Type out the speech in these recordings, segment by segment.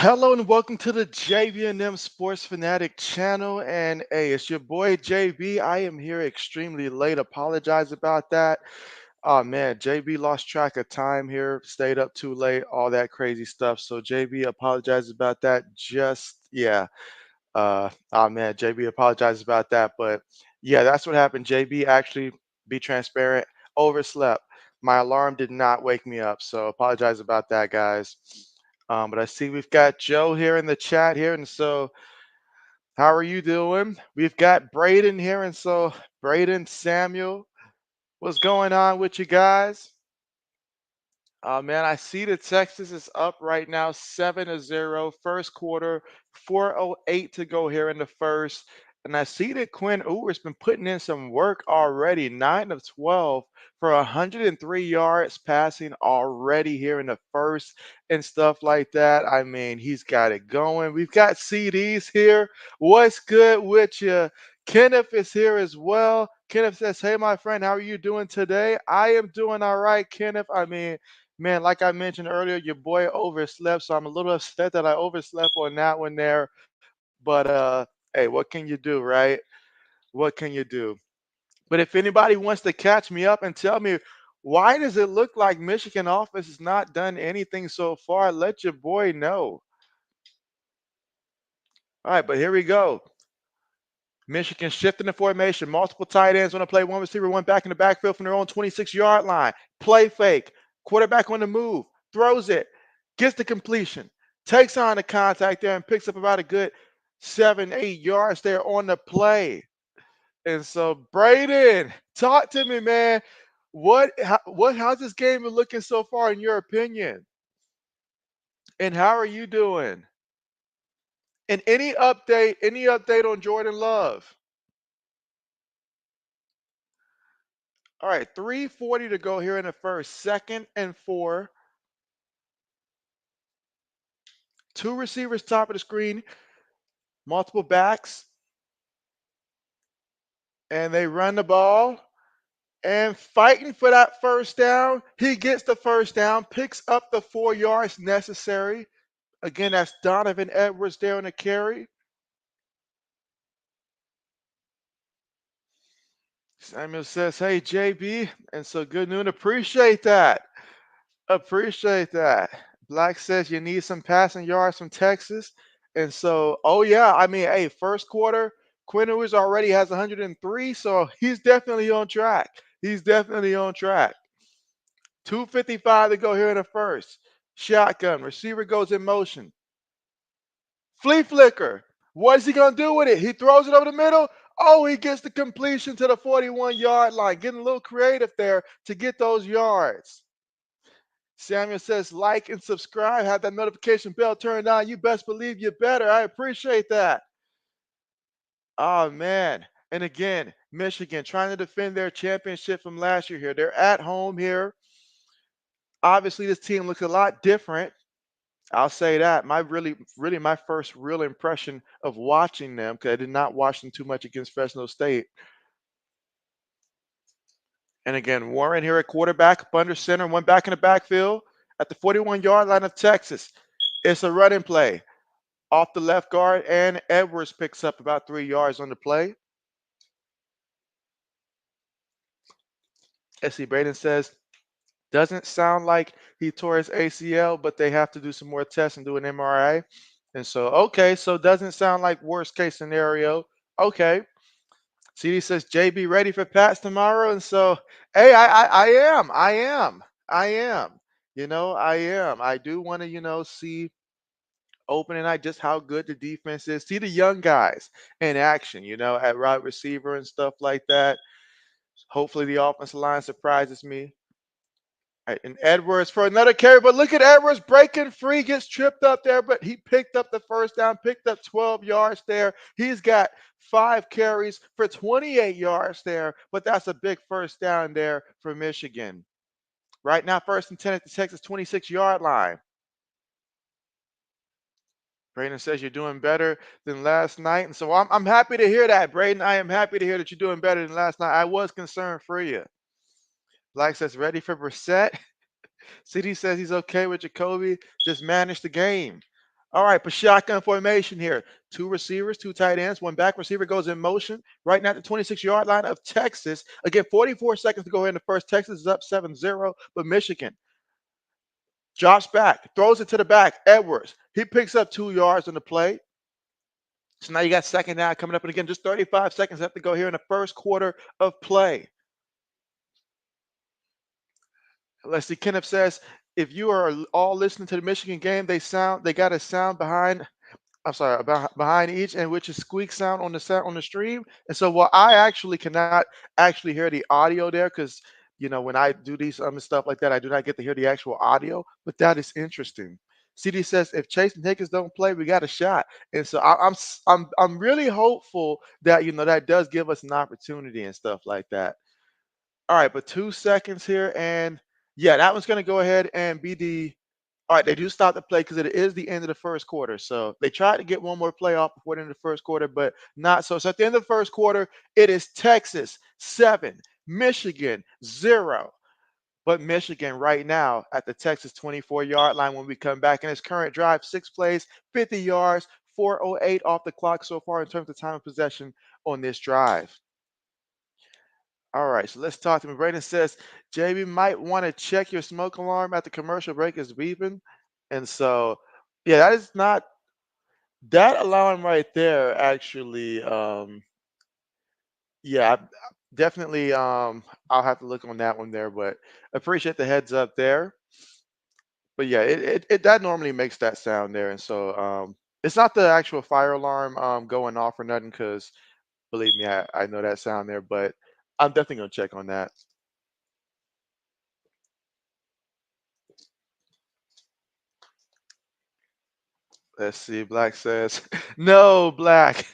Hello and welcome to the JB&M Sports Fanatic channel. And hey, it's your boy JB. I am here extremely late. Apologize about that. Oh man, JB lost track of time here, stayed up too late, all that crazy stuff. So JB apologize about that. Oh man, JB apologizes about that. But yeah, that's what happened. JB actually, be transparent, overslept. My alarm did not wake me up. So apologize about that, guys. But I see we've got Joe here in the chat here. And so how are you doing? We've got Braden here. And so Braden, Samuel, what's going on with you guys? Man, I see that Texas is up right now 7-0. First quarter, 4:08 to go here in the first. And I see that Quinn Ewers been putting in some work already. 9 of 12 for 103 yards passing already here in the first and stuff like that. I mean, he's got it going. We've got CDs here. What's good with you? Kenneth is here as well. Kenneth says, "Hey, my friend, how are you doing today?" I am doing all right, Kenneth. I mean, man, like I mentioned earlier, your boy overslept, so I'm a little upset that I overslept on that one there. But hey, what can you do, right? What can you do? But if anybody wants to catch me up and tell me why does it look like Michigan offense has not done anything so far, let your boy know. All right, but here we go. Michigan shifting the formation, multiple tight ends on the play, one receiver, one back in the backfield from their own 26-yard line. Play fake, quarterback on the move, throws it, gets the completion, takes on the contact there and picks up about a good 7-8 yards there on the play. And so, Braden, talk to me, man. How's this game been looking so far in your opinion? And how are you doing? And any update on Jordan Love? All right, 3:40 to go here in the first. Second and 4. Two receivers top of the screen, multiple backs, and they run the ball and fighting for that first down. He gets the first down, picks up the 4 yards necessary. Again, that's Donovan Edwards there on the carry. Samuel says, "Hey, JB," and so good noon. Appreciate that. Appreciate that. Black says you need some passing yards from Texas. And so, oh yeah, I mean, hey, first quarter, Quinn Ewers already has 103, so he's definitely on track. He's definitely on track. 2:55 to go here in the first. Shotgun, receiver goes in motion. Flea flicker. What is he gonna do with it? He throws it over the middle. Oh, he gets the completion to the 41-yard line. Getting a little creative there to get those yards. Samuel says, like and subscribe, have that notification bell turned on. You best believe you better. I appreciate that. Oh, man. And again, Michigan trying to defend their championship from last year here. They're at home here. Obviously, this team looks a lot different. I'll say that. Really, my first real impression of watching them, because I did not watch them too much against Fresno State. And again, Warren here at quarterback, up under center, one back in the backfield at the 41-yard line of Texas. It's a running play. Off the left guard, and Edwards picks up about 3 yards on the play. S.C. Braden says, doesn't sound like he tore his ACL, but they have to do some more tests and do an MRI. And so, okay, so doesn't sound like worst case scenario. Okay. CD says, JB ready for Pats tomorrow. And so, hey, I am. I am. I am. I do want to, see opening night, just how good the defense is. See the young guys in action, at wide receiver and stuff like that. Hopefully the offensive line surprises me. All right, and Edwards for another carry, but look at Edwards breaking free, gets tripped up there, but he picked up the first down, picked up 12 yards there. He's got 5 carries for 28 yards there, but that's a big first down there for Michigan. Right now, first and 10 at the Texas 26-yard line. Braden says you're doing better than last night. And so I'm happy to hear that, Braden. I am happy to hear that you're doing better than last night. I was concerned for you. Black says ready for Brissett. CD says he's okay with Jacoby. Just manage the game. All right, but shotgun formation here. Two receivers, two tight ends, one back receiver goes in motion right now at the 26-yard line of Texas. Again, 44 seconds to go here in the first. Texas is up 7-0, but Michigan drops back, throws it to the back. Edwards, he picks up 2 yards on the play. So now you got second down coming up, and again, just 35 seconds left to go here in the first quarter of play. Let's see. Kenneth says, if you are all listening to the Michigan game, they got a sound behind. I'm sorry, behind each, and which is squeak sound on the stream. And so, well, I actually cannot actually hear the audio there because when I do these stuff like that, I do not get to hear the actual audio. But that is interesting. CD says if Chase and Higgins don't play, we got a shot. And so I'm really hopeful that that does give us an opportunity and stuff like that. All right, but 2 seconds here, and yeah, that one's going to go ahead and be the. All right, they do stop the play because it is the end of the first quarter. So they tried to get one more play off before the end of the first quarter, but not so. So at the end of the first quarter, it is Texas 7, Michigan 0. But Michigan right now at the Texas 24-yard line when we come back in its current drive, 6 plays, 50 yards, 4:08 off the clock so far in terms of time of possession on this drive. All right, so let's talk to me. Brayden says, JB might want to check your smoke alarm at the commercial break is beeping. And so, yeah, that is not that alarm right there actually. Yeah, definitely. I'll have to look on that one there, but appreciate the heads up there. But yeah, it that normally makes that sound there. And so, it's not the actual fire alarm going off or nothing, because believe me, I know that sound there, but I'm definitely gonna check on that. Let's see. Black says, no, Black.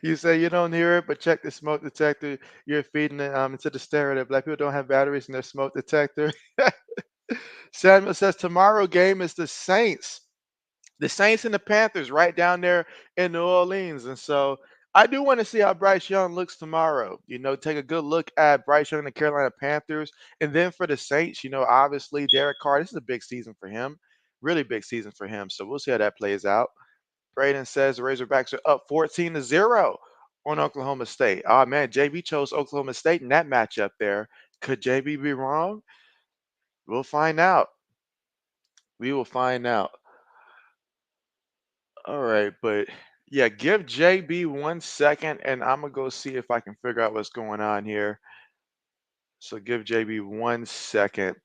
You say you don't hear it, but check the smoke detector. You're feeding it into the stereo. Black people don't have batteries in their smoke detector. Samuel says tomorrow game is the Saints. The Saints and the Panthers right down there in New Orleans. And so I do want to see how Bryce Young looks tomorrow. Take a good look at Bryce Young and the Carolina Panthers. And then for the Saints, obviously Derek Carr, this is a big season for him. Really big season for him. So we'll see how that plays out. Braden says the Razorbacks are up 14-0 on Oklahoma State. Oh man, JB chose Oklahoma State in that matchup there. Could JB be wrong? We'll find out. We will find out. All right, but yeah, give JB 1 second and I'm gonna go see if I can figure out what's going on here. So give JB 1 second.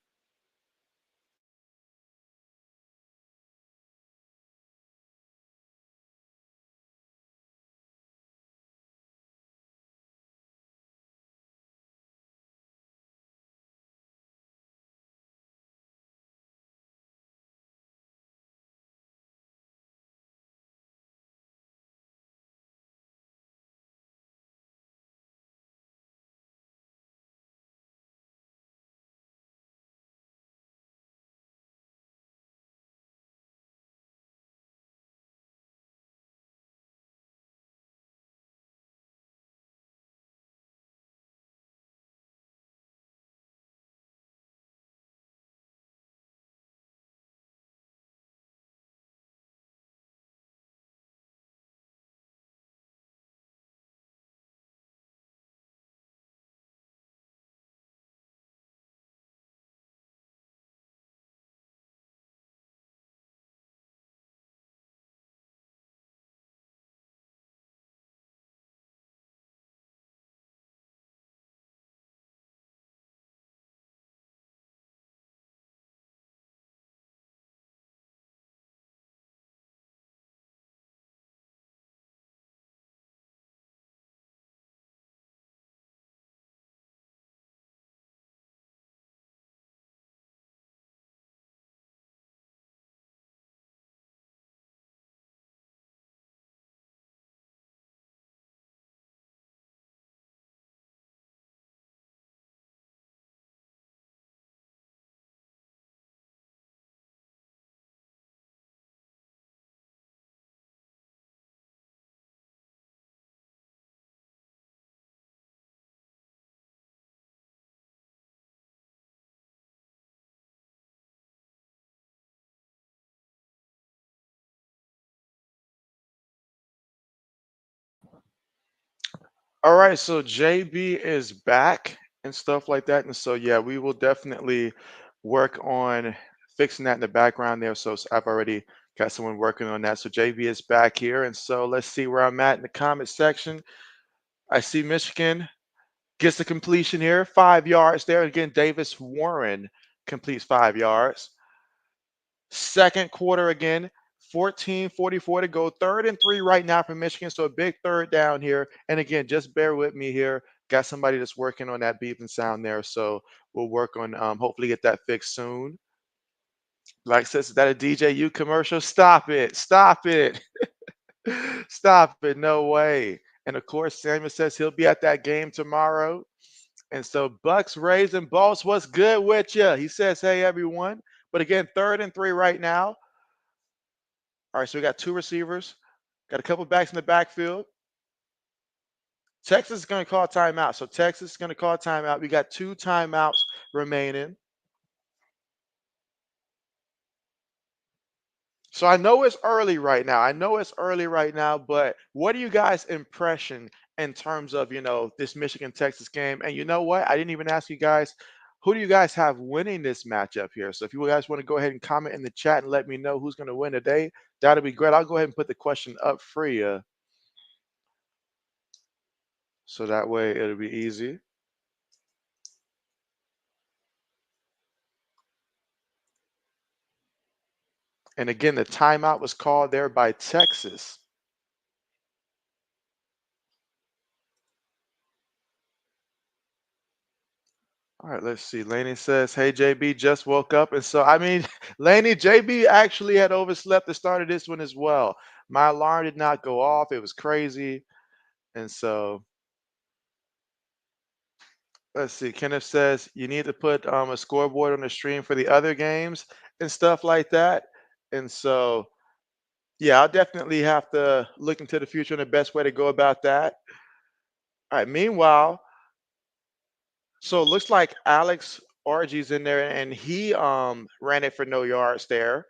All right, so JB is back and stuff like that. And so, yeah, we will definitely work on fixing that in the background there. So, I've already got someone working on that. So, JB is back here. And so, let's see where I'm at in the comment section. I see Michigan gets the completion here, 5 yards there. Again, Davis Warren completes 5 yards. Second quarter again, 14:44 to go. Third and 3 right now for Michigan. So a big third down here. And again, just bear with me here. Got somebody that's working on that beep and sound there. So we'll work on hopefully get that fixed soon. Like says, is that a DJU commercial? Stop it. Stop it. Stop it. No way. And of course, Samuel says he'll be at that game tomorrow. And so Bucks, Rays, and Boss, what's good with you? He says, hey, everyone. But again, third and 3 right now. All right, so we got two receivers, got a couple backs in the backfield. Texas is going to call timeout. So Texas is going to call timeout. We got 2 timeouts remaining. So I know it's early right now. I know it's early right now, but what are you guys' impression in terms of, this Michigan Texas game? And you know what? I didn't even ask you guys, who do you guys have winning this matchup here? So if you guys want to go ahead and comment in the chat and let me know who's going to win today, that'll be great. I'll go ahead and put the question up for you. So that way it'll be easy. And again, the timeout was called there by Texas. All right, let's see. Laney says, hey, JB, just woke up. And so, I mean, Laney, JB actually had overslept the start of this one as well. My alarm did not go off. It was crazy. And so, let's see. Kenneth says, you need to put a scoreboard on the stream for the other games and stuff like that. And so, yeah, I'll definitely have to look into the future and the best way to go about that. All right, meanwhile, so it looks like Alex Orgy's in there and he ran it for no yards there.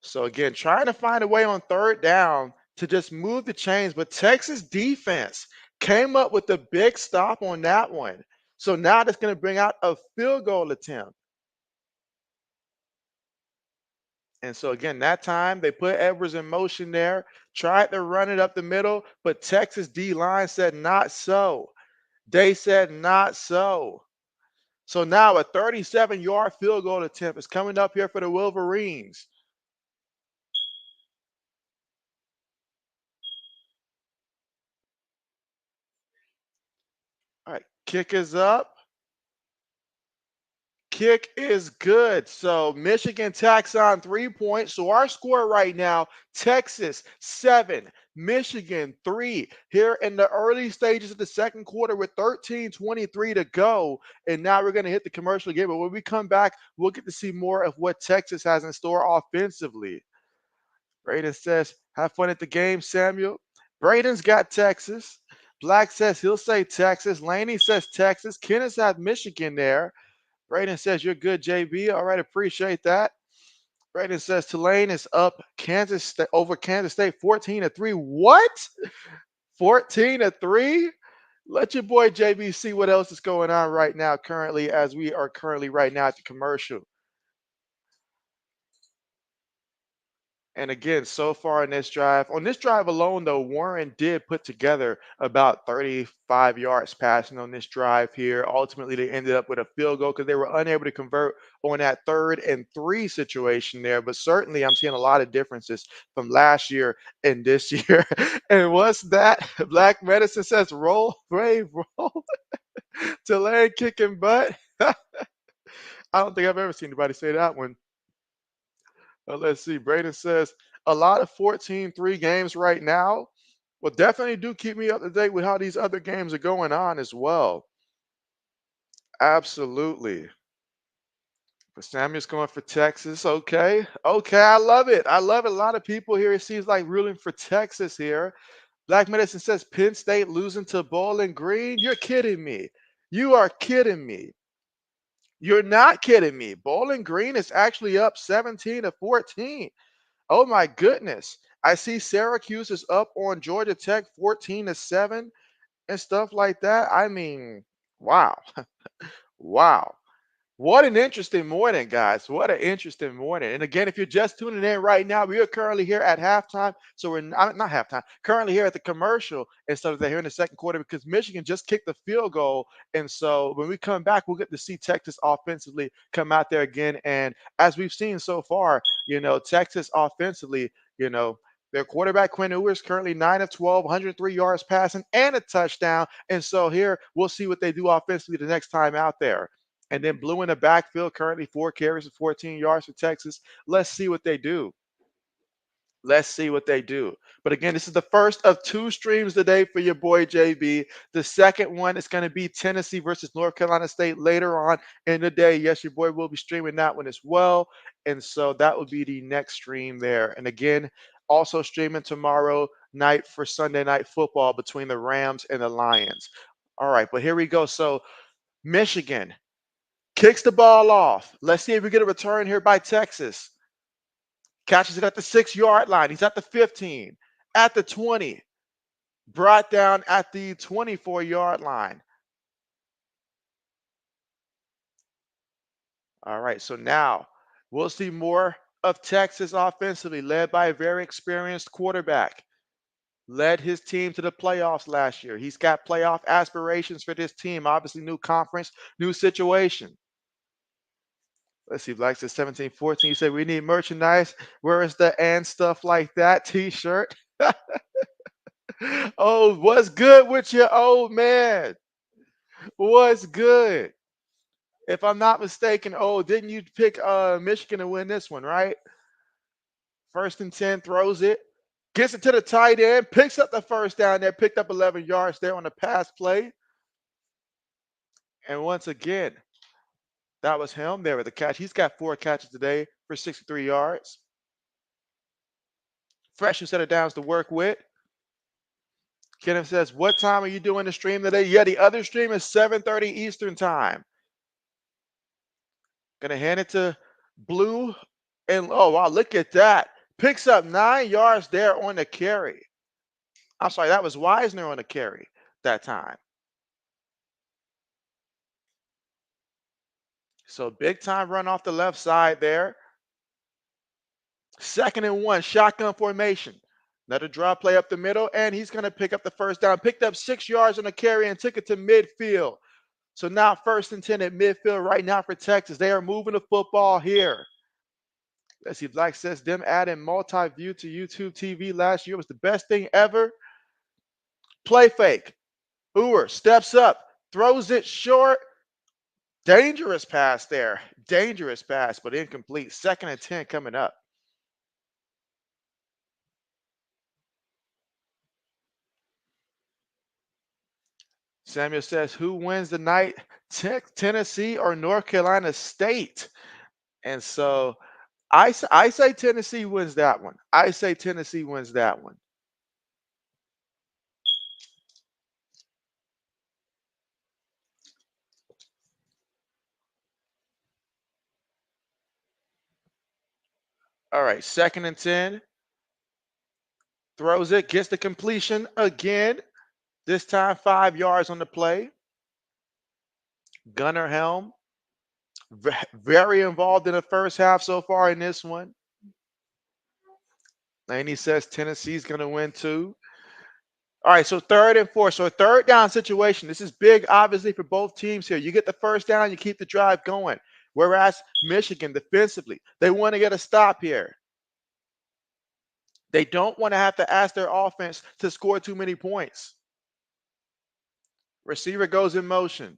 So again, trying to find a way on third down to just move the chains, but Texas defense came up with a big stop on that one. So now that's going to bring out a field goal attempt. And so again, that time they put Edwards in motion there, tried to run it up the middle, but Texas D line said not so. They said not so. So now a 37-yard field goal attempt is coming up here for the Wolverines. All right, kick is up. Kick is good. So Michigan tacks on 3 points. So our score right now, Texas 7, Michigan 3. Here in the early stages of the second quarter with 13:23 to go. And now we're going to hit the commercial game. But when we come back, we'll get to see more of what Texas has in store offensively. Braden says, have fun at the game, Samuel. Braden's got Texas. Black says he'll say Texas. Laney says Texas. Kenneth has Michigan there. Braden says, you're good, JB. All right, appreciate that. Braden says Tulane is up Kansas State over Kansas State 14-3. What? 14-3? Let your boy JB see what else is going on right now, currently, as we are currently right now at the commercial. And again, so far in this drive, on this drive alone, though, Warren did put together about 35 yards passing on this drive here. Ultimately, they ended up with a field goal because they were unable to convert on that 3rd and 3 situation there. But certainly, I'm seeing a lot of differences from last year and this year. And what's that? Black Medicine says, roll, brave, roll. Tulane kicking butt. I don't think I've ever seen anybody say that one. Let's see. Braden says a lot of 14-3 games right now. Well, definitely do keep me up to date with how these other games are going on as well. Absolutely. But Samuel's going for Texas. Okay. Okay. I love it. I love it. A lot of people here, it seems like ruling for Texas here. Black Medicine says Penn State losing to Bowling Green. You're kidding me. You are kidding me. You're not kidding me. Bowling Green is actually up 17-14. Oh my goodness. I see Syracuse is up on Georgia Tech 14-7. and stuff like that. I mean, wow. Wow. What an interesting morning, guys. What an interesting morning. And again, if you're just tuning in right now, we are currently here at halftime. So we're not halftime, currently here at the commercial instead of here in the second quarter because Michigan just kicked the field goal. And so when we come back, we'll get to see Texas offensively come out there again. And as we've seen so far, Texas offensively, their quarterback Quinn Ewers currently 9 of 12, 103 yards passing and a touchdown. And so here we'll see what they do offensively the next time out there. And then Blue in the backfield, currently 4 carries for 14 yards for Texas. Let's see what they do. Let's see what they do. But again, this is the first of two streams today for your boy JB. The second one is going to be Tennessee versus North Carolina State later on in the day. Yes, your boy will be streaming that one as well. And so that will be the next stream there. And again, also streaming tomorrow night for Sunday Night Football between the Rams and the Lions. All right, but here we go. So Michigan kicks the ball off. Let's see if we get a return here by Texas. Catches it at the 6-yard line. He's at the 15, at the 20, brought down at the 24-yard line. All right, so now we'll see more of Texas offensively, led by a very experienced quarterback. Led his team to the playoffs last year. He's got playoff aspirations for this team. Obviously, new conference, new situation. Let's see, Black says 1714. You said we need merchandise. Where is the and stuff like that t-shirt? Oh, what's good with you, old man? What's good? If I'm not mistaken, didn't you pick Michigan to win this one, right? First and 10, throws it, gets it to the tight end, picks up the first down there, picked up 11 yards there on the pass play. And once again, that was him there with the catch. He's got 4 catches today for 63 yards. Fresh set of downs to work with. Kenneth says, what time are you doing the stream today? Yeah, the other stream is 7:30 Eastern time. Gonna hand it to Blue. And oh wow, look at that. Picks up 9 yards there on the carry. I'm sorry, that was Wisner on the carry that time. So big time run off the left side there. 2nd and 1, shotgun formation. Another draw play up the middle, and he's going to pick up the first down. Picked up 6 yards on the carry and took it to midfield. So now 1st and 10 at midfield right now for Texas. They are moving the football here. Let's see, Black says them adding multi-view to YouTube TV last year was the best thing ever. Play fake. Ewers steps up, throws it short. Dangerous pass there. Dangerous pass, but incomplete. 2nd and 10 coming up. Samuel says, who wins the night? Tennessee or North Carolina State? And so I say Tennessee wins that one. I say Tennessee wins that one. All right, 2nd and 10. Throws it, gets the completion again. This time 5 yards on the play. Gunnar Helm, very involved in the first half so far in this one. And he says Tennessee's going to win too. All right, so 3rd and 4. So a 3rd down situation. This is big, obviously, for both teams here. You get the first down, you keep the drive going. Whereas Michigan, defensively, they want to get a stop here. They don't want to have to ask their offense to score too many points. Receiver goes in motion.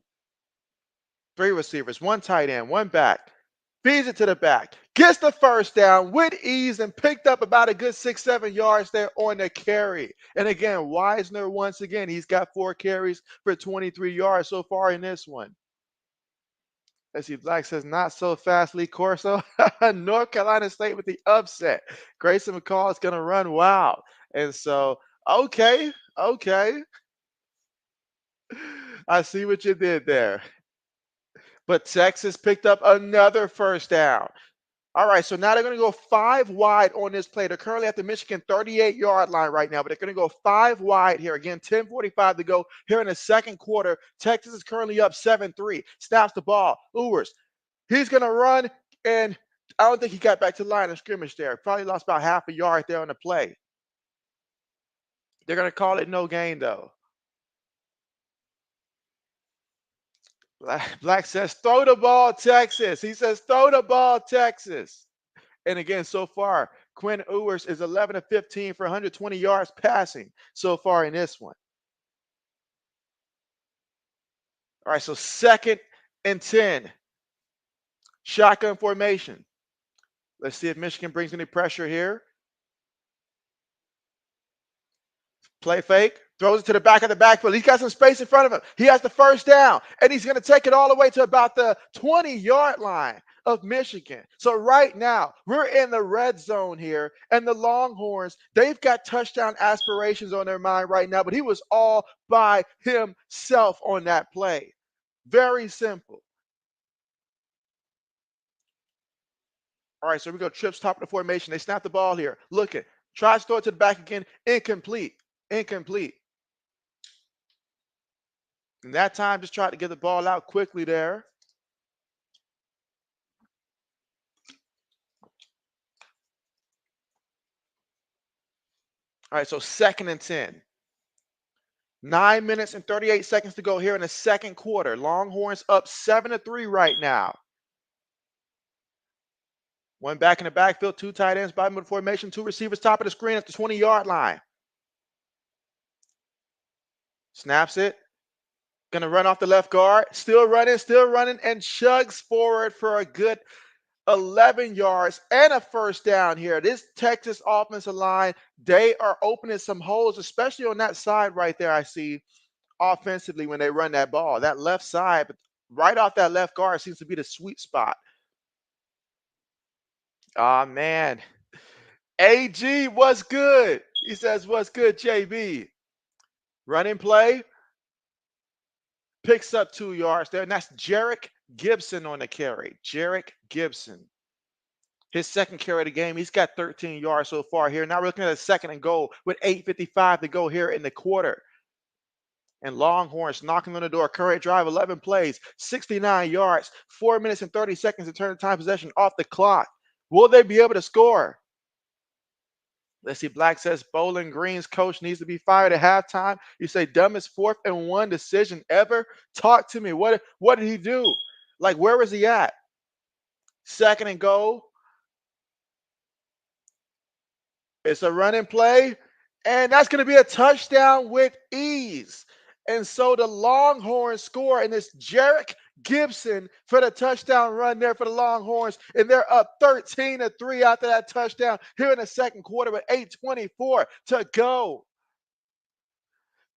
3 receivers, 1 tight end, 1 back. Feeds it to the back. Gets the first down with ease and picked up about a good 6-7 yards there on the carry. And again, Wisner, once again, he's got 4 carries for 23 yards so far in this one. Let's see, Black says, not so fast, Lee Corso. North Carolina State with the upset. Grayson McCall is going to run wild. And so, okay. I see what you did there. But Texas picked up another first down. All right, so now they're going to go 5 wide on this play. They're currently at the Michigan 38-yard line right now, but they're going to go 5 wide here. Again, 10:45 to go here in the second quarter. Texas is currently up 7-3. Snaps the ball. Ewers, he's going to run, and I don't think he got back to the line of scrimmage there. Probably lost about half a yard there on the play. They're going to call it no gain, though. Black says, throw the ball, Texas. He says, throw the ball, Texas. And again, so far, Quinn Ewers is 11 of 15 for 120 yards passing so far in this one. All right, so 2nd and 10. Shotgun formation. Let's see if Michigan brings any pressure here. Play fake. Throws it to the back of the backfield. He's got some space in front of him. He has the first down, and he's going to take it all the way to about the 20-yard line of Michigan. So right now, we're in the red zone here, and the Longhorns, they've got touchdown aspirations on their mind right now, but he was all by himself on that play. Very simple. All right, so we go trips top of the formation. They snap the ball here. Look it. Tries to throw it to the back again. Incomplete. Incomplete. And that time, just tried to get the ball out quickly there. All right, so 2nd and 10. 9 minutes and 38 seconds to go here in the second quarter. Longhorns up 7-3 right now. One back in the backfield, 2 tight ends, bottom of the formation, 2 receivers, top of the screen at the 20-yard line. Snaps it. Going to run off the left guard. Still running, and chugs forward for a good 11 yards and a first down here. This Texas offensive line, they are opening some holes, especially on that side right there. I see offensively when they run that ball. That left side, but right off that left guard seems to be the sweet spot. Oh, man. AG, what's good? He says, what's good, JB? Running play. Picks up 2 yards there, and that's Jarek Gibson on the carry. Jarek Gibson. His second carry of the game. He's got 13 yards so far here. Now we're looking at a 2nd and goal with 8:55 to go here in the quarter. And Longhorns knocking on the door. Current drive, 11 plays, 69 yards, 4 minutes and 30 seconds to turn the time possession off the clock. Will they be able to score? Let's see. Black says Bowling Green's coach needs to be fired at halftime. You say dumbest 4th and 1 decision ever. Talk to me. What did he do? Like, where was he at? 2nd and goal. It's a running play, and that's going to be a touchdown with ease. And so the Longhorns score, and it's Jarek Gibson for the touchdown run there for the Longhorns, and they're up 13-3 after that touchdown here in the second quarter with 8:24 to go.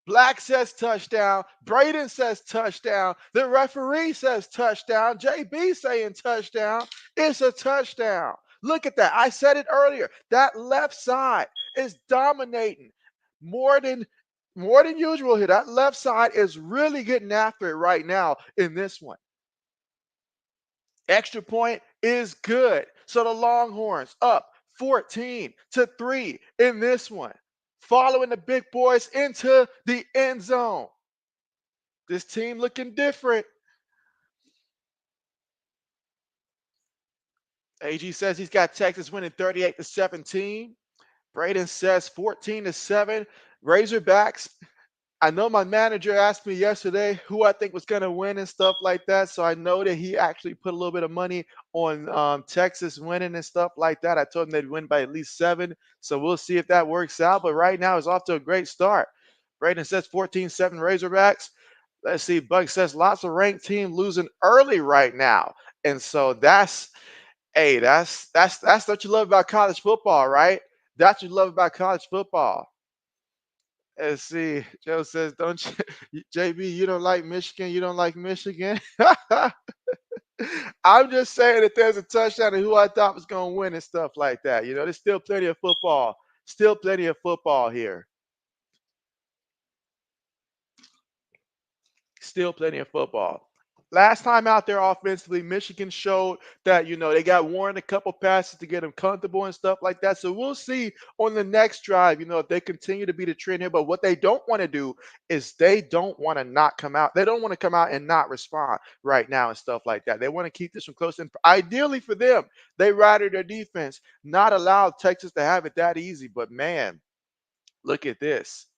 Black says touchdown. Braden says touchdown. The referee says touchdown. JB saying touchdown. It's a touchdown. Look at that. I said it earlier. That left side is dominating more than usual here. That left side is really getting after it right now in this one. Extra point is good. So the Longhorns up 14-3 in this one, following the big boys into the end zone. This team looking different. AG says he's got Texas winning 38-17. Braden says 14-7. Razorbacks. I know my manager asked me yesterday who I think was going to win and stuff like that. So I know that he actually put a little bit of money on Texas winning and stuff like that. I told him they'd win by at least 7. So we'll see if that works out. But right now, it's off to a great start. Braden says 14-7 Razorbacks. Let's see. Bug says lots of ranked team losing early right now. And so that's what you love about college football, right? That's what you love about college football. Let's see. Joe says, don't you, JB, you don't like Michigan? You don't like Michigan? I'm just saying that there's a touchdown and who I thought was going to win and stuff like that. You know, there's still plenty of football. Still plenty of football here. Still plenty of football. Last time out there offensively, Michigan showed that, they got Warren a couple passes to get him comfortable and stuff like that. So we'll see on the next drive, if they continue to be the trend here. But what they don't want to do is they don't want to not come out. They don't want to come out and not respond right now and stuff like that. They want to keep this one close. And ideally for them, they ride their defense, not allow Texas to have it that easy. But man, look at this.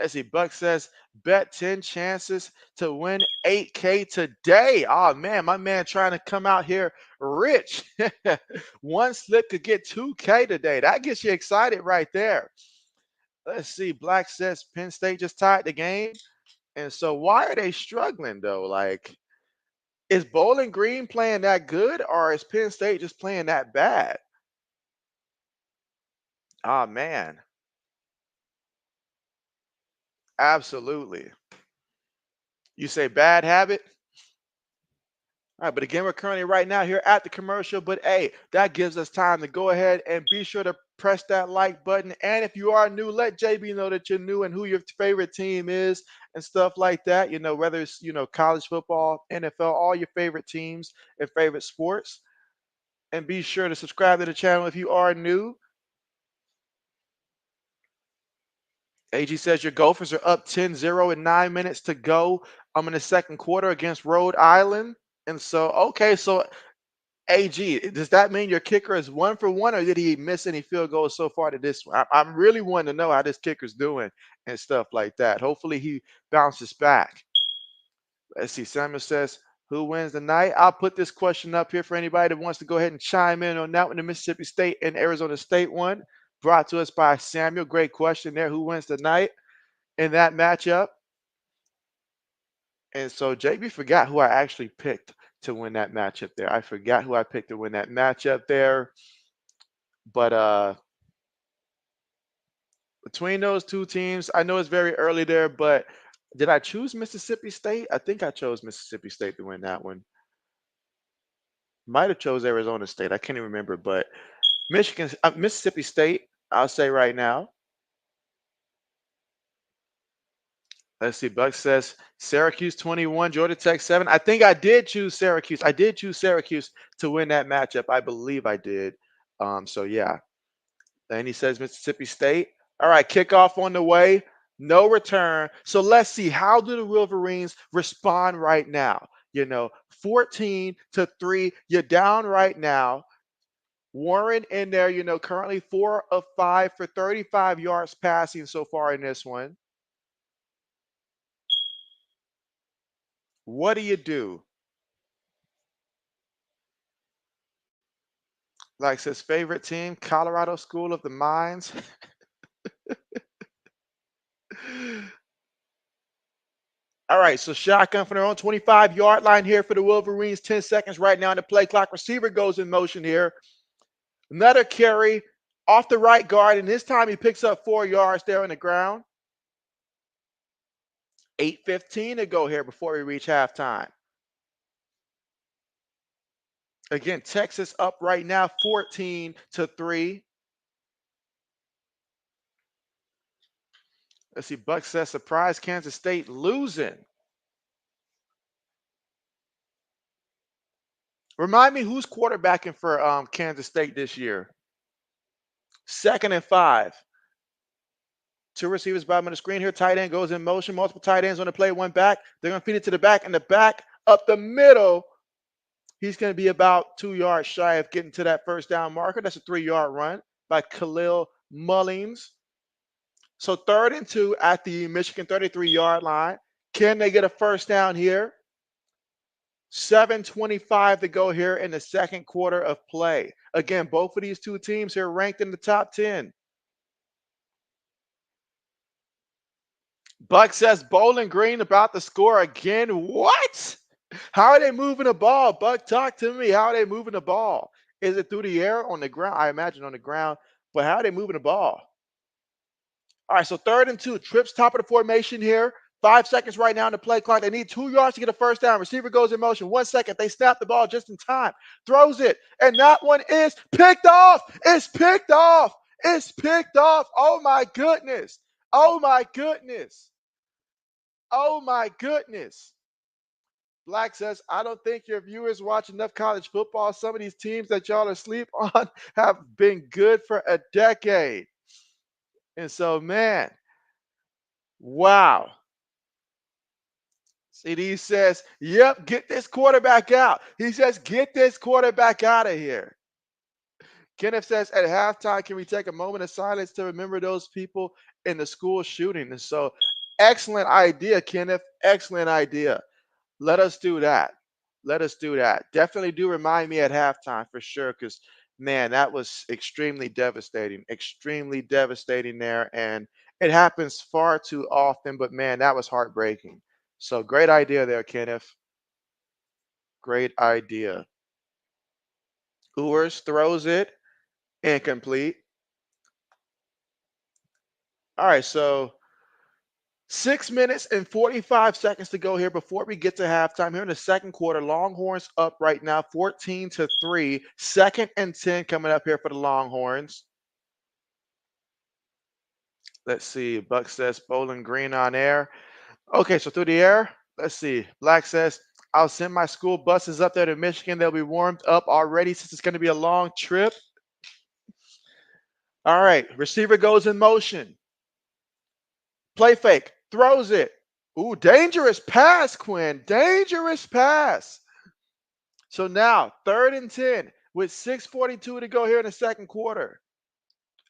Let's see. Buck says, bet 10 chances to win 8K today. Oh, man, my man trying to come out here rich. One slip could get 2K today. That gets you excited right there. Let's see. Black says Penn State just tied the game. And so why are they struggling, though? Like, is Bowling Green playing that good, or is Penn State just playing that bad? Oh, man. Absolutely. You say bad habit? All right, but again, we're currently right now here at the commercial. But hey, that gives us time to go ahead and be sure to press that like button. And if you are new, let JB know that you're new and who your favorite team is and stuff like that. Whether it's college football, NFL, all your favorite teams and favorite sports. And be sure to subscribe to the channel if you are new. AG says your Gophers are up 10-0 in 9 minutes to go. I'm in the second quarter against Rhode Island. And so, okay, so AG, does that mean your kicker is 1 for 1, or did he miss any field goals so far to this one? I'm really wanting to know how this kicker's doing and stuff like that. Hopefully he bounces back. Let's see. Samuel says, who wins the night? I'll put this question up here for anybody that wants to go ahead and chime in on that one, the Mississippi State and Arizona State one, brought to us by Samuel. Great question there. Who wins the night in that matchup? And so JB forgot who I actually picked to win that matchup there. I forgot who I picked to win that matchup there. But between those two teams, I know it's very early there, but did I choose Mississippi State? I think I chose Mississippi State to win that one. Might have chose Arizona State. I can't even remember, but Mississippi State, I'll say right now. Let's see. Buck says Syracuse 21, Georgia Tech 7. I think I did choose Syracuse. I did choose Syracuse to win that matchup. I believe I did. So yeah. And he says Mississippi State. All right, kickoff on the way. No return. So let's see. How do the Wolverines respond right now? 14-3. You're down right now. Warren in there, currently 4 of 5 for 35 yards passing so far in this one. What do you do? Like his favorite team, Colorado School of the Mines. All right, so shotgun from their own 25-yard line here for the Wolverines. 10 seconds right now on the play clock. Receiver goes in motion here. Another carry off the right guard, and this time he picks up 4 yards there on the ground. 8:15 to go here before we reach halftime. Again, Texas up right now 14-3. Let's see, Buck says surprise Kansas State losing. Remind me who's quarterbacking for Kansas State this year. 2nd and 5. 2 receivers bottom of the screen here. Tight end goes in motion. Multiple tight ends on the play. One back. They're going to feed it to the back, and the back up the middle. He's going to be about 2 yards shy of getting to that first down marker. That's a 3-yard run by Khalil Mullings. So 3rd and 2 at the Michigan 33-yard line. Can they get a first down here? 7:25 to go here in the second quarter of play. Again, both of these two teams here ranked in the top 10. Buck says Bowling Green about to score again. What? How are they moving the ball? Buck, talk to me. How are they moving the ball? Is it through the air, on the ground? I imagine on the ground. But how are they moving the ball? All right, so 3rd and 2. Trips top of the formation here. 5 seconds right now on the play clock. They need 2 yards to get a first down. Receiver goes in motion. 1 second. They snap the ball just in time. Throws it. And that one is picked off. It's picked off. It's picked off. Oh, my goodness. Oh, my goodness. Oh, my goodness. Black says, I don't think your viewers watch enough college football. Some of these teams that y'all asleep on have been good for a decade. And so, man, wow. CD says, yep, get this quarterback out. He says, get this quarterback out of here. Kenneth says, at halftime, can we take a moment of silence to remember those people in the school shooting? And so, excellent idea, Kenneth. Excellent idea. Let us do that. Let us do that. Definitely do remind me at halftime for sure, because man, that was extremely devastating there, and it happens far too often. But man, that was heartbreaking. So great idea there, Kenneth. Great idea. Ewers throws it incomplete. All right, so 6 minutes and 45 seconds to go here before we get to halftime. Here in the second quarter, Longhorns up right now, 14-3. 2nd and 10 coming up here for the Longhorns. Let's see. Buck says Bowling Green on air. Okay, so through the air, let's see. Black says, I'll send my school buses up there to Michigan. They'll be warmed up already since it's going to be a long trip. All right, receiver goes in motion. Play fake, throws it. Ooh, dangerous pass, Quinn. Dangerous pass. So now, 3rd and 10 with 6:42 to go here in the second quarter.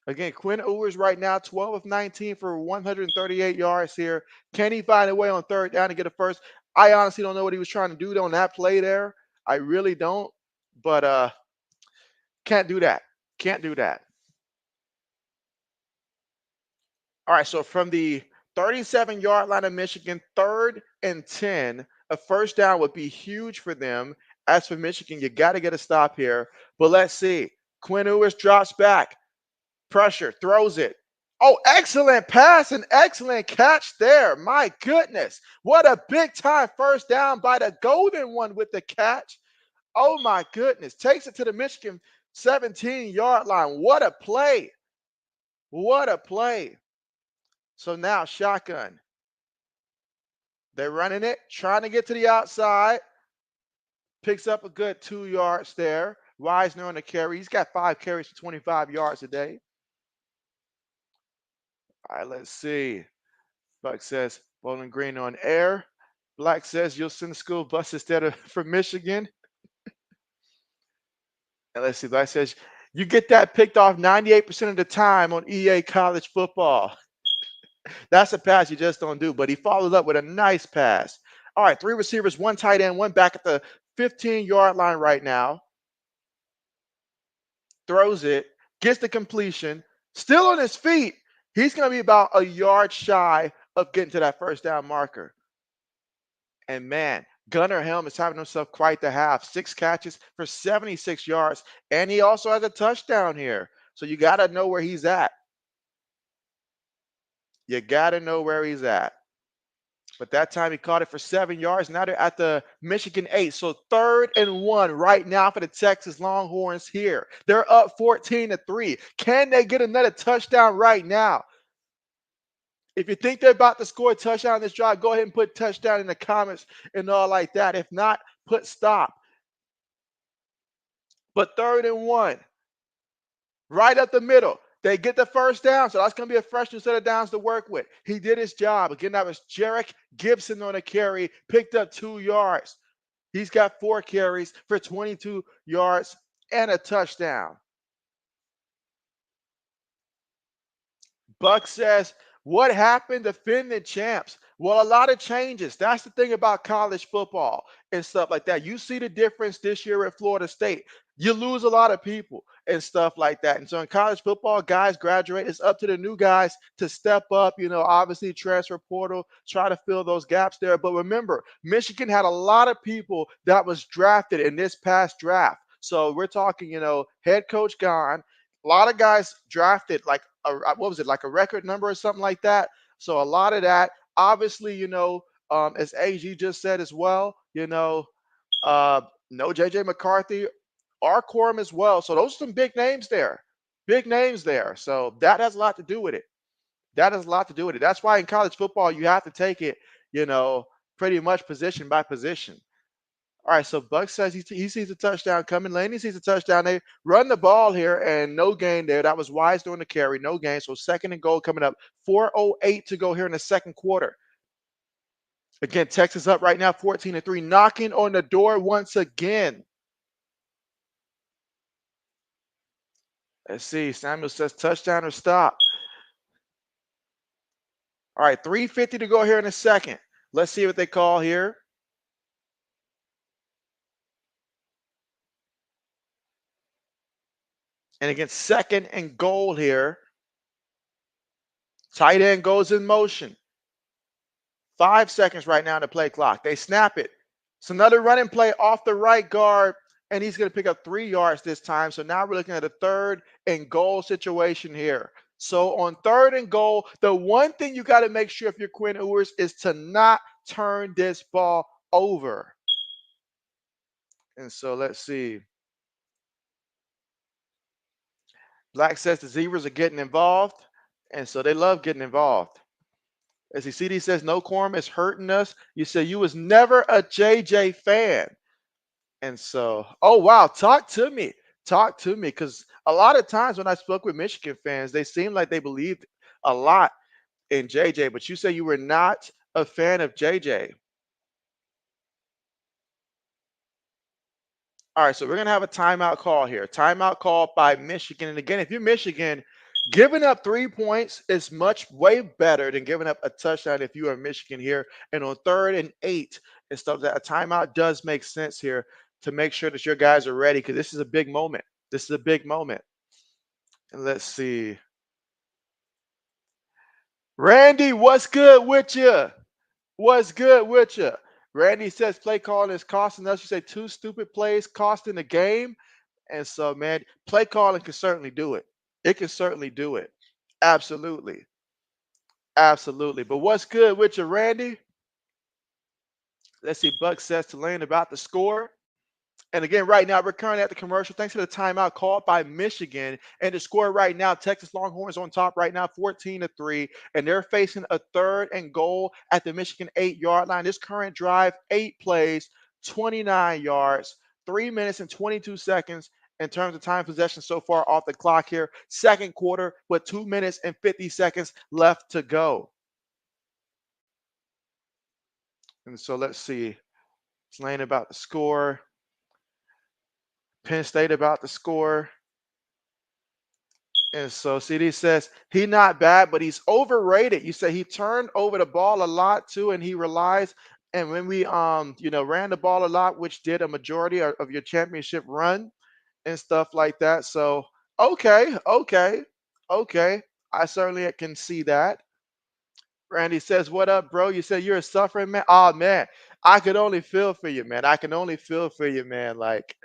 Again, Quinn Ewers right now, 12 of 19 for 138 yards here. Can he find a way on 3rd down to get a first? I honestly don't know what he was trying to do on that play there. I really don't. But can't do that. Can't do that. All right, so from the 37-yard line of Michigan, 3rd and 10, a first down would be huge for them. As for Michigan, you got to get a stop here. But let's see. Quinn Ewers drops back. Pressure, throws it. Oh, excellent pass and excellent catch there. My goodness. What a big time first down by the golden one with the catch. Oh, my goodness. Takes it to the Michigan 17-yard line. What a play. What a play. So now shotgun. They're running it, trying to get to the outside. Picks up a good 2 yards there. Reisner on the carry. He's got 5 carries for 25 yards a day. All right, let's see. Buck says Bowling Green on air. Black says you'll send the school bus instead of from Michigan. And let's see. Black says you get that picked off 98% of the time on EA college football. That's a pass you just don't do. But he followed up with a nice pass. All right, 3 receivers, 1 tight end, 1 back at the 15-yard line right now. Throws it, gets the completion, still on his feet. He's going to be about a yard shy of getting to that first down marker. And man, Gunnar Helm is having himself quite the half. 6 catches for 76 yards. And he also has a touchdown here. So you got to know where he's at. You got to know where he's at. But that time he caught it for 7 yards. Now they're at the Michigan 8. So 3rd and 1 right now for the Texas Longhorns here. They're up 14-3. Can they get another touchdown right now? If you think they're about to score a touchdown on this drive, go ahead and put touchdown in the comments and all like that. If not, put stop. But 3rd and 1, right up the middle. They get the first down, so that's going to be a fresh new set of downs to work with. He did his job. Again, that was Jarek Gibson on a carry, picked up 2 yards. He's got 4 carries for 22 yards and a touchdown. Buck says, what happened to defending champs? Well, a lot of changes. That's the thing about college football and stuff like that. You see the difference this year at Florida State. You lose a lot of people and stuff like that. And so in college football, guys graduate. It's up to the new guys to step up, obviously transfer portal, try to fill those gaps there. But remember, Michigan had a lot of people that was drafted in this past draft. So we're talking, head coach gone. A lot of guys drafted like like a record number or something like that. So a lot of that, obviously, as AG just said as well, no JJ McCarthy, our quorum as well. So those are some big names there. Big names there. So that has a lot to do with it. That has a lot to do with it. That's why in college football, you have to take it, pretty much position by position. All right, so Buck says he sees a touchdown coming. Laney sees a touchdown. They run the ball here and no gain there. That was Wise doing the carry, no gain. So second and goal coming up. 4:08 to go here in the second quarter. Again, Texas up right now, 14-3, knocking on the door once again. Let's see. Samuel says touchdown or stop. All right, 3:50 to go here in a second. Let's see what they call here. And again, second and goal here. Tight end goes in motion. 5 seconds right now to play clock. They snap it. It's another running play off the right guard, and he's going to pick up 3 yards this time. So now we're looking at a third and goal situation here. So on third and goal, the one thing you got to make sure if you're Quinn Ewers is to not turn this ball over. And so let's see. Black says the Zebras are getting involved, and so they love getting involved. As you CD says, no quorum is hurting us. You say you was never a JJ fan. And so, oh wow, talk to me. Talk to me. Because a lot of times when I spoke with Michigan fans, they seemed like they believed a lot in JJ, but you say you were not a fan of JJ. All right, so we're gonna have a timeout call here. Timeout call by Michigan. And again, if you're Michigan, giving up 3 points is much way better than giving up a touchdown if you are Michigan here. And on 3rd and 8 and stuff, that a timeout does make sense here to make sure that your guys are ready because this is a big moment. This is a big moment. And let's see. Randy, what's good with you? What's good with you? Randy says play calling is costing us. You say 2 stupid plays costing the game. And so, man, play calling can certainly do it. It can certainly do it. Absolutely. Absolutely. But what's good with you, Randy? Let's see. Buck says to Lane about the score. And again, right now, we're currently at the commercial. Thanks for the timeout called by Michigan. And the score right now, Texas Longhorns on top right now, 14-3. And they're facing a third and goal at the Michigan 8-yard line. This current drive, 8 plays, 29 yards, 3 minutes and 22 seconds in terms of time possession so far off the clock here. Second quarter with 2 minutes and 50 seconds left to go. And so let's see. It's Lane about the score. Penn State about the score. And so CD says he not bad, but he's overrated. You say he turned over the ball a lot too, and he relies. And when we ran the ball a lot, which did a majority of your championship run and stuff like that. So okay. I certainly can see that. Randy says, "What up, bro? You said you're a suffering man. Oh man, I could only feel for you, man. I can only feel for you, man. Like,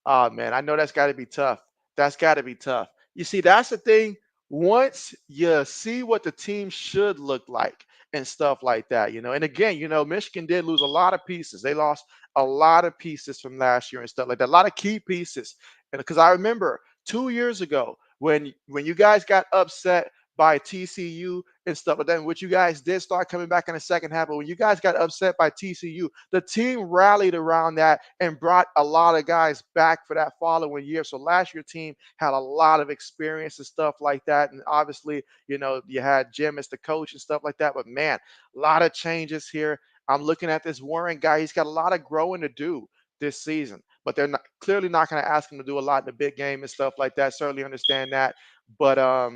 oh man, I know that's got to be tough. That's got to be tough. You see, that's the thing. Once you see what the team should look like and stuff like that, and again, Michigan did lose a lot of pieces. They lost a lot of pieces from last year and stuff like that. A lot of key pieces. And because I remember 2 years ago when you guys got upset by TCU and stuff like that, which you guys did start coming back in the second half. But when you guys got upset by TCU, the team rallied around that and brought a lot of guys back for that following year. So last year team had a lot of experience and stuff like that. And obviously, you had Jim as the coach and stuff like that. But man, a lot of changes here. I'm looking at this Warren guy. He's got a lot of growing to do this season, but they're clearly not going to ask him to do a lot in the big game and stuff like that. Certainly understand that. But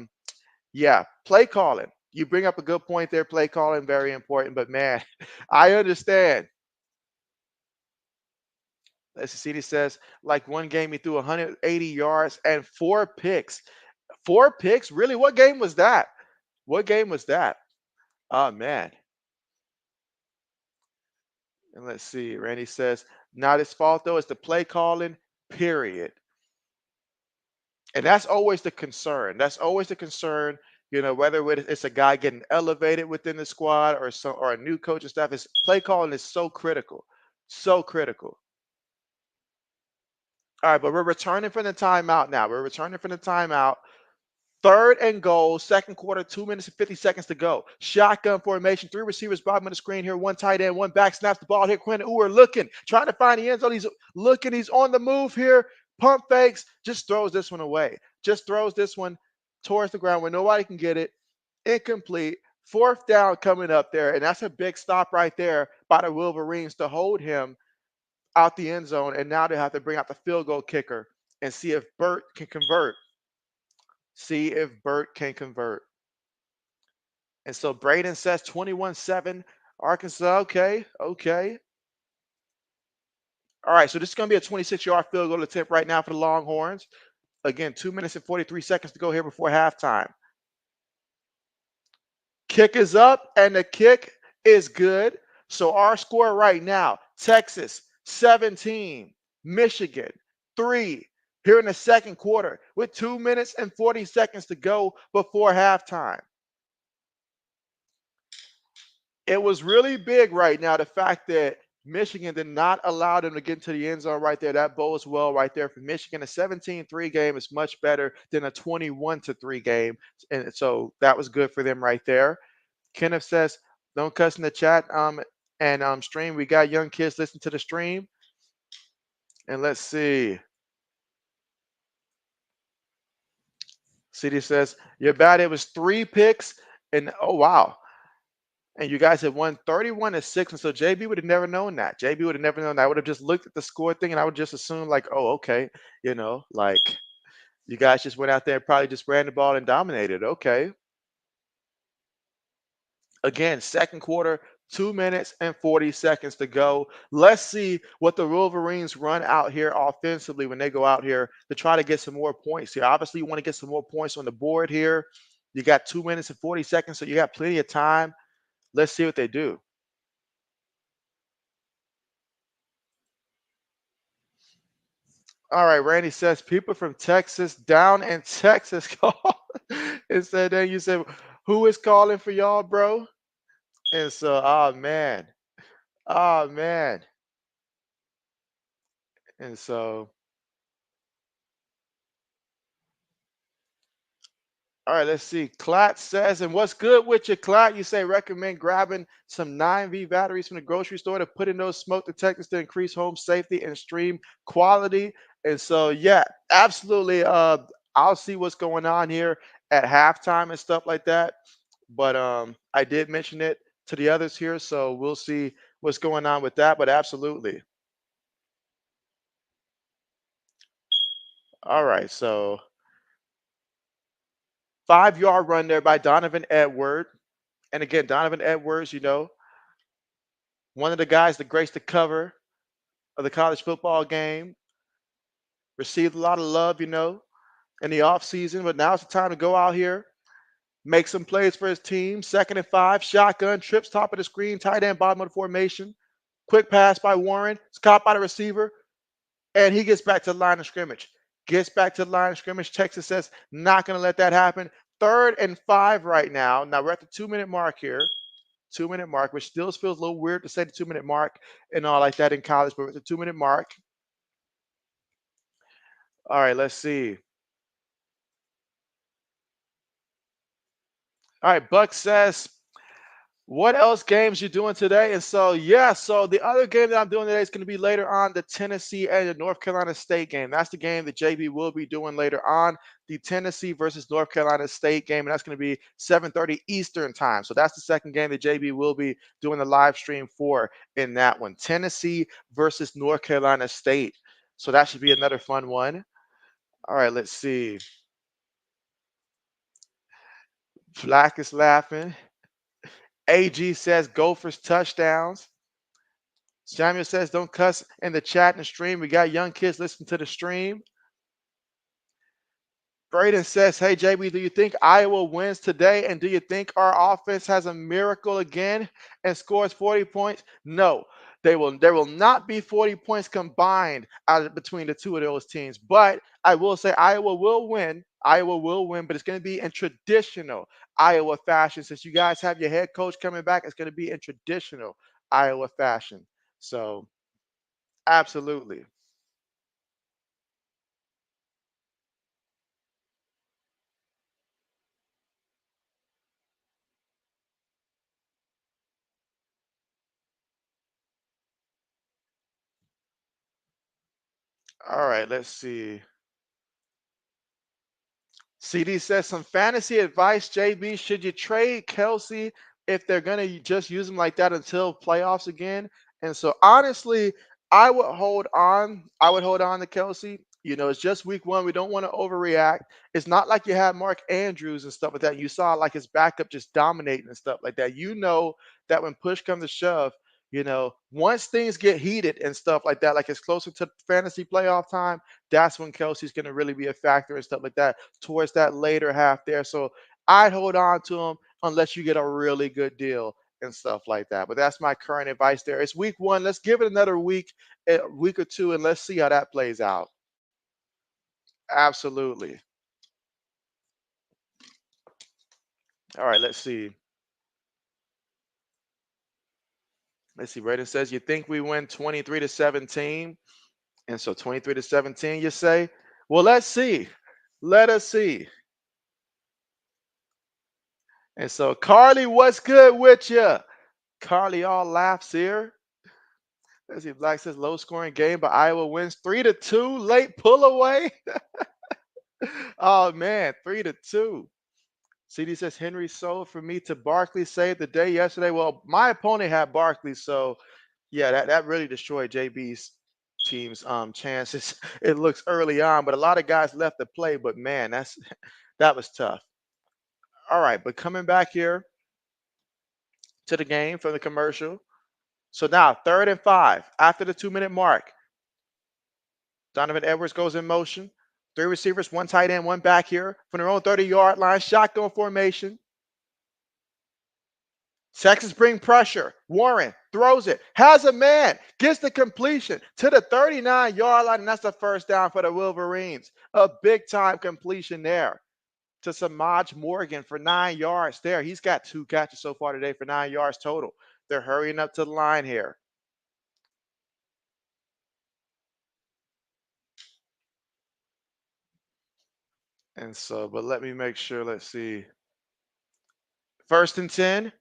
yeah, play calling. You bring up a good point there. Play calling, very important. But man, I understand. Let's see. CD says, like one game he threw 180 yards and 4 picks. 4 picks? Really? What game was that? What game was that? Oh man. And let's see. Randy says, not his fault though. It's the play calling. Period. And that's always the concern. That's always the concern. Whether it's a guy getting elevated within the squad or a new coach and stuff, is play calling is so critical. So critical. All right, but we're returning from the timeout now. We're returning from the timeout. Third and goal, second quarter, 2 minutes and 50 seconds to go. Shotgun formation, three receivers, bottom of the screen here, one tight end, one back, snaps the ball here. Quentin Ewers looking, trying to find the end zone. He's looking, he's on the move here. Pump fakes, just throws this one away. Just throws this one towards the ground where nobody can get it. Incomplete. Fourth down coming up there, and that's a big stop right there by the Wolverines to hold him out the end zone. And now they have to bring out the field goal kicker and see if Burt can convert. See if Burt can convert. And so Braden says 21-7, Arkansas. Okay, okay. All right, so this is going to be a 26-yard field goal attempt right now for the Longhorns. Again, 2 minutes and 43 seconds to go here before halftime. Kick is up, and the kick is good. So our score right now, Texas 17, Michigan 3, here in the second quarter with 2 minutes and 40 seconds to go before halftime. It was really big right now, the fact that Michigan did not allow them to get into the end zone right there. That bodes well right there for Michigan. A 17-3 game is much better than a 21-3 game. And so that was good for them right there. Kenneth says, don't cuss in the chat and stream. We got young kids listen to the stream. And let's see. CD says, you're bad. It was 3 picks. And oh, wow. And you guys have won 31-6. And so JB would have never known that. JB would have never known that. I would have just looked at the score thing and I would just assume, like, oh, okay. Like you guys just went out there and probably just ran the ball and dominated. Okay. Again, second quarter, 2 minutes and 40 seconds to go. Let's see what the Wolverines run out here offensively when they go out here to try to get some more points here. Obviously, you want to get some more points on the board here. You got 2 minutes and 40 seconds, so you got plenty of time. Let's see what they do. All right, Randy says people from Texas down in Texas call and said, then you said, who is calling for y'all, bro? And so, oh man, oh man. And so, all right, let's see. Clat says, and what's good with you, Clat? You say recommend grabbing some 9V batteries from the grocery store to put in those smoke detectors to increase home safety and stream quality. And so, yeah, absolutely. I'll see what's going on here at halftime and stuff like that. But I did mention it to the others here, so we'll see what's going on with that. But absolutely. All right, so 5-yard run there by Donovan Edward. And again, Donovan Edwards, one of the guys that graced the cover of the college football game, received a lot of love, in the offseason. But now it's the time to go out here, make some plays for his team. 2nd and 5, shotgun, trips top of the screen, tight end, bottom of the formation. Quick pass by Warren. It's caught by the receiver. And he gets back to the line of scrimmage. Gets back to the line of scrimmage. Texas says, not going to let that happen. 3rd and 5 right now. Now we're at the 2-minute mark here. 2-minute mark, which still feels a little weird to say the 2-minute mark and all like that in college, but with the 2-minute mark. All right, let's see. All right, Buck says, what else games you doing today? And so, yeah, so the other game that I'm doing today is going to be later on, the Tennessee and the North Carolina State game. That's the game that JB will be doing later on, the Tennessee versus North Carolina State game, and that's going to be 7:30 Eastern time. So that's the second game that JB will be doing the live stream for in that one, Tennessee versus North Carolina State. So that should be another fun one. All right, let's see. Flack is laughing. AG says Gophers touchdowns. Samuel says, don't cuss in the chat and the stream. We got young kids listening to the stream. Braden says, hey, JB, do you think Iowa wins today? And do you think our offense has a miracle again and scores 40 points? No, there will not be 40 points combined between the two of those teams. But I will say Iowa will win. Iowa will win, but it's going to be in traditional Iowa fashion. Since you guys have your head coach coming back, it's going to be in traditional Iowa fashion. So absolutely. All right, let's see. CD says some fantasy advice, JB. Should you trade Kelsey if they're going to just use him like that until playoffs again? And so honestly, I would hold on. I would hold on to Kelsey. You know, it's just week one. We don't want to overreact. It's not like you have Mark Andrews and stuff like that. You saw like his backup just dominating and stuff like that. You know that when push comes to shove, you know, once things get heated and stuff like that, like it's closer to fantasy playoff time, that's when Kelsey's going to really be a factor and stuff like that towards that later half there. So I'd hold on to him unless you get a really good deal and stuff like that. But that's my current advice there. It's week one. Let's give it another week, a week or two, and let's see how that plays out. Absolutely. All right, let's see. Let's see. Braden says you think we win 23-17. And so 23-17, you say? Well, let's see. Let us see. And so, Carly, what's good with you? Carly all laughs here. Let's see. Black says low scoring game, but Iowa wins 3-2. Late pull away. Oh man, 3-2. CD says Henry sold for me to Barkley saved the day yesterday. Well, my opponent had Barkley, so yeah, that really destroyed JB's team's chances. It looks early on, but a lot of guys left to play. But man, that was tough. All right, but coming back here to the game from the commercial. So now 3rd and 5 after the 2-minute mark. Donovan Edwards goes in motion. 3 receivers, 1 tight end, 1 back here from their own 30-yard line. Shotgun formation. Texas bring pressure. Warren throws it, has a man, gets the completion to the 39-yard line, and that's the first down for the Wolverines. A big-time completion there to Samaj Morgan for 9 yards there. He's got 2 catches so far today for 9 yards total. They're hurrying up to the line here. And so, but let me make sure. Let's see. 1st and 10.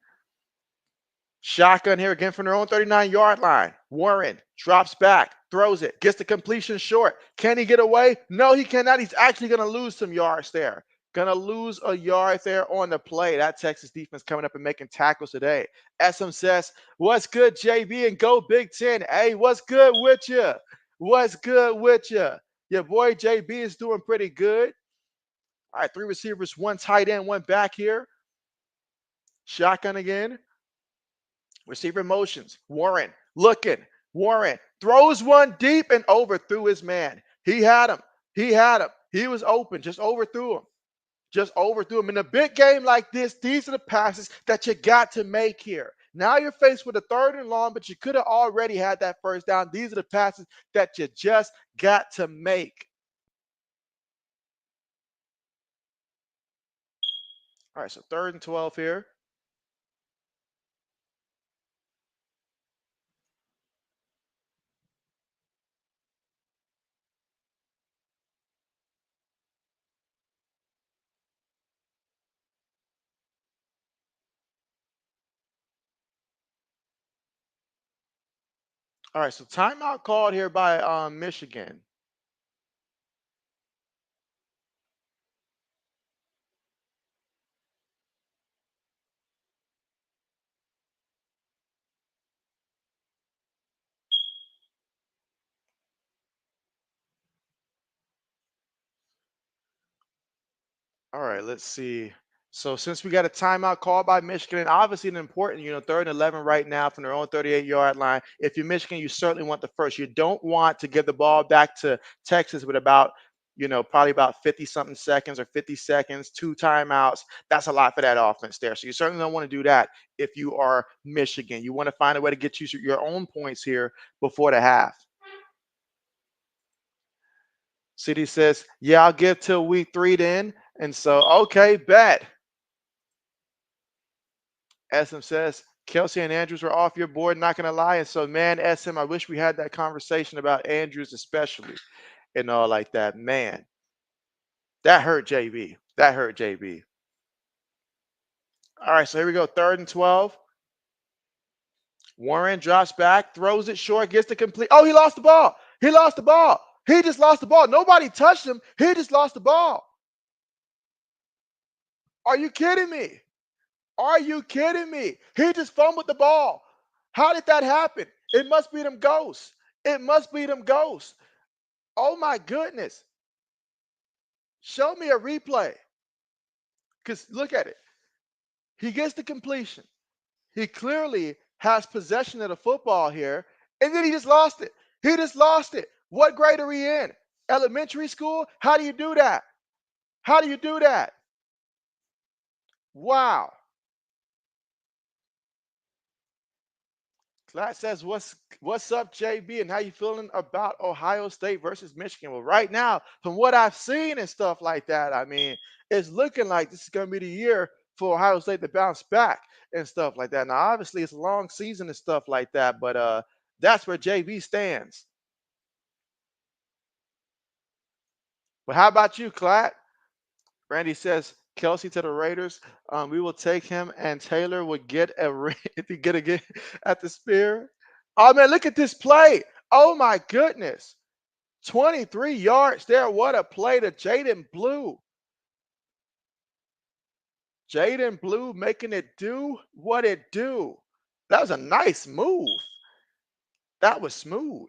Shotgun here again from their own 39-yard line. Warren drops back, throws it, gets the completion short. Can he get away? No, he cannot. He's actually going to lose some yards there. Going to lose a yard there on the play. That Texas defense coming up and making tackles today. SM says, what's good, JB, and go Big Ten. Hey, what's good with you? What's good with you? Your boy JB is doing pretty good. All right, 3 receivers, 1 tight end, 1 back here. Shotgun again. Receiver motions. Warren looking. Warren throws one deep and overthrew his man. He had him. He had him. He was open. Just overthrew him. Just overthrew him. In a big game like this, these are the passes that you got to make here. Now you're faced with a 3rd and long, but you could have already had that first down. These are the passes that you just got to make. All right, so 3rd and 12 here. All right, so timeout called here by Michigan. All right, let's see. So since we got a timeout called by Michigan, and obviously an important, 3rd and 11 right now from their own 38-yard line. If you're Michigan, you certainly want the first. You don't want to give the ball back to Texas with about, probably about 50 something seconds or 50 seconds, 2 timeouts. That's a lot for that offense there. So you certainly don't want to do that if you are Michigan. You want to find a way to get you your own points here before the half. CD says, yeah, I'll give till week 3 then. And so, okay, bet. SM says, Kelsey and Andrews were off your board, not going to lie. And so, man, SM, I wish we had that conversation about Andrews, especially and all like that. Man, that hurt JB. That hurt JB. All right, so here we go. 3rd and 12. Warren drops back, throws it short, gets the complete. Oh, he lost the ball. He lost the ball. He just lost the ball. Nobody touched him. He just lost the ball. Are you kidding me? Are you kidding me? He just fumbled the ball. How did that happen? It must be them ghosts. It must be them ghosts. Oh my goodness. Show me a replay. Because look at it. He gets the completion. He clearly has possession of the football here, and then he just lost it. He just lost it. What grade are we in? Elementary school? How do you do that? How do you do that? Wow. Class says, what's up, JB, and how you feeling about Ohio State versus Michigan? Well, right now, from what I've seen and stuff like that, I mean, it's looking like this is going to be the year for Ohio State to bounce back and stuff like that. Now, obviously, it's a long season and stuff like that, but that's where JB stands. But how about you, Clat? Randy says Kelsey to the Raiders. We will take him, and Taylor would get a ring if he get again at the spear. Oh man, look at this play! Oh my goodness, 23 yards there. What a play to Jaden Blue. Jaden Blue making it do what it do. That was a nice move. That was smooth,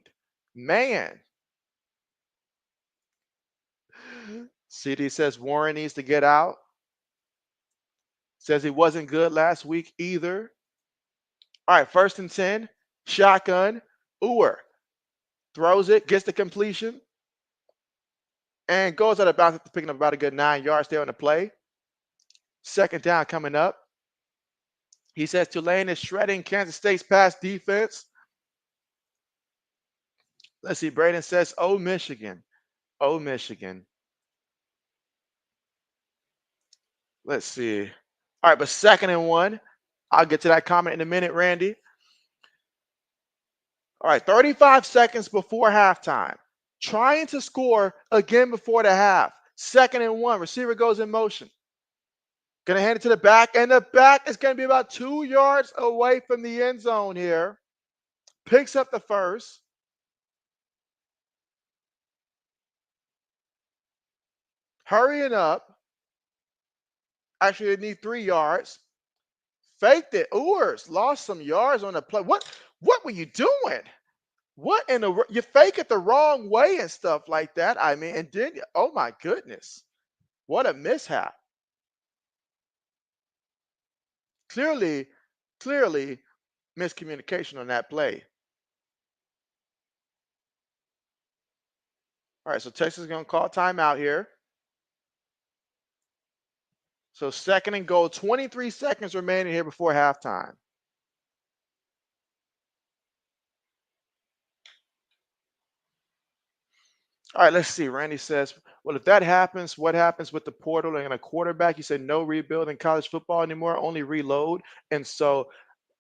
man. CD says Warren needs to get out. Says he wasn't good last week either. All right, 1st and 10, shotgun. Uwer throws it, gets the completion, and goes out of bounds after picking up about a good 9 yards there on the play. 2nd down coming up. He says Tulane is shredding Kansas State's pass defense. Let's see. Braden says, oh, Michigan. Oh, Michigan. Let's see. All right, but 2nd and 1. I'll get to that comment in a minute, Randy. All right, 35 seconds before halftime. Trying to score again before the half. 2nd and 1. Receiver goes in motion. Going to hand it to the back, and the back is going to be about 2 yards away from the end zone here. Picks up the first. Hurrying up. Actually, they need 3 yards. Faked it. Ewers lost some yards on the play. What were you doing? What in the you fake it the wrong way and stuff like that? I mean, and then oh my goodness, what a mishap! Clearly miscommunication on that play. All right, so Texas is going to call timeout here. So 2nd and goal, 23 seconds remaining here before halftime. All right, let's see. Randy says, well, if that happens, what happens with the portal and a quarterback? He said no rebuild in college football anymore, only reload. And so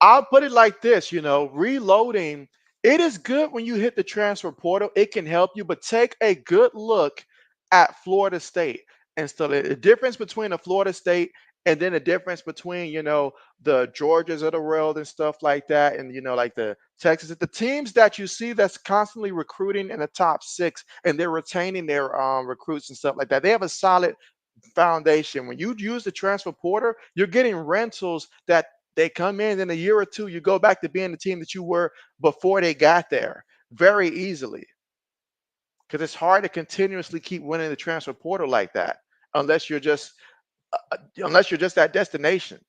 I'll put it like this, reloading, it is good when you hit the transfer portal. It can help you, but take a good look at Florida State. And so the difference between a Florida State and then the difference between, the Georgias of the world and stuff like that, and, like the Texas, the teams that you see that's constantly recruiting in the top 6 and they're retaining their recruits and stuff like that. They have a solid foundation. When you use the transfer portal, you're getting rentals that they come in a year or two, you go back to being the team that you were before they got there very easily. Because it's hard to continuously keep winning the transfer portal like that unless you're just that destination.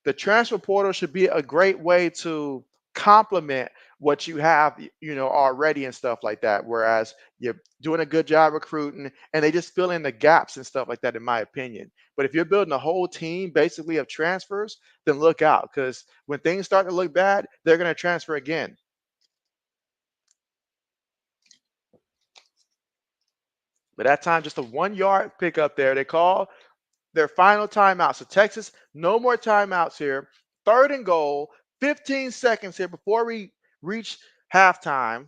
The transfer portal should be a great way to complement what you have, already and stuff like that. Whereas you're doing a good job recruiting and they just fill in the gaps and stuff like that, in my opinion. But if you're building a whole team basically of transfers, then look out, because when things start to look bad, they're going to transfer again. But that time, just a 1 yard pickup there. They call their final timeout. So Texas, no more timeouts here. 3rd and goal, 15 seconds here before we reach halftime.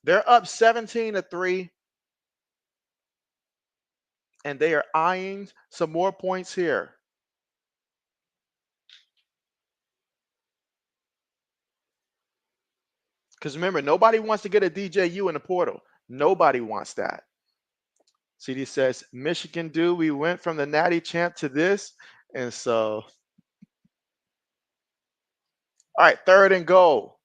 They're up 17-3, and they are eyeing some more points here. Because remember, nobody wants to get a DJU in the portal. Nobody wants that. CD says, Michigan, dude, we went from the natty champ to this. And so, all right, 3rd and goal.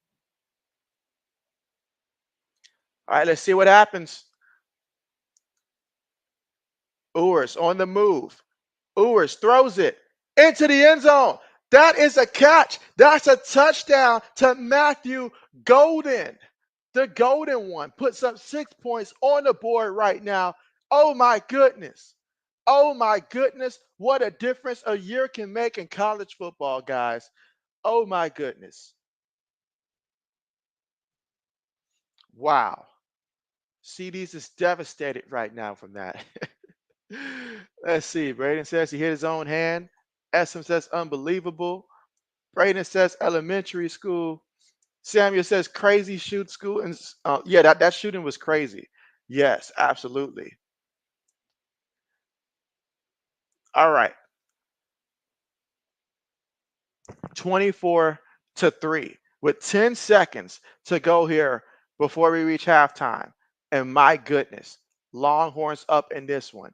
All right, let's see what happens. Ewers on the move. Ewers throws it into the end zone. That is a catch. That's a touchdown to Matthew Golden. The golden one puts up 6 points on the board right now. Oh my goodness. Oh my goodness. What a difference a year can make in college football, guys. Oh my goodness. Wow. CDs is devastated right now from that. Let's see. Braden says he hit his own hand. SM says unbelievable. Braden says elementary school. Samuel says crazy shoot school. And yeah, that shooting was crazy. Yes, absolutely. All right. 24-3 with 10 seconds to go here before we reach halftime. And my goodness, Longhorns up in this one.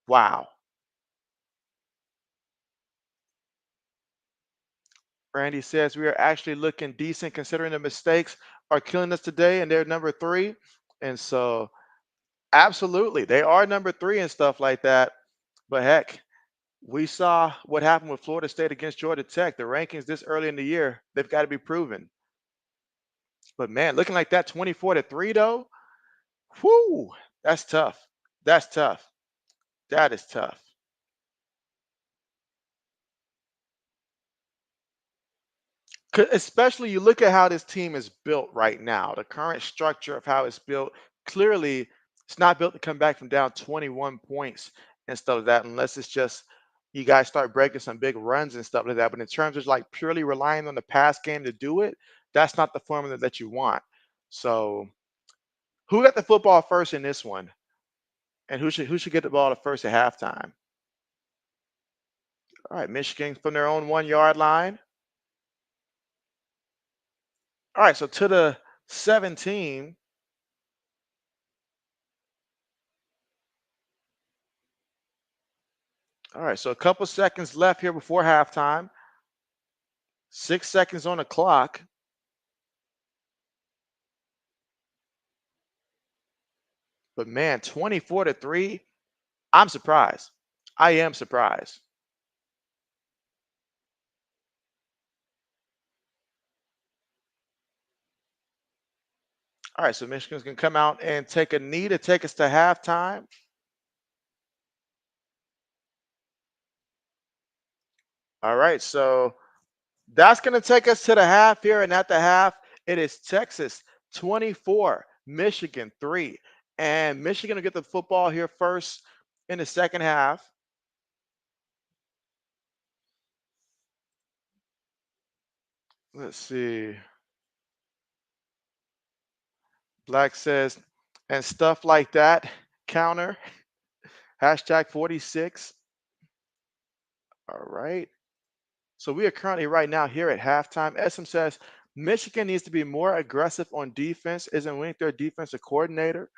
Wow. Randy says we are actually looking decent considering the mistakes are killing us today, and they're number 3. And so, absolutely, they are number 3 and stuff like that. But heck, we saw what happened with Florida State against Georgia Tech. The rankings this early in the year, they've got to be proven. But man, looking like that 24-3 though, whoo, that's tough. That's tough. That is tough. Especially you look at how this team is built right now, the current structure of how it's built. Clearly, it's not built to come back from down 21 points and stuff like that, unless it's just you guys start breaking some big runs and stuff like that. But in terms of like purely relying on the pass game to do it, that's not the formula that you want. So, who got the football first in this one, and who should get the ball at first at halftime? All right, Michigan from their own 1 yard line. All right, so to the 17. All right, so a couple seconds left here before halftime. 6 seconds on the clock. But man, 24-3, I'm surprised. I am surprised. All right, so Michigan's going to come out and take a knee to take us to halftime. All right, so that's going to take us to the half here. And at the half, it is Texas 24, Michigan 3. And Michigan will get the football here first in the second half. Let's see. Black says, and stuff like that. Counter. Hashtag 46. All right. So we are currently right now here at halftime. SM says Michigan needs to be more aggressive on defense. Isn't Wink their defensive coordinator?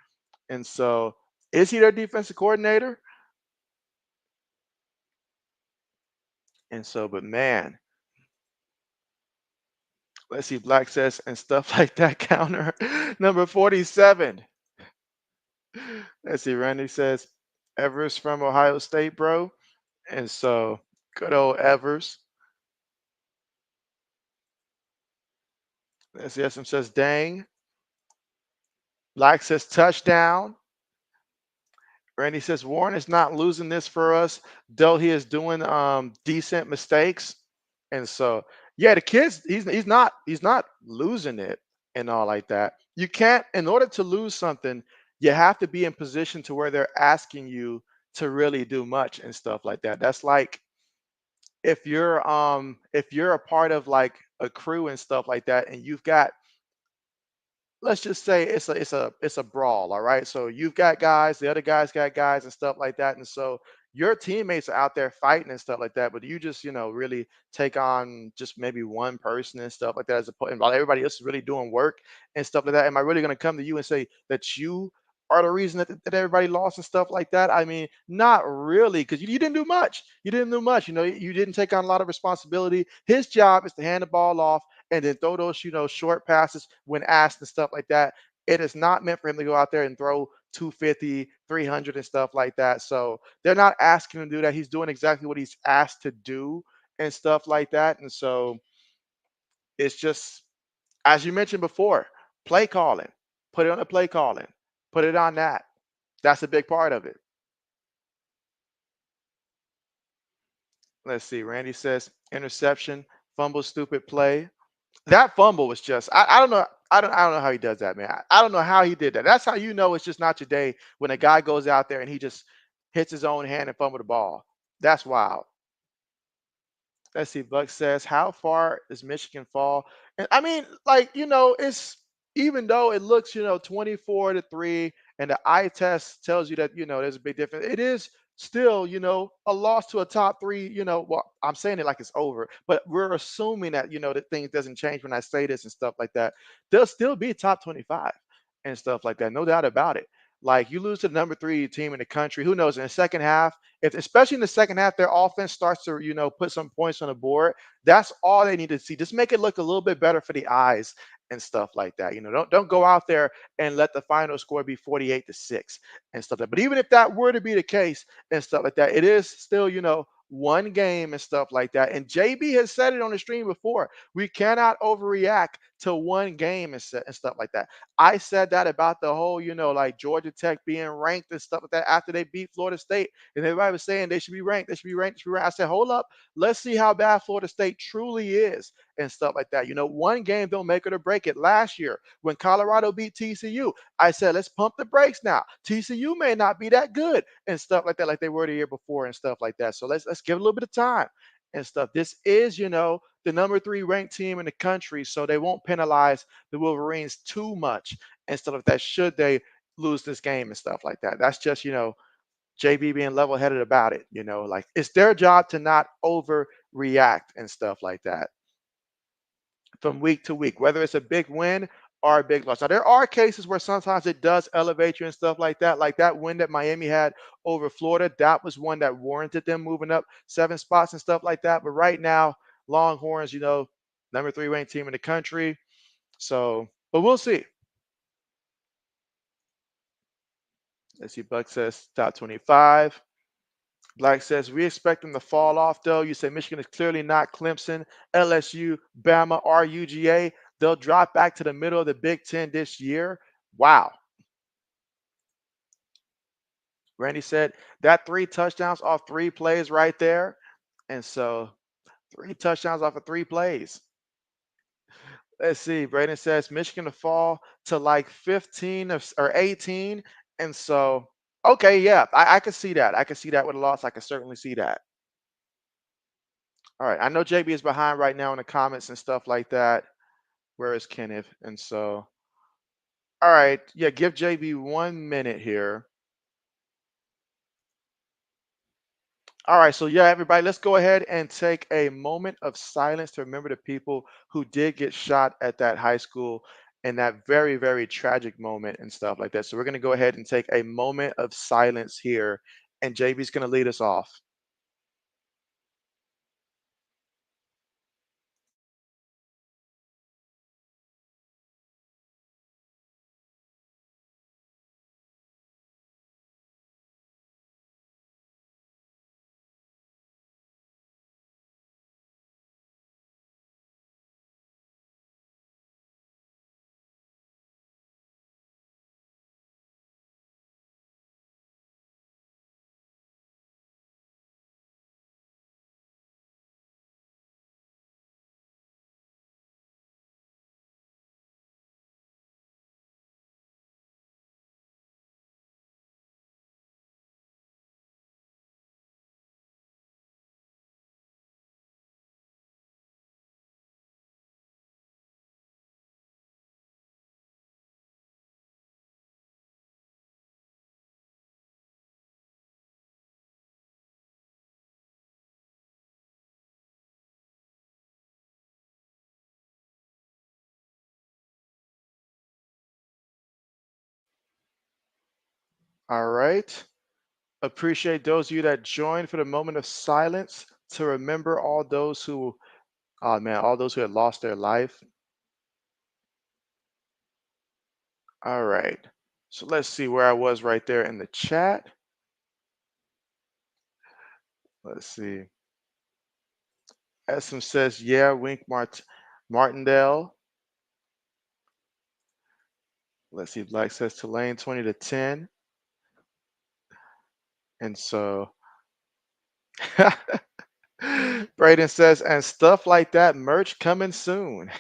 And so is he their defensive coordinator? And so, but man, let's see. Black says and stuff like that. Counter number 47. Let's see. Randy says Evers from Ohio State, bro. And so good old Evers. Let's see. SM says dang. Black says touchdown. Randy says Warren is not losing this for us, though he is doing decent mistakes. And so yeah, the kids, he's not losing it and all like that. You can't, in order to lose something, you have to be in position to where they're asking you to really do much and stuff like that. That's like if you're a part of like a crew and stuff like that, and you've got, let's just say it's a brawl, all right? So you've got guys, the other guys got guys and stuff like that. And so your teammates are out there fighting and stuff like that, but you just, really take on just maybe one person and stuff like that as opposed, and while everybody else is really doing work and stuff like that. Am I really going to come to you and say that you are the reason that everybody lost and stuff like that? I mean, not really, because you didn't do much. You didn't do much. You didn't take on a lot of responsibility. His job is to hand the ball off and then throw those, short passes when asked and stuff like that. It is not meant for him to go out there and throw 250, 300 and stuff like that. So they're not asking him to do that. He's doing exactly what he's asked to do and stuff like that. And so it's just, as you mentioned before, play calling. Put it on the play calling. Put it on that. That's a big part of it. Let's see. Randy says interception, fumble, stupid play. That fumble was just I don't know. I don't know how he does that, man. I don't know how he did that. That's how you know it's just not your day when a guy goes out there and he just hits his own hand and fumble the ball. That's wild. Let's see. Buck says, "How far does Michigan fall?" And I mean, like, it's even though it looks, 24-3, and the eye test tells you that, there's a big difference. It is still, a loss to a top three. Well, I'm saying it like it's over, but we're assuming that, that things doesn't change when I say this and stuff like that. They'll still be top 25 and stuff like that, no doubt about it. Like you lose to the number three team in the country. Who knows? In the second half, if especially in the second half, their offense starts to, put some points on the board, that's all they need to see. Just make it look a little bit better for the eyes and stuff like that. Don't go out there and let the final score be 48-6 and stuff like that. But even if that were to be the case and stuff like that, it is still, one game and stuff like that. And JB has said it on the stream before. We cannot overreact to one game and stuff like that. I said that about the whole, like Georgia Tech being ranked and stuff like that after they beat Florida State. And everybody was saying they should be ranked, they should be ranked, they should be ranked. I said, hold up, let's see how bad Florida State truly is and stuff like that. One game don't make it or break it. Last year, when Colorado beat TCU, I said, let's pump the brakes now. TCU may not be that good and stuff like that, like they were the year before and stuff like that. So let's give it a little bit of time and stuff. This is, the number three ranked team in the country, so they won't penalize the Wolverines too much and stuff like that should they lose this game and stuff like that. That's just, JB being level headed about it, like it's their job to not overreact and stuff like that from week to week, whether it's a big win or a big loss. Now, there are cases where sometimes it does elevate you and stuff like that win that Miami had over Florida. That was one that warranted them moving up 7 spots and stuff like that. But right now, Longhorns, number three ranked team in the country. So, but we'll see. Let's see. Buck says top 25. Black says, we expect them to fall off, though. You say Michigan is clearly not Clemson, LSU, Bama, or UGA. They'll drop back to the middle of the Big Ten this year. Wow. Randy said, that 3 touchdowns off 3 plays right there. And so 3 touchdowns off of 3 plays. Let's see. Braden says Michigan to fall to like 15 or 18. And so, okay, yeah, I could see that. I could see that with a loss. I could certainly see that. All right. I know JB is behind right now in the comments and stuff like that. Where is Kenneth? And so, all right. Yeah, give JB 1 minute here. All right. So, yeah, everybody, let's go ahead and take a moment of silence to remember the people who did get shot at that high school in that very, very tragic moment and stuff like that. So, we're going to go ahead and take a moment of silence here. And JB's going to lead us off. All right. Appreciate those of you that joined for the moment of silence to remember all those who, oh man, all those who had lost their life. All right. So let's see where I was right there in the chat. Let's see. Essence says, yeah, Wink Martindale. Let's see. Black says Tulane 20 to 10. And so Braden says, and stuff like that, merch coming soon.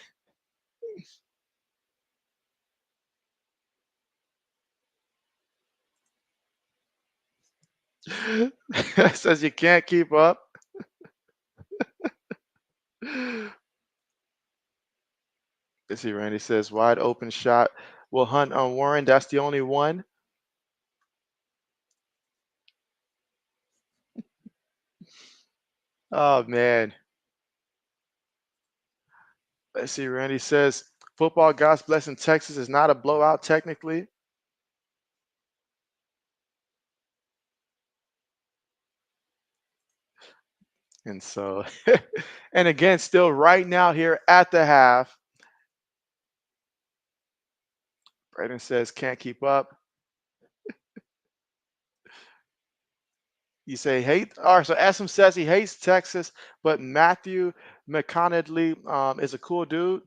Says you can't keep up. Let's see, Randy says, wide open shot. Will hunt on Warren. That's the only one. Oh, man. Let's see, Randy says, football, God's blessing Texas is not a blowout technically. And so, and again, still right now here at the half, Braden says, can't keep up. You say hate. All right, so Essam says he hates Texas, but Matthew McConaughey is a cool dude.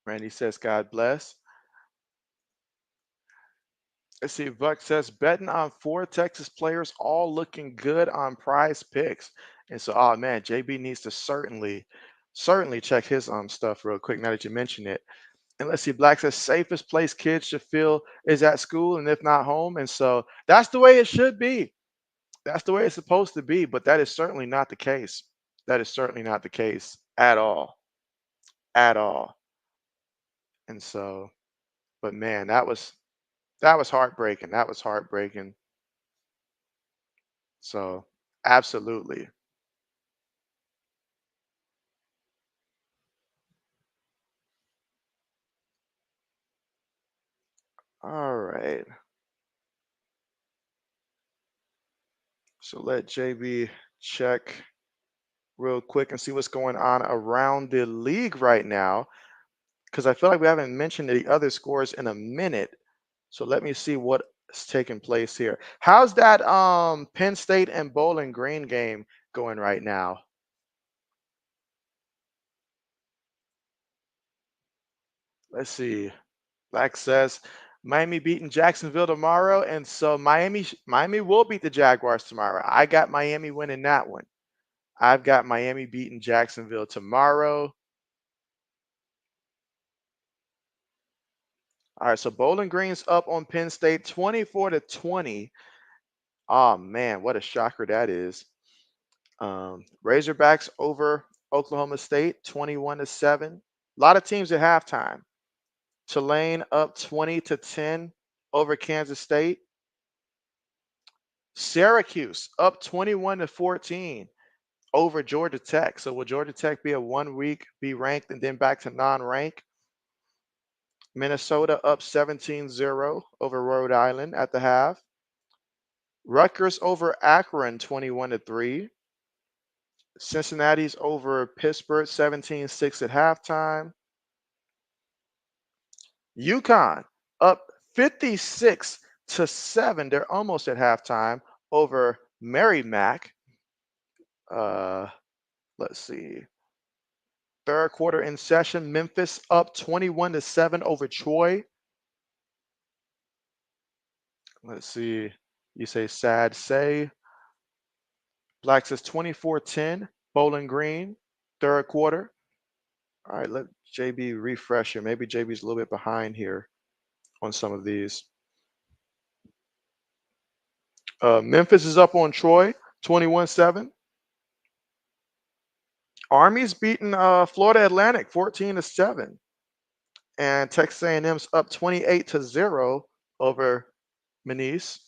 Randy says, God bless. Let's see. Buck says, betting on 4 Texas players all looking good on prize picks. And so, oh man, JB needs to certainly check his stuff real quick now that you mention it. And let's see, Black says safest place kids should feel is at school and if not home. And so that's the way it should be. That's the way it's supposed to be, but that is certainly not the case. That is certainly not the case at all. At all. And so, but man, that was heartbreaking. That was heartbreaking. So absolutely. All right. So let JB check real quick and see what's going on around the league right now. Because I feel like we haven't mentioned the other scores in a minute. So let me see what's taking place here. How's that Penn State and Bowling Green game going right now? Let's see. Black says Miami beating Jacksonville tomorrow, and so Miami will beat the Jaguars tomorrow. I got Miami winning that one. I've got Miami beating Jacksonville tomorrow. All right, so Bowling Green's up on Penn State 24 to 20. Oh man, what a shocker that is. Razorbacks over Oklahoma State 21 to 7. A lot of teams at halftime. Tulane up 20 to 10 over Kansas State. Syracuse up 21 to 14 over Georgia Tech. So will Georgia Tech be a 1 week, be ranked, and then back to non-rank? Minnesota up 17-0 over Rhode Island at the half. Rutgers over Akron 21 to 3. Cincinnati's over Pittsburgh 17-6 at halftime. UConn up 56 to 7. They're almost at halftime over Merrimack. Let's see. Third quarter in session. Memphis up 21 to 7 over Troy. Let's see. You say sad say. Black says 24-10. Bowling Green. Third quarter. All right, let JB refresh here. Maybe JB's a little bit behind here on some of these. Memphis is up on Troy, 21-7. Army's beating Florida Atlantic 14 to 7. And Texas A&M's up 28 to 0 over Manise.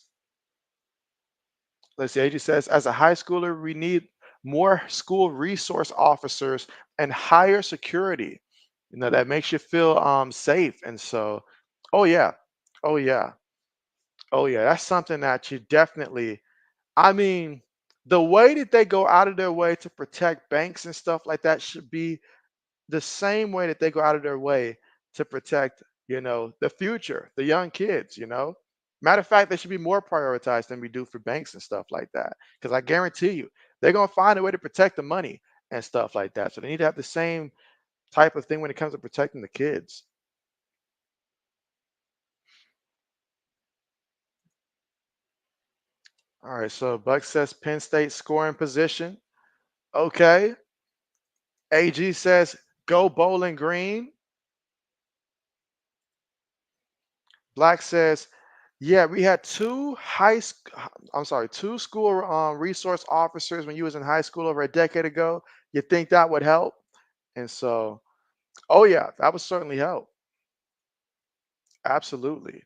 Let's see, AG says, as a high schooler, we need more school resource officers and higher security. That makes you feel safe. And so, oh yeah, Oh yeah. Oh yeah. That's something that you definitely. I mean, the way that they go out of their way to protect banks and stuff like that should be the same way that they go out of their way to protect, the future, the young kids. Matter of fact, they should be more prioritized than we do for banks and stuff like that. Because I guarantee you, they're gonna find a way to protect the money and stuff like that. So they need to have the same type of thing when it comes to protecting the kids. All right, so Buck says Penn State scoring position. Okay. AG says go Bowling Green. Black says, yeah, we had I'm sorry, two school resource officers when you was in high school over a decade ago. You think that would help? And so, oh yeah, that would certainly help. Absolutely.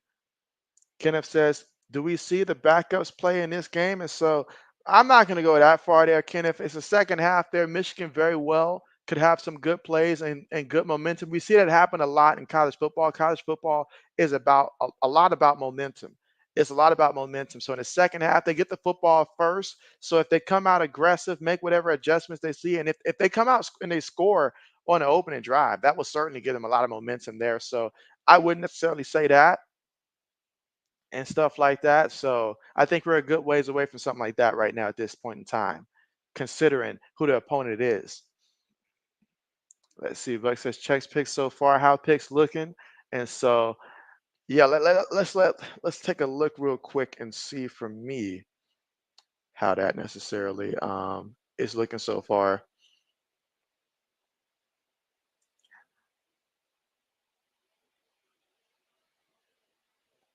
Kenneth says, "Do we see the backups play in this game?" And so I'm not going to go that far there, Kenneth. It's the second half there. Michigan very well could have some good plays and good momentum. We see that happen a lot in college football. College football is about a lot about momentum. It's a lot about momentum. So in the second half, they get the football first. So if they come out aggressive, make whatever adjustments they see, and if they come out and they score on an opening drive, that will certainly give them a lot of momentum there. So I wouldn't necessarily say that and stuff like that. So I think we're a good ways away from something like that right now at this point in time, considering who the opponent is. Let's see. Buck says checks picks so far. How picks looking? And so yeah, let's take a look real quick and see for me how that necessarily is looking so far.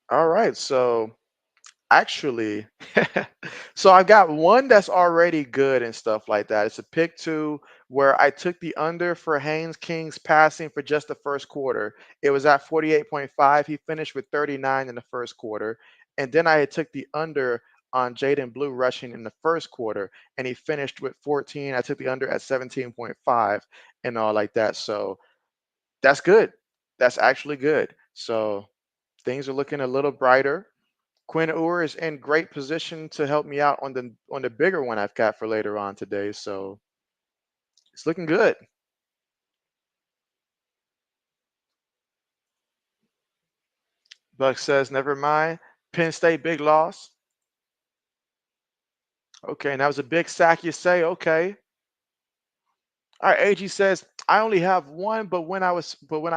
All right, so actually, so I've got one that's already good and stuff like that. It's a pick two where I took the under for Haynes King's passing for just the first quarter. It was at 48.5. He finished with 39 in the first quarter. And then I had took the under on Jaden Blue rushing in the first quarter, and he finished with 14. I took the under at 17.5 and all like that. So that's good. That's actually good. So things are looking a little brighter. Quinn Ewers is in great position to help me out on the bigger one I've got for later on today. So it's looking good. Buck says, never mind. Penn State big loss. Okay, and that was a big sack, you say? Okay. All right, AG says, I only have one, but when I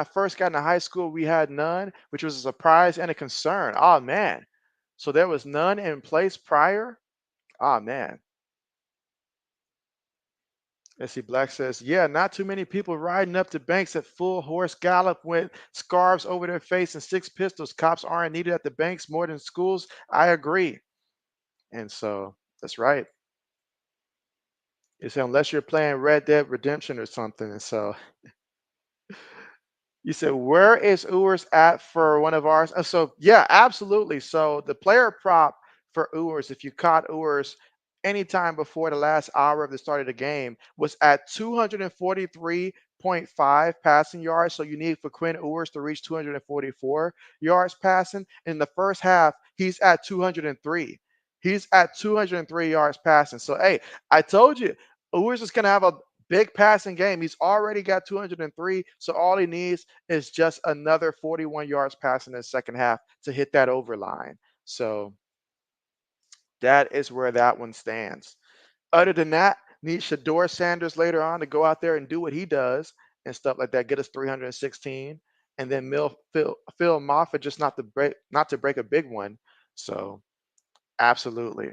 first got into high school, we had none, which was a surprise and a concern. Oh man. So there was none in place prior? Oh man. Let's see, Black says, yeah, not too many people riding up to banks at full horse gallop with scarves over their face and six pistols. Cops aren't needed at the banks more than schools. I agree. And so that's right. It's unless you're playing Red Dead Redemption or something. And so you said, where is Ewers at for one of ours? So, yeah, absolutely. So, the player prop for Ewers, if you caught Ewers anytime before the last hour of the start of the game, was at 243.5 passing yards. So, you need for Quinn Ewers to reach 244 yards passing. In the first half, he's at 203. He's at 203 yards passing. So, hey, I told you, Ewers is going to have a big passing game. He's already got 203. So all he needs is just another 41 yards passing in the second half to hit that over line. So that is where that one stands. Other than that, need Shador Sanders later on to go out there and do what he does and stuff like that, get us 316. And then Phil Moffitt just not to break a big one. So absolutely.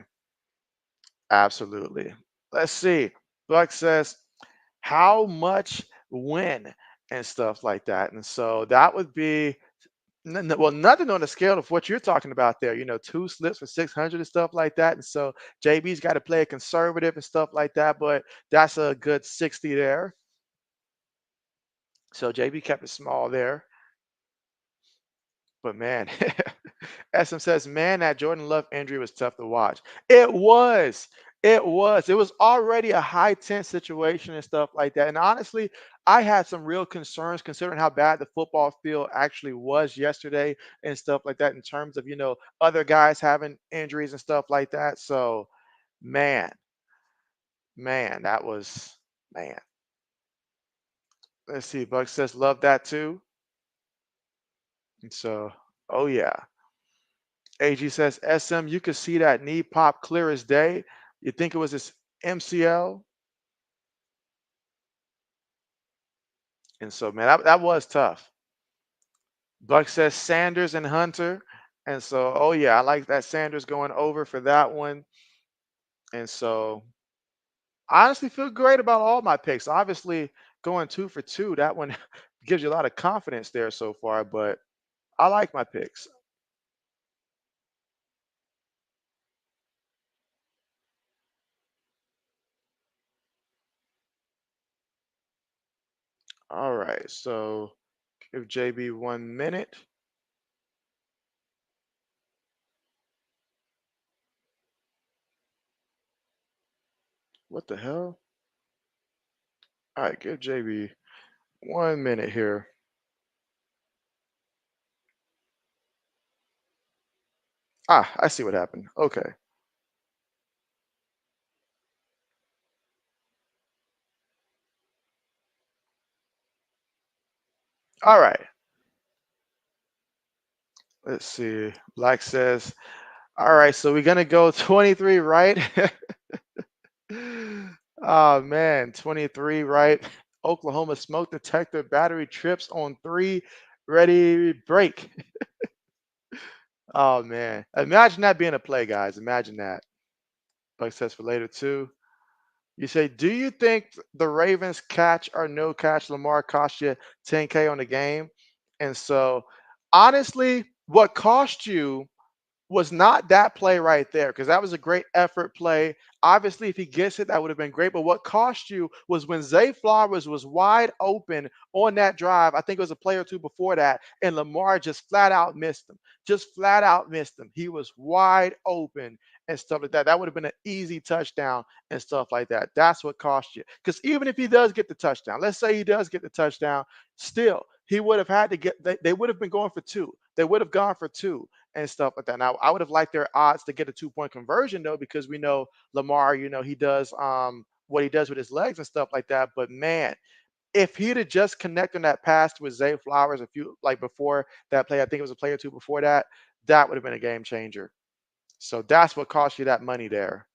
Absolutely. Let's see. Buck says, how much when and stuff like that. And so that would be well, nothing on the scale of what you're talking about there. Two slips for 600 and stuff like that. And so JB's got to play a conservative and stuff like that, but that's a good 60 there. So JB kept it small there. But man, SM says, man, that Jordan Love injury was tough to watch. It was. It was. It was already a high tense situation and stuff like that. And honestly, I had some real concerns considering how bad the football field actually was yesterday and stuff like that in terms of, other guys having injuries and stuff like that. So, man, man, that was, man. Let's see. Buck says, love that too. And so, oh, yeah. AG says, SM, you could see that knee pop clear as day. You think it was this MCL? And so, man, that was tough. Buck says Sanders and Hunter. And so, oh yeah, I like that Sanders going over for that one. And so I honestly feel great about all my picks. Obviously, going 2 for 2, that one gives you a lot of confidence there so far, but I like my picks. All right. So give JB 1 minute. What the hell? All right, give JB 1 minute here. Ah, I see what happened. Okay. All right. Let's see. Black says, all right, so we're gonna go 23, right? Oh man, 23, right? Oklahoma smoke detector battery trips on 3. Ready, break. Oh man. Imagine that being a play, guys. Imagine that. Buck says for later too. You say, do you think the Ravens catch or no catch Lamar cost you 10K on the game? And so honestly, what cost you was not that play right there because that was a great effort play. Obviously, if he gets it, that would have been great. But what cost you was when Zay Flowers was wide open on that drive. I think it was a play or two before that, and Lamar just flat out missed him. Just flat out missed him. He was wide open and stuff like that. That would have been an easy touchdown and stuff like that. That's what cost you. Because even if he does get the touchdown, let's say he does get the touchdown, still he would have had to get. They would have been going for 2. They would have gone for 2 and stuff like that. Now, I would have liked their odds to get a 2-point conversion though, because we know Lamar, he does what he does with his legs and stuff like that. But man, if he'd have just connected on that pass with Zay Flowers a few like before that play, I think it was a play or two before that, that would have been a game changer. So that's what cost you that money there.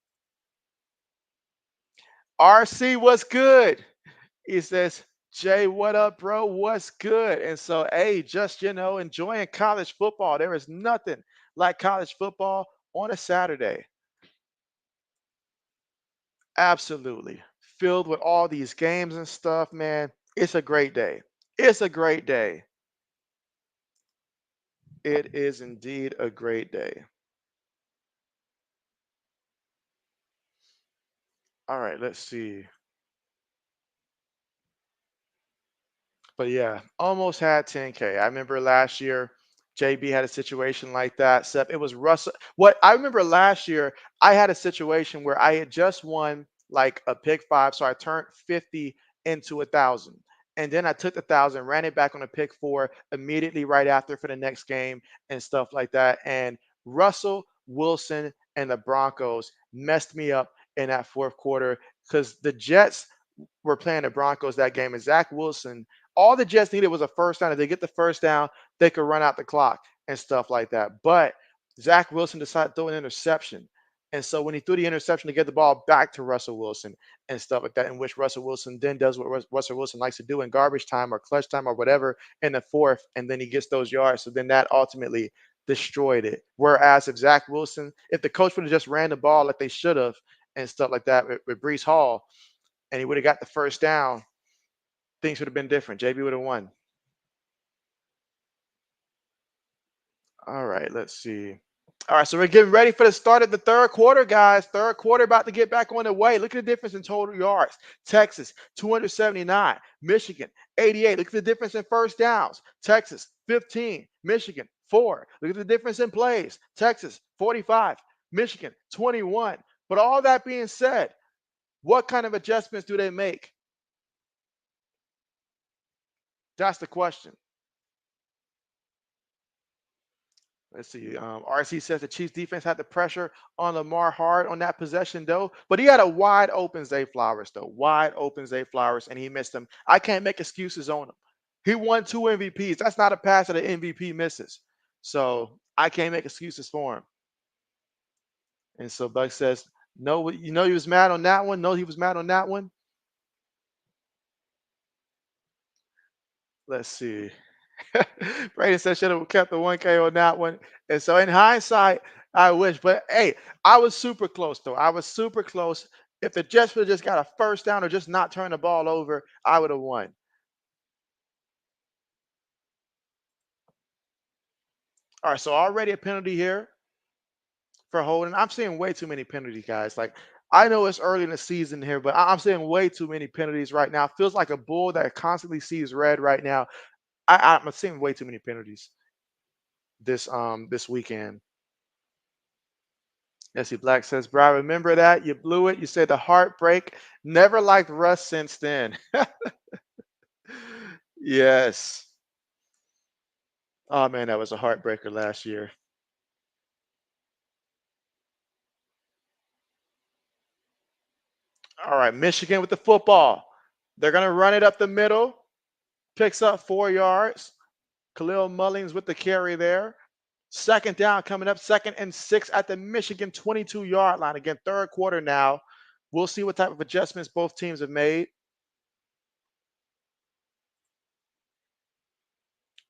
RC, what's good? He says, Jay, what up, bro? What's good? And so, hey, just, enjoying college football. There is nothing like college football on a Saturday. Absolutely. Filled with all these games and stuff, man. It's a great day. It's a great day. It is indeed a great day. All right, let's see. But yeah, almost had 10K. I remember last year, JB had a situation like that. Seth, it was Russell. What I remember last year, I had a situation where I had just won like a pick five. So I turned 50 into 1,000. And then I took the 1,000, ran it back on a pick four immediately right after for the next game and stuff like that. And Russell Wilson and the Broncos messed me up in that fourth quarter because the Jets were playing the Broncos that game. And Zach Wilson, all the Jets needed was a first down. If they get the first down, they could run out the clock and stuff like that. But Zach Wilson decided to throw an interception. And so when he threw the interception to get the ball back to Russell Wilson and stuff like that, in which Russell Wilson then does what Russell Wilson likes to do in garbage time or clutch time or whatever in the fourth, and then he gets those yards. So then that ultimately destroyed it. Whereas if Zach Wilson, if the coach would have just ran the ball like they should have and stuff like that with Brees Hall, and he would have got the first down, things would have been different. JB would have won. All right, let's see. All right, so we're getting ready for the start of the third quarter, guys. Third quarter about to get back on the way. Look at the difference in total yards. Texas, 279. Michigan, 88. Look at the difference in first downs. Texas, 15. Michigan, 4. Look at the difference in plays. Texas, 45. Michigan, 21. But all that being said, what kind of adjustments do they make? That's the question. Let's see. RC says the Chiefs defense had the pressure on Lamar hard on that possession, though. But he had a wide open Zay Flowers, though. Wide open Zay Flowers, and he missed him. I can't make excuses on him. He won 2 MVPs. That's not a pass that an MVP misses. So I can't make excuses for him. And so Buck says, no, you know he was mad on that one. No, he was mad on that one. Let's see. Brady said should have kept the 1K on that one. And so in hindsight, I wish. But hey, I was super close though. I was super close. If the Jets would have just got a first down or just not turn the ball over, I would have won. All right, so already a penalty here for holding. I'm seeing way too many penalties, guys. Like I know it's early in the season here, but I'm seeing way too many penalties right now. Feels like a bull that constantly sees red right now. I'm seeing way too many penalties this weekend. Jesse Black says, "Bro, I remember that you blew it. You said the heartbreak. Never liked Russ since then." Yes. Oh man, that was a heartbreaker last year. All right, Michigan with the football. They're gonna run it up the middle. Picks up 4 yards. Khalil Mullings with the carry there. Second down coming up. 2nd and 6 at the Michigan 22-yard line. Again, third quarter now. We'll see what type of adjustments both teams have made.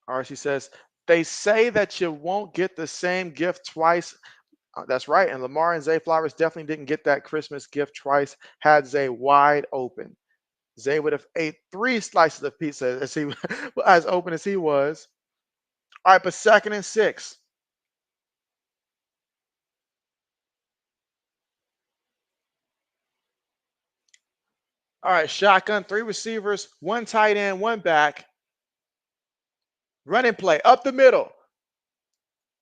RC says, they say that you won't get the same gift twice. That's right. And Lamar and Zay Flowers definitely didn't get that Christmas gift twice, had Zay wide open. Zay would have ate 3 slices of pizza as he as open as he was. All right, but 2nd and 6. All right, shotgun, 3 receivers, 1 tight end, 1 back. Running play up the middle.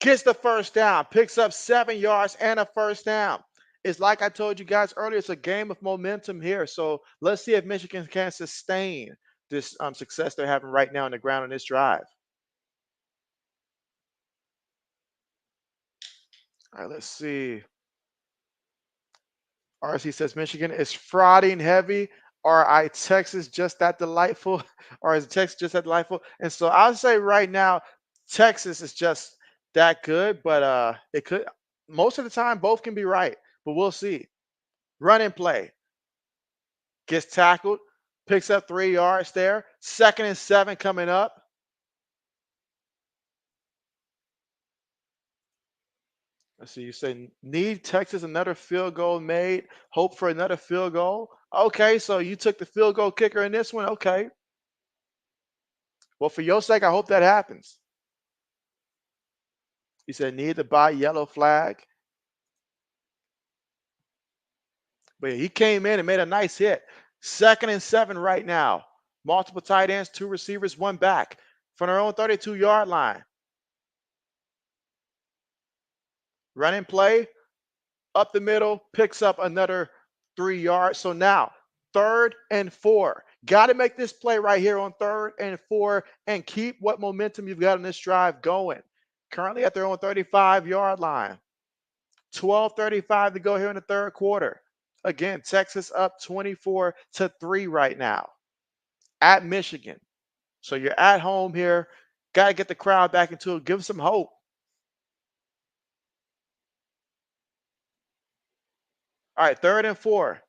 Gets the first down, picks up 7 yards and a first down. It's like I told you guys earlier, it's a game of momentum here. So let's see if Michigan can sustain this success they're having right now on the ground on this drive. All right, let's see. RC says Michigan is frauding heavy. Or I Texas just that delightful? Or is Texas just that delightful? And so I'll say right now, Texas is just that good, but it could most of the time both can be right, but we'll see. Running play. Gets tackled, picks up 3 yards there. 2nd and 7 coming up. Let's see. You say need Texas another field goal made. Hope for another field goal. Okay, so you took the field goal kicker in this one. Okay. Well, for your sake, I hope that happens. He said need to buy yellow flag. But yeah, he came in and made a nice hit. 2nd and 7 right now. Multiple tight ends, 2 receivers, 1 back from their own 32-yard line. Running play up the middle, picks up another 3 yards. So now 3rd and 4. Got to make this play right here on 3rd and 4 and keep what momentum you've got on this drive going. Currently at their own 35-yard line. 12:35 to go here in the third quarter. Again, Texas up 24-3 right now at Michigan. So you're at home here. Got to get the crowd back into it. Give them some hope. All right, 3rd and 4.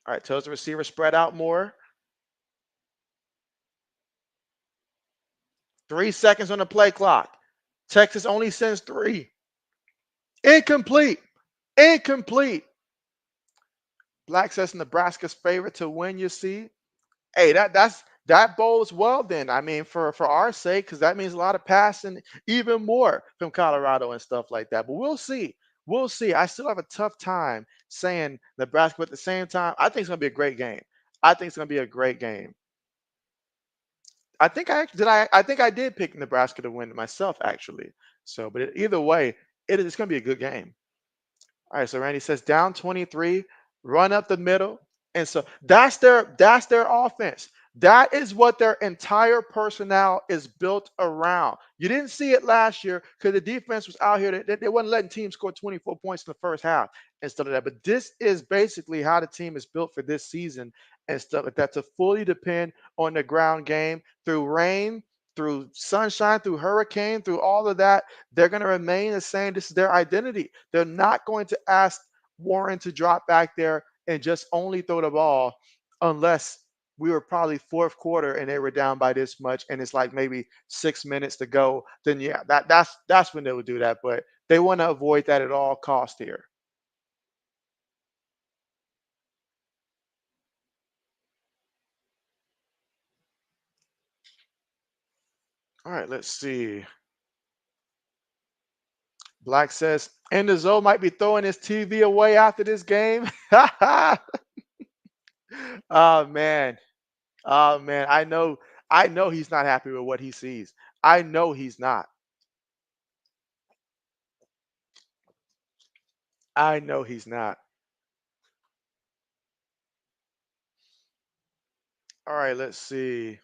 All right, tells the receiver spread out more. 3 seconds on the play clock. Texas only sends 3. Incomplete. Incomplete. Black says Nebraska's favorite to win, you see. Hey, that bodes well then. I mean, for our sake, because that means a lot of passing, even more from Colorado and stuff like that. But we'll see. We'll see. I still have a tough time saying Nebraska, but at the same time, I think it's gonna be a great game. I think it's gonna be a great game. I think I think I did pick Nebraska to win myself, actually. So, but either way, It's going to be a good game. All right, so Randy says down 23, run up the middle. And so that's their offense. That is what their entire personnel is built around. You didn't see it last year because the defense was out here. They wasn't letting teams score 24 points in the first half and stuff like that. But this is basically how the team is built for this season and stuff like that, to fully depend on the ground game through rain, through sunshine, through hurricane, through all of that. They're going to remain the same. This is their identity. They're not going to ask Warren to drop back there and just only throw the ball unless we were probably fourth quarter and they were down by this much and it's like maybe 6 minutes to go. Then yeah, that's when they would do that. But they want to avoid that at all cost here. All right, let's see. Black says Enzo might be throwing his TV away after this game. Oh man. Oh man. I know he's not happy with what he sees. I know he's not. I know he's not. All right, let's see.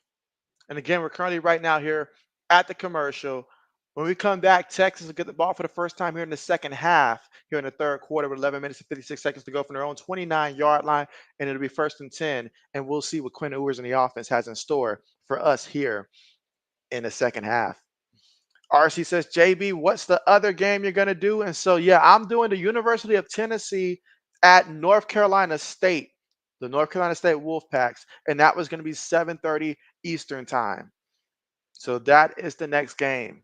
And again, we're currently right now here at the commercial. When we come back, Texas will get the ball for the first time here in the second half, here in the third quarter, with 11 minutes and 56 seconds to go from their own 29-yard line, and it'll be first and 10. And we'll see what Quinn Ewers and the offense has in store for us here in the second half. RC says, JB, what's the other game you're going to do? And so, yeah, I'm doing the University of Tennessee at North Carolina State, the North Carolina State Wolfpacks, and that was going to be 7:30 Eastern time. So that is the next game.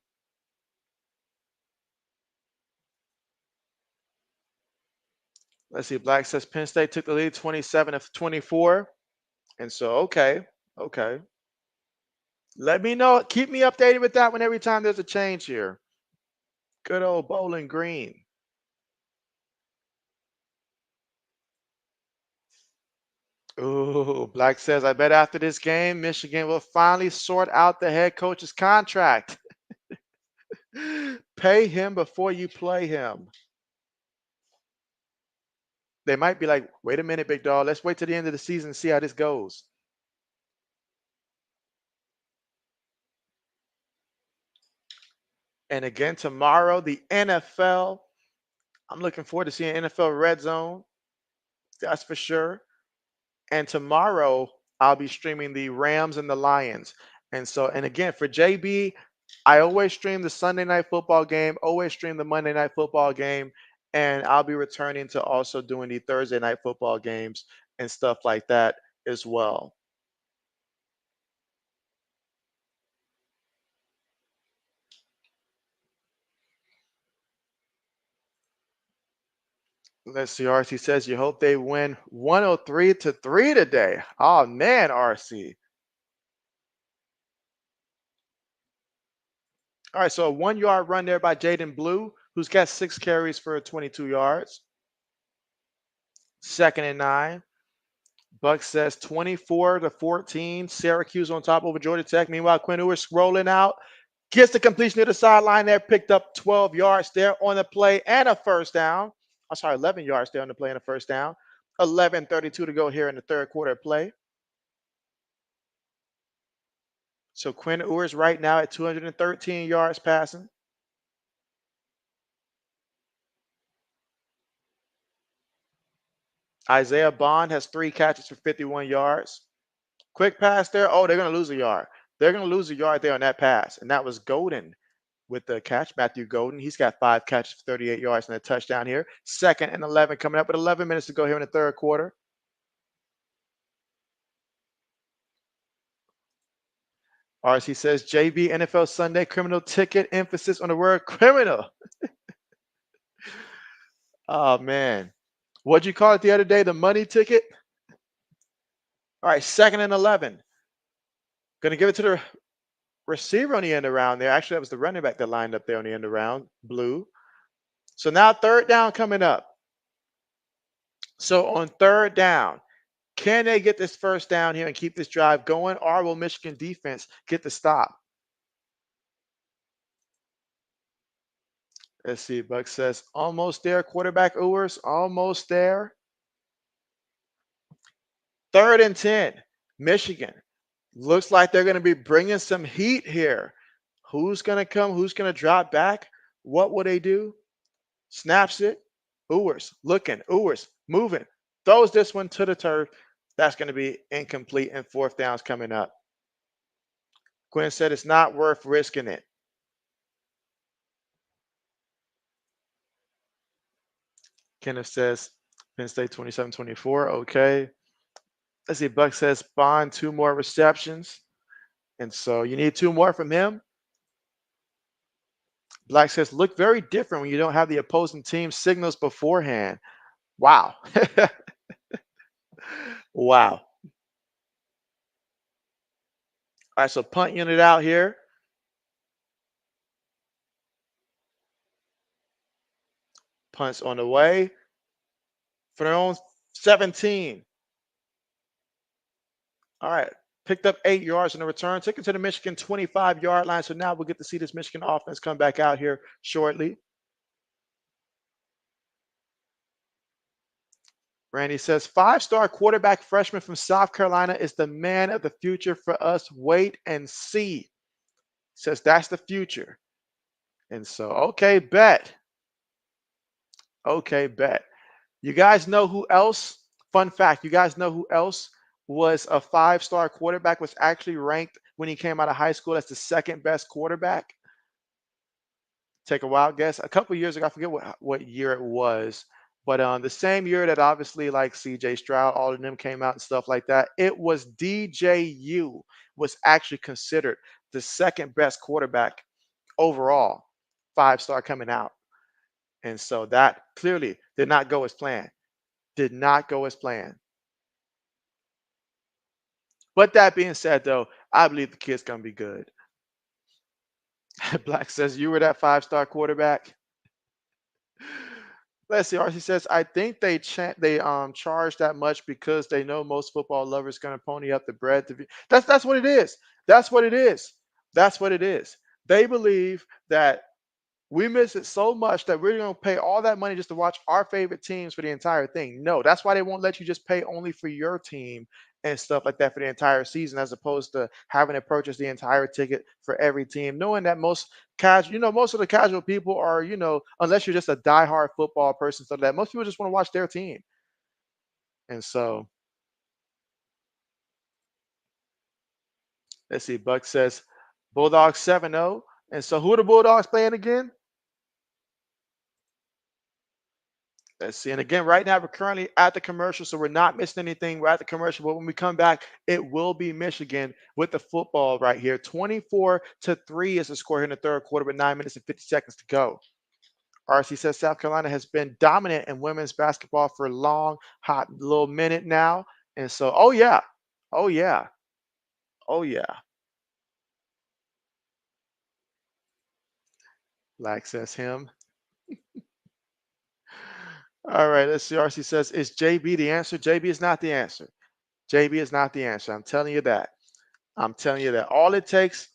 Let's see. Black says Penn State took the lead 27 of 24. And so, okay, okay. Let me know. Keep me updated with that one every time there's a change here. Good old Bowling Green. Ooh, Black says, I bet after this game, Michigan will finally sort out the head coach's contract. Pay him before you play him. They might be like, wait a minute, big dog. Let's wait till the end of the season and see how this goes. And again, tomorrow, the NFL. I'm looking forward to seeing NFL Red Zone. That's for sure. And tomorrow, I'll be streaming the Rams and the Lions. And so, and again, for JB, I always stream the Sunday night football game, always stream the Monday night football game. And I'll be returning to also doing the Thursday night football games and stuff like that as well. Let's see. RC says you hope they win 103-3 today. Oh man, RC. All right, so a 1 yard run there by Jaden Blue, who's got 6 carries for 22 yards. Second and 9. Buck says 24-14. Syracuse on top over Georgia Tech. Meanwhile, Quinn Ewers rolling out. Gets the completion to the sideline there. Picked up 12 yards there on the play and a first down. I'm sorry, 11 yards there on the play and a first down. 11:32 to go here in the third quarter of play. So Quinn Ewers right now at 213 yards passing. Isaiah Bond has 3 catches for 51 yards. Quick pass there. Oh, they're going to lose a yard. They're going to lose a yard there on that pass. And that was Golden with the catch. Matthew Golden. He's got 5 catches for 38 yards and a touchdown here. Second and 11 coming up with 11 minutes to go here in the third quarter. RC says JB NFL Sunday criminal ticket. Emphasis on the word criminal. Oh, man. What'd you call it the other day? The money ticket? All right, second and 11. Going to give it to the receiver on the end around there. Actually, that was the running back that lined up there on the end around, Blue. So now third down coming up. So on third down, can they get this first down here and keep this drive going, or will Michigan defense get the stop? Let's see. Buck says, almost there. Quarterback Ewers, almost there. 3rd and 10. Michigan. Looks like they're going to be bringing some heat here. Who's going to come? Who's going to drop back? What will they do? Snaps it. Ewers looking. Ewers moving. Throws this one to the turf. That's going to be incomplete, and 4th down's coming up. Quinn said it's not worth risking it. Kenneth says Penn State 27-24. Okay. Let's see. Buck says Bond 2 more receptions. And so you need 2 more from him. Black says look very different when you don't have the opposing team signals beforehand. Wow. Wow. All right, so punt unit out here. Punts on the way for their own 17. All right. Picked up 8 yards in the return. Took it to the Michigan 25-yard line. So now we'll get to see this Michigan offense come back out here shortly. Randy says 5-star quarterback freshman from South Carolina is the man of the future for us. Wait and see. Says that's the future. And so, okay, bet. Okay, bet. You guys know who else? Fun fact, you guys know who else was a 5-star quarterback, was actually ranked when he came out of high school as the 2nd best quarterback? Take a wild guess. A couple years ago, I forget what year it was, but the same year that obviously like CJ Stroud, all of them came out and stuff like that, it was DJU was actually considered the 2nd best quarterback overall, 5-star coming out. And so that clearly did not go as planned. Did not go as planned. But that being said, though, I believe the kid's gonna be good. Black says you were that 5-star quarterback. Let's see. RC says I think they charge that much because they know most football lovers gonna pony up the bread to be. That's what it is. That's what it is. That's what it is. They believe that we miss it so much that we're going to pay all that money just to watch our favorite teams for the entire thing. No, that's why they won't let you just pay only for your team and stuff like that for the entire season, as opposed to having to purchase the entire ticket for every team, knowing that most casual, most of the casual people are, unless you're just a diehard football person, so that most people just want to watch their team. And so, let's see. Buck says Bulldogs 7-0. And so, who are the Bulldogs playing again? Let's see. And again, right now we're currently at the commercial, so we're not missing anything. We're at the commercial, but when we come back, it will be Michigan with the football right here. 24-3 is the score here in the 3rd quarter with 9 minutes and 50 seconds to go. RC says South Carolina has been dominant in women's basketball for a long, hot little minute now. And so, oh yeah, oh yeah, oh yeah. Like says him. All right, let's see. RC says, is JB the answer? JB is not the answer. JB is not the answer. I'm telling you that. I'm telling you that all it takes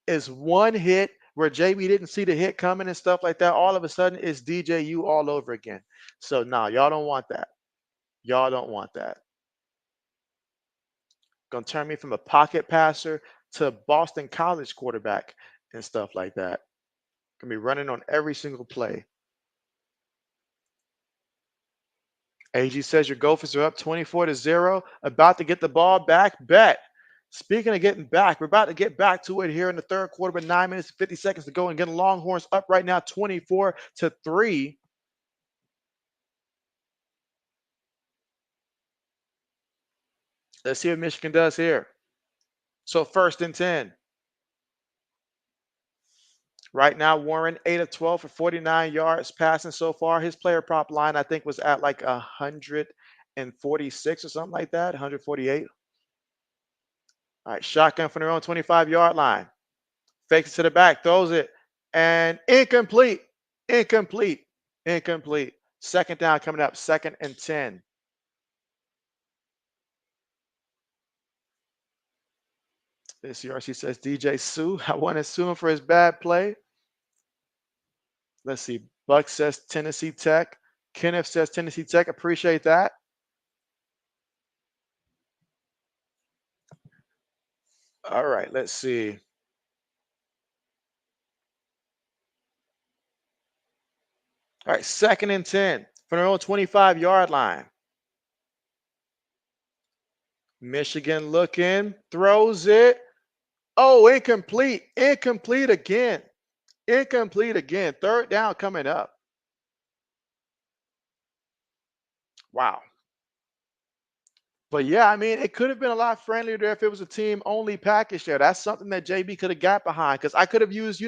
is one hit where JB didn't see the hit coming and stuff like that. All of a sudden, it's DJU all over again. So, no, y'all don't want that. Y'all don't want that. Gonna turn me from a pocket passer to Boston College quarterback and stuff like that. Gonna be running on every single play. AG says your Gophers are up 24-0, about to get the ball back. Bet. Speaking of getting back, we're about to get back to it here in the 3rd quarter, but 9 minutes and 50 seconds to go, and getting Longhorns up right now 24-3. Let's see what Michigan does here. So 1st and 10. Right now, Warren 8 of 12 for 49 yards passing so far. His player prop line, I think, was at like 146 or something like that, 148. All right, shotgun from their own 25-yard line. Fakes it to the back, throws it, and incomplete. Incomplete. Incomplete. 2nd down coming up, 2nd and 10. This RC says DJ Sue. I want to sue him for his bad play. Let's see. Buck says Tennessee Tech. Kenneth says Tennessee Tech. Appreciate that. All right, let's see. All right, 2nd and 10 from their own 25-yard line. Michigan looking, throws it. Oh, incomplete. Incomplete again. Incomplete again. 3rd down coming up. Wow. But yeah, I mean, it could have been a lot friendlier there if it was a team only package there. That's something that JB could have got behind because I could have used,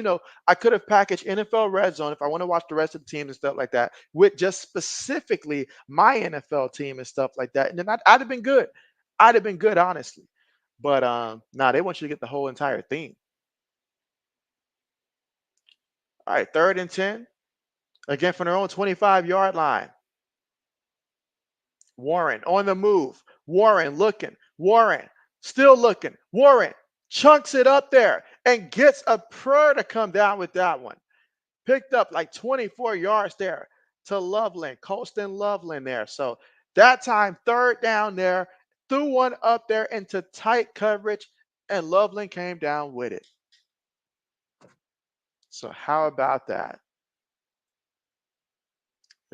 I could have packaged NFL Red Zone if I want to watch the rest of the teams and stuff like that with just specifically my NFL team and stuff like that. And then I'd have been good. I'd have been good, honestly. But nah, they want you to get the whole entire thing. All right, 3rd and 10. Again, from their own 25-yard line. Warren on the move. Warren looking. Warren still looking. Warren chunks it up there and gets a prayer to come down with that one. Picked up like 24 yards there to Loveland, Colston Loveland there. So that time, 3rd down there, threw one up there into tight coverage, and Loveland came down with it. So how about that?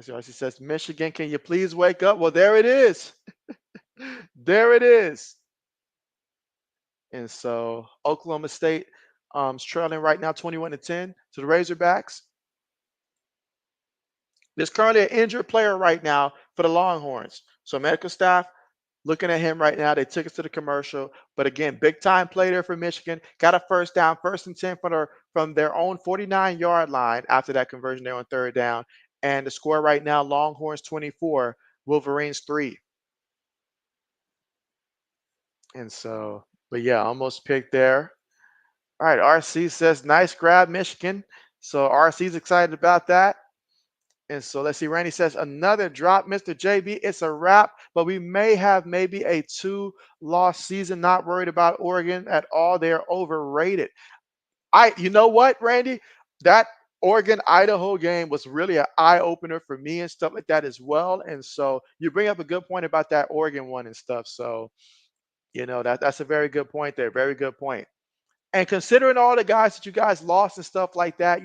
She says, Michigan, can you please wake up? Well, there it is. There it is. And so Oklahoma State is trailing right now 21-10 to the Razorbacks. There's currently an injured player right now for the Longhorns. So medical staff looking at him right now. They took us to the commercial. But again, big time play there for Michigan. Got a 1st down, 1st and 10 from their own 49-yard line after that conversion there on 3rd down. And the score right now, Longhorns 24, Wolverines 3. And so, but yeah, almost picked there. All right, RC says, nice grab, Michigan. So RC's excited about that. And so let's see. Randy says, another drop, Mr. JB. It's a wrap, but we may have maybe a 2-loss season. Not worried about Oregon at all. They're overrated. You know what, Randy? That Oregon Idaho game was really an eye opener for me and stuff like that as well. And so you bring up a good point about that Oregon one and stuff. So, that's a very good point there. Very good point. And considering all the guys that you guys lost and stuff like that,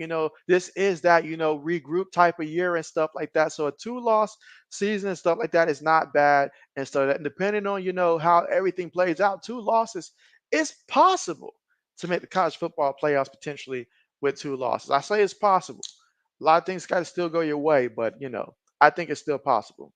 this is that, regroup type of year and stuff like that. So a 2-loss season and stuff like that is not bad. And so that depending on, how everything plays out, 2 losses, it's possible to make the college football playoffs potentially with 2 losses. I say it's possible. A lot of things got to still go your way, but, I think it's still possible.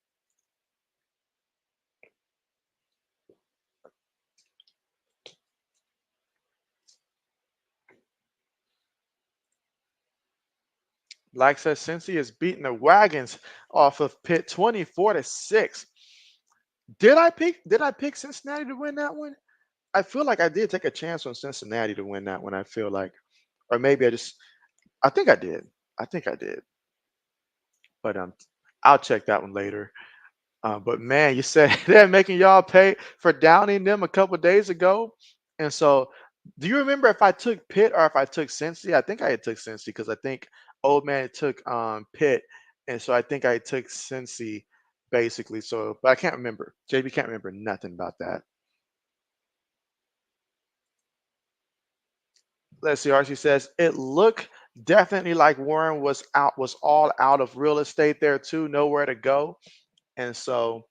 Like says, Cincy is beating the wagons off of Pitt 24-6. Did I pick Cincinnati to win that one? I feel like I did take a chance on Cincinnati to win that one. I feel like, or maybe I think I did. I think I did. But I'll check that one later. But man, you said they're making y'all pay for downing them a couple days ago. And so, do you remember if I took Pitt or if I took Cincy? I think I had took Cincy because I think old man took Pitt, and so I think I took Cincy basically. So, but I can't remember. JB can't remember nothing about that. Let's see. Archie says it looked definitely like Warren was all out of real estate there too, nowhere to go. And so,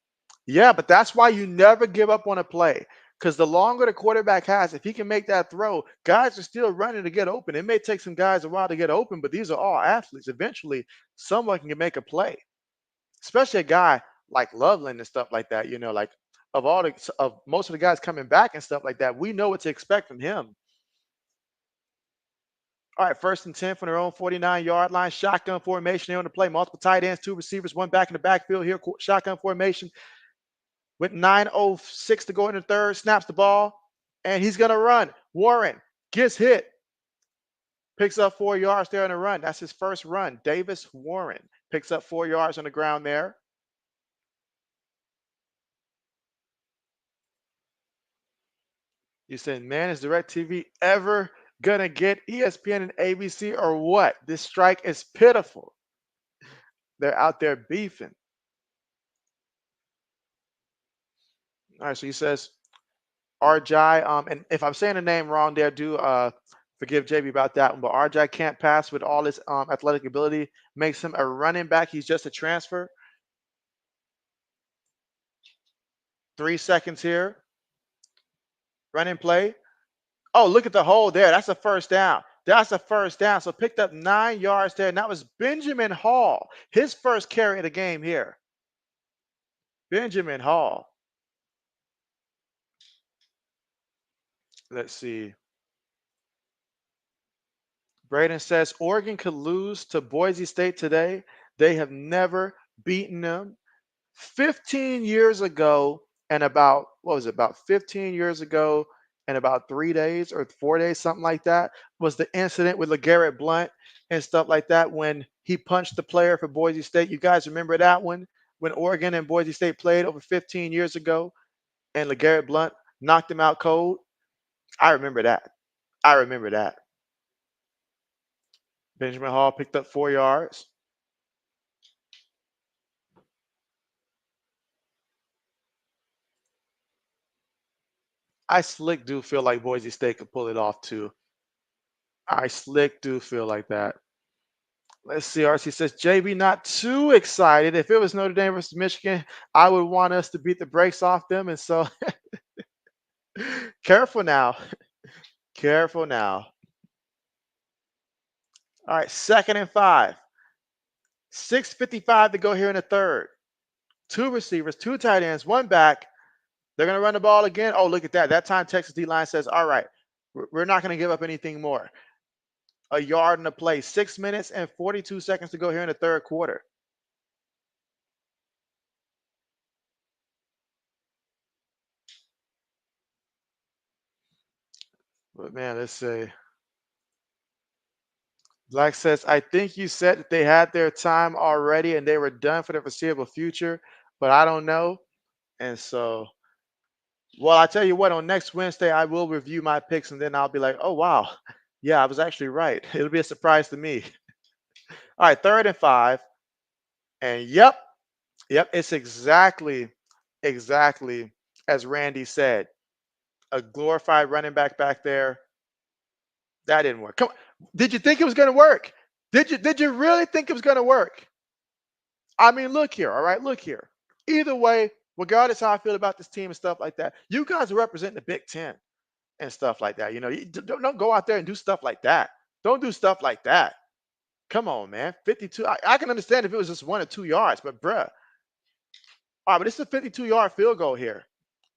yeah, but that's why you never give up on a play. Because the longer the quarterback has, if he can make that throw, guys are still running to get open. It may take some guys a while to get open, but these are all athletes. Eventually, someone can make a play, especially a guy like Loveland and stuff like that. Like of most of the guys coming back and stuff like that, we know what to expect from him. All right, 1st and 10 from their own 49-yard line. Shotgun formation here on the play. Multiple tight ends, 2 receivers, 1 back in the backfield here. Shotgun formation with 9:06 to go in the 3rd. Snaps the ball, and he's going to run. Warren gets hit. Picks up 4 yards there on the run. That's his first run. Davis Warren picks up 4 yards on the ground there. You said, man, is DirecTV ever going to get ESPN and ABC or what? This strike is pitiful. They're out there beefing. All right, so he says RJ. And if I'm saying the name wrong there, do forgive JB about that one. But RJ can't pass with all his athletic ability. Makes him a running back. He's just a transfer. 3 seconds here. Running play. Oh, look at the hole there. That's a first down. That's a first down. So picked up 9 yards there. And that was Benjamin Hall. His first carry of the game here. Benjamin Hall. Let's see. Braden says Oregon could lose to Boise State today. They have never beaten them. 15 years ago, and about, what was it, about 15 years ago, and about 3 days or 4 days, something like that, was the incident with LeGarrette Blount and stuff like that when he punched the player for Boise State. You guys remember that one? When Oregon and Boise State played over 15 years ago and LeGarrette Blount knocked him out cold? I remember that. I remember that. Benjamin Hall picked up 4 yards. I slick do feel like Boise State could pull it off too. I slick do feel like that. Let's see. RC says JB not too excited. If it was Notre Dame versus Michigan, I would want us to beat the brakes off them. And so careful now. Careful now. All right, 2nd and 5. 6:55 to go here in the third. 2 receivers, 2 tight ends, 1 back. They're going to run the ball again. Oh, look at that. That time Texas D-line says, all right, we're not going to give up anything more. A yard in the play. 6 minutes and 42 seconds to go here in the third quarter. But man, let's see. Black says, I think you said that they had their time already and they were done for the foreseeable future, but I don't know. And so, well, I tell you what, on next Wednesday, I will review my picks and then I'll be like, oh, wow. Yeah, I was actually right. It'll be a surprise to me. All right, 3rd and 5. And yep, it's exactly as Randy said. A glorified running back there. That didn't work. Come on. Did you think it was going to work? Did you really think it was going to work? I mean, look here, all right, look here. Either way, regardless how I feel about this team and stuff like that, you guys are representing the Big Ten and stuff like that. You know, don't go out there and do stuff like that. Don't do stuff like that. Come on, man. 52. I can understand if it was just 1 or 2 yards, but bruh. All right, but it's a 52-yard field goal here.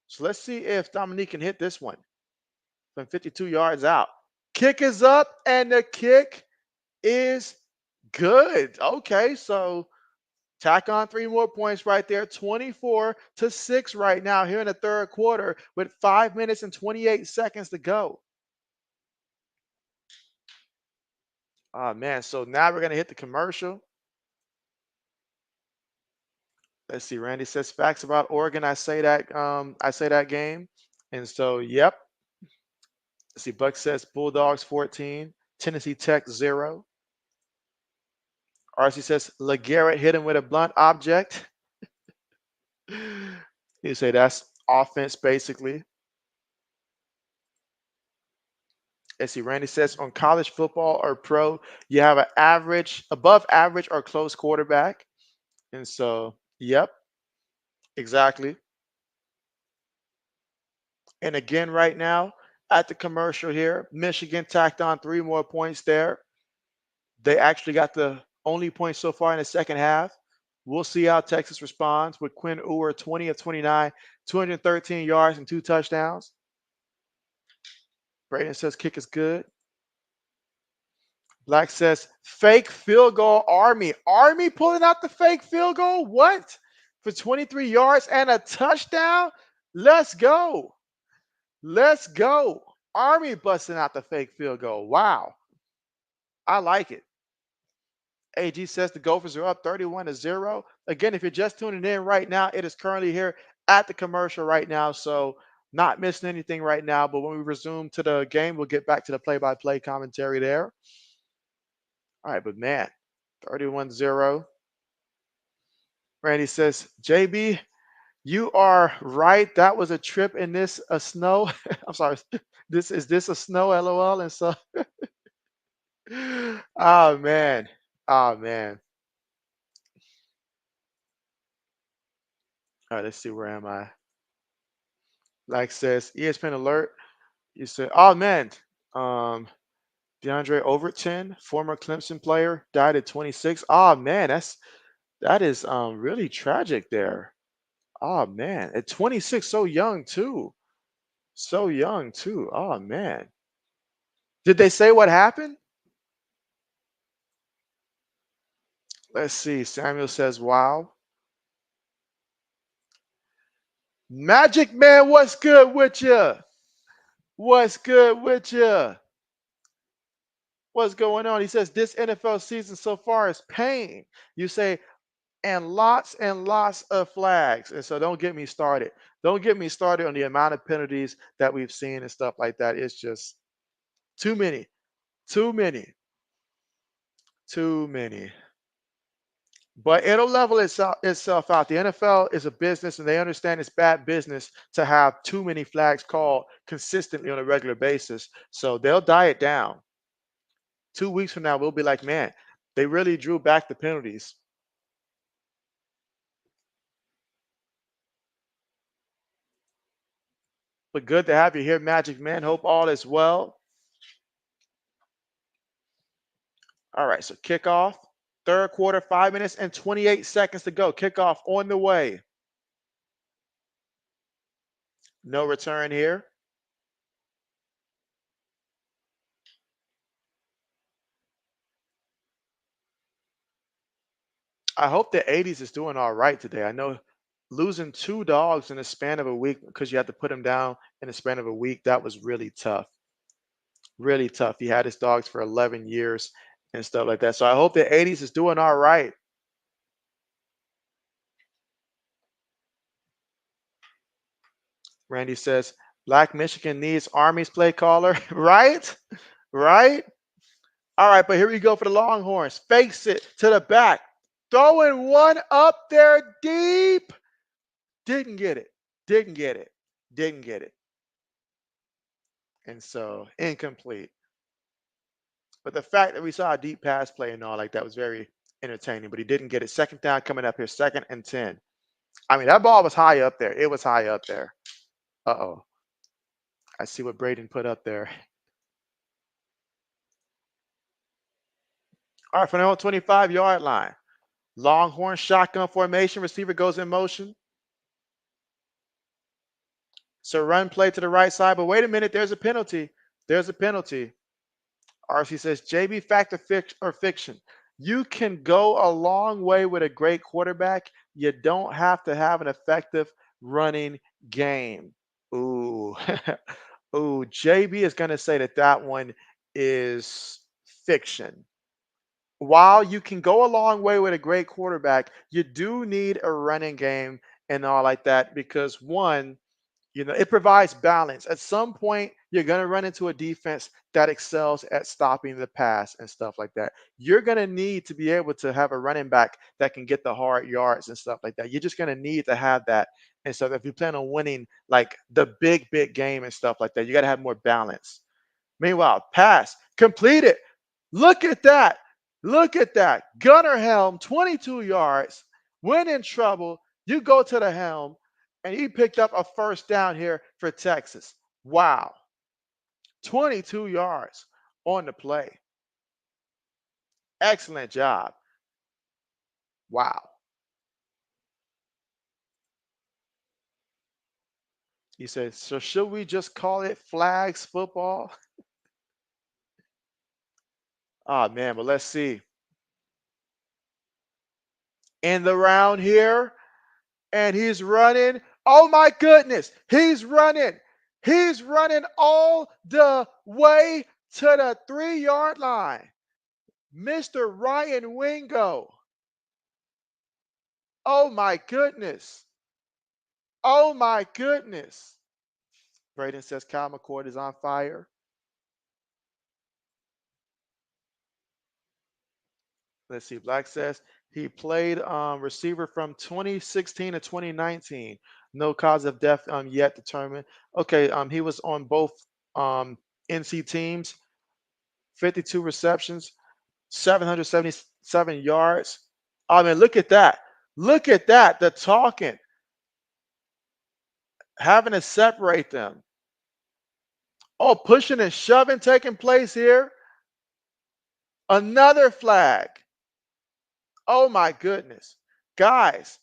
So let's see if Dominique can hit this one from 52 yards out. Kick is up, and the kick is good. Okay, so tack on 3 more points right there. 24-6 right now here in the third quarter with 5 minutes and 28 seconds to go. Oh man, so now we're gonna hit the commercial. Let's see. Randy says facts about Oregon. I say that game. And so yep. Let's see. Buck says Bulldogs 14, Tennessee Tech 0. RC says LeGarrette hit him with a blunt object. You say that's offense basically. Let's see. Randy says on college football or pro, you have an average, above average, or close quarterback. And so, yep, exactly. And again, right now at the commercial here, Michigan tacked on 3 more points there. They actually got the only point so far in the second half. We'll see how Texas responds with Quinn Ewers, 20 of 29, 213 yards and 2 touchdowns. Braden says kick is good. Black says fake field goal Army. Army pulling out the fake field goal? What? For 23 yards and a touchdown? Let's go. Let's go. Army busting out the fake field goal. Wow. I like it. AG says the Gophers are up 31-0. Again, if you're just tuning in right now, it is currently here at the commercial right now. So not missing anything right now. But when we resume to the game, we'll get back to the play-by-play commentary there. All right, but man, 31-0. Randy says, JB, you are right. That was a trip in this a snow. I'm sorry. This a snow LOL? And so oh man. Oh man. All right, let's see, where am I? Like says, ESPN alert. You said, oh man. Um DeAndre Overton, former Clemson player, died at 26. Oh man, that is really tragic there. Oh man, at 26, so young too. So young too. Oh man. Did they say what happened? Let's see. Samuel says, wow. Magic Man, what's good with you? What's good with you? What's going on? He says, this NFL season so far is pain. You say, and lots of flags. And so don't get me started. Don't get me started on the amount of penalties that we've seen and stuff like that. It's just too many, too many, too many. But it'll level itself out. The NFL is a business, and they understand it's bad business to have too many flags called consistently on a regular basis. So they'll die it down. 2 weeks from now, we'll be like, man, they really drew back the penalties. But good to have you here, Magic Man. Hope all is well. All right, so kickoff, third quarter, 5 minutes and 28 seconds to go. Kickoff on the way. No return here. I hope the 80s is doing all right today. I know losing two dogs in the span of a week because you had to put them down in the span of a week, that was really tough. Really tough. He had his dogs for 11 years and stuff like that. So I hope the 80s is doing all right. Randy says, Black Michigan needs Army's play caller, right? Right? All right, but here we go for the Longhorns. Fakes it to the back. Throwing one up there deep. Didn't get it. Didn't get it. Didn't get it. And so incomplete. But the fact that we saw a deep pass play and all like that was very entertaining, but he didn't get it. Second down coming up here, 2nd and 10. I mean, that ball was high up there. It was high up there. Uh-oh. I see what Braden put up there. All right, from the 25-yard line. Longhorn shotgun formation. Receiver goes in motion. So run play to the right side. But wait a minute, there's a penalty. There's a penalty. RC says, JB, fact or fiction. You can go a long way with a great quarterback. You don't have to have an effective running game. Ooh. Ooh, JB is going to say that that one is fiction. While you can go a long way with a great quarterback, you do need a running game and all like that because one, it provides balance. At some point, you're going to run into a defense that excels at stopping the pass and stuff like that. You're going to need to be able to have a running back that can get the hard yards and stuff like that. You're just going to need to have that. And so if you plan on winning like the big game and stuff like that, you got to have more balance. Meanwhile, pass, complete it. Look at that. Look at that. Gunner Helm, 22 yards. When in trouble, you go to the helm, and he picked up a first down here for Texas. Wow. 22 yards on the play. Excellent job. Wow. He said, so should we just call it flags football? Oh, man, but let's see. In the round here, and he's running. Oh my goodness, he's running. He's running all the way to the 3-yard line. Mr. Ryan Wingo. Oh my goodness. Oh my goodness. Braden says Kyle McCord is on fire. Let's see. Black says He played receiver from 2016 to 2019. No cause of death yet determined. Okay, he was on both um, NC teams. 52 receptions, 777 yards. I mean, look at that. Look at that. The talking, having to separate them. Oh, pushing and shoving taking place here. Another flag. Oh my goodness. Guys,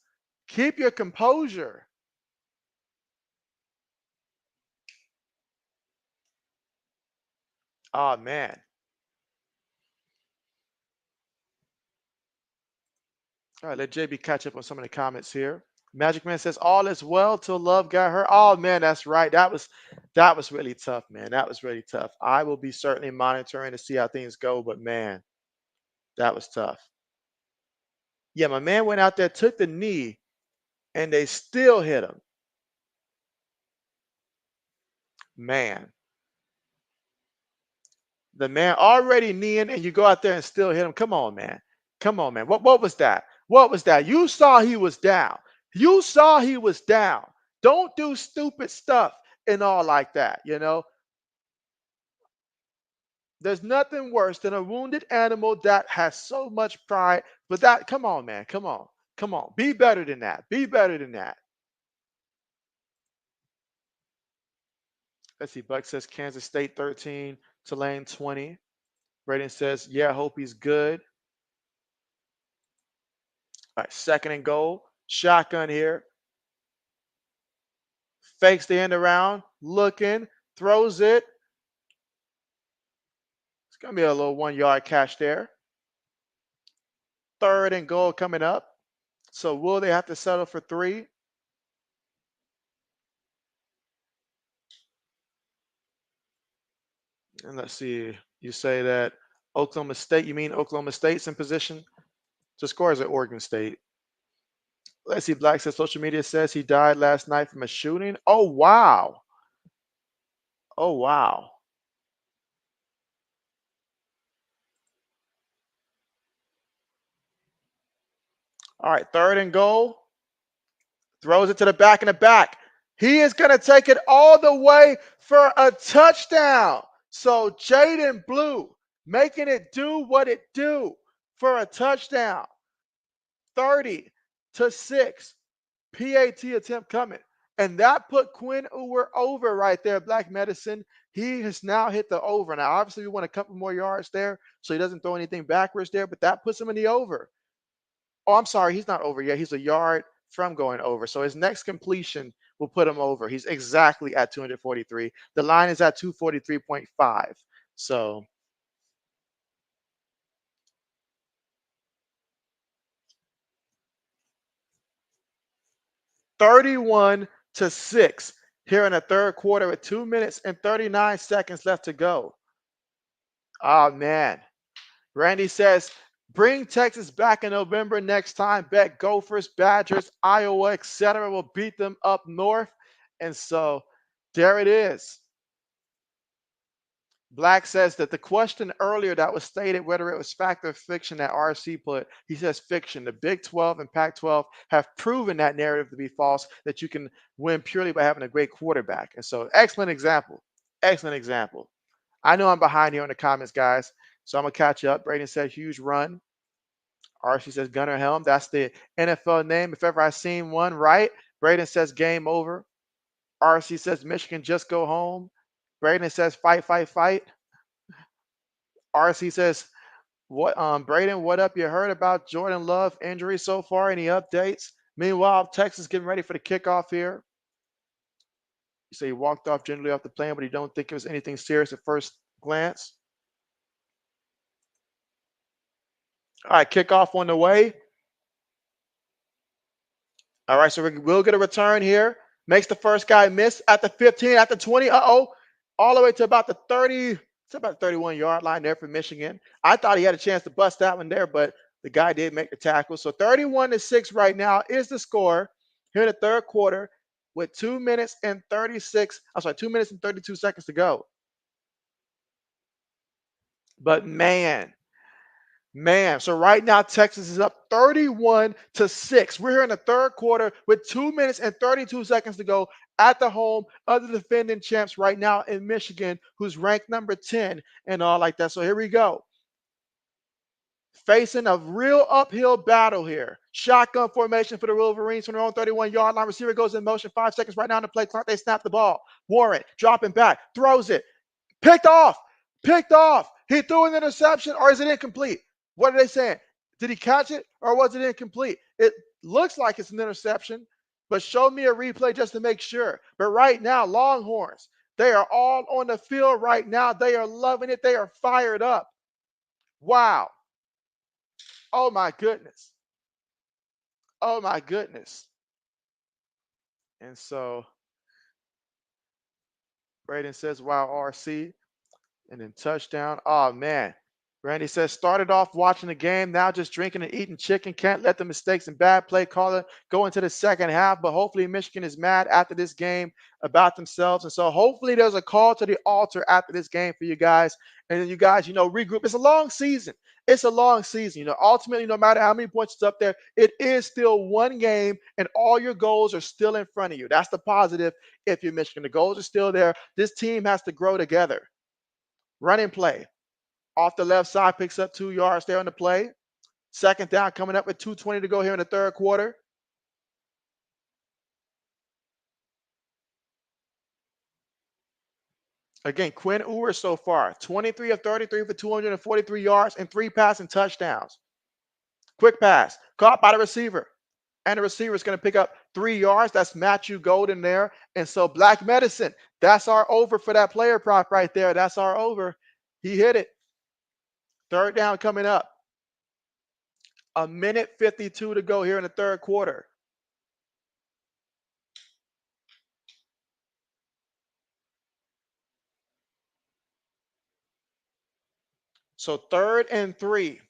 keep your composure. Oh man. All right, let JB catch up on some of the comments here. Magic Man says all is well till love got her. Oh man, that's right. That was really tough, man. That was really tough. I will be certainly monitoring to see how things go, but man, that was tough. Yeah, my man went out there, took the knee, and they still hit him. Man, the man already kneeing, and you go out there and still hit him. Come on, man. Come on, man. What was that? What was that? You saw he was down. You saw he was down. Don't do stupid stuff and all like that, you know? There's nothing worse than a wounded animal that has so much pride. But that, come on, man. Come on. Come on. Be better than that. Be better than that. Let's see. Buck says Kansas State 13, Tulane 20. Braden says, yeah, I hope he's good. All right, second and goal. Shotgun here. Fakes the end around. Looking. Throws it. It's going to be a little 1 yard catch there. Third and goal coming up. So will they have to settle for 3? And let's see. You say that Oklahoma State, you mean Oklahoma State's in position to score as at Oregon State? Let's see. Black says social media says he died last night from a shooting. Oh, wow. Oh, wow. All right. Third and goal. Throws it to the back and the back. He is going to take it all the way for a touchdown. So Jaden Blue making it do what it do for a touchdown. 30-6. PAT attempt coming. And that put Quinn Ewers over right there, Black Medicine. He has now hit the over. Now, obviously, we want a couple more yards there so he doesn't throw anything backwards there, but that puts him in the over. Oh, I'm sorry. He's not over yet. He's a yard from going over. So his next completion will put him over. He's exactly at 243. The line is at 243.5. So 31-6 here in the third quarter with 2 minutes and 39 seconds left to go. Oh, man. Randy says, bring Texas back in November next time. Bet Gophers, Badgers, Iowa, etc. will beat them up north. And so there it is. Black says that the question earlier that was stated, whether it was fact or fiction that RC put, he says fiction. The Big 12 and Pac 12 have proven that narrative to be false, that you can win purely by having a great quarterback. And so, excellent example. Excellent example. I know I'm behind here in the comments, guys. So I'm going to catch up. Braden said huge run. RC says Gunnar Helm. That's the NFL name. If ever I seen one, right? Braden says game over. RC says Michigan just go home. Braden says fight, fight, fight. RC says, what Braden, what up? You heard about Jordan Love injury so far? Any updates? Meanwhile, Texas getting ready for the kickoff here. You say he walked off generally off the plane, but you don't think it was anything serious at first glance. All right, kickoff on the way. All right, so we'll get a return here. Makes the first guy miss at the 15, at the 20. Uh-oh. All the way to about the 30, it's about the 31-yard line there for Michigan. I thought he had a chance to bust that one there, but the guy did make the tackle. So 31-6 right now is the score here in the third quarter with 2 minutes and 36, I'm sorry, 2 minutes and 32 seconds to go. But man, Man, so right now Texas is up 31-6. We're here in the third quarter with 2 minutes and 32 seconds to go at the home of the defending champs right now in Michigan, who's ranked number 10 and all like that. So here we go. Facing a real uphill battle here. Shotgun formation for the Wolverines from their own 31-yard line. Receiver goes in motion. 5 seconds right now on the play clock. They snap the ball. Warren dropping back, throws it. Picked off. Picked off. He threw an interception, or is it incomplete? What are they saying? Did he catch it, or was it incomplete? It looks like it's an interception, but show me a replay just to make sure. But right now, Longhorns, they are all on the field right now. They are loving it. They are fired up. Wow. Oh, my goodness. Oh, my goodness. And so Braden says, wow, RC. And then touchdown. Oh, man. Randy says, started off watching the game, now just drinking and eating chicken. Can't let the mistakes and bad play calling go into the second half. But hopefully Michigan is mad after this game about themselves. And so hopefully there's a call to the altar after this game for you guys. And then you guys, regroup. It's a long season. It's a long season. Ultimately, no matter how many points is up there, it is still one game and all your goals are still in front of you. That's the positive if you're Michigan. The goals are still there. This team has to grow together. Run and play. Off the left side, picks up 2 yards there on the play. Second down coming up with 2:20 to go here in the third quarter. Again, Quinn Ewers so far, 23 of 33 for 243 yards and 3 passing touchdowns. Quick pass, caught by the receiver. And the receiver is going to pick up 3 yards. That's Matthew Golden there. And so Black Medicine, that's our over for that player prop right there. That's our over. He hit it. Third down coming up. 1:52 to go here in the third quarter. So 3rd and 3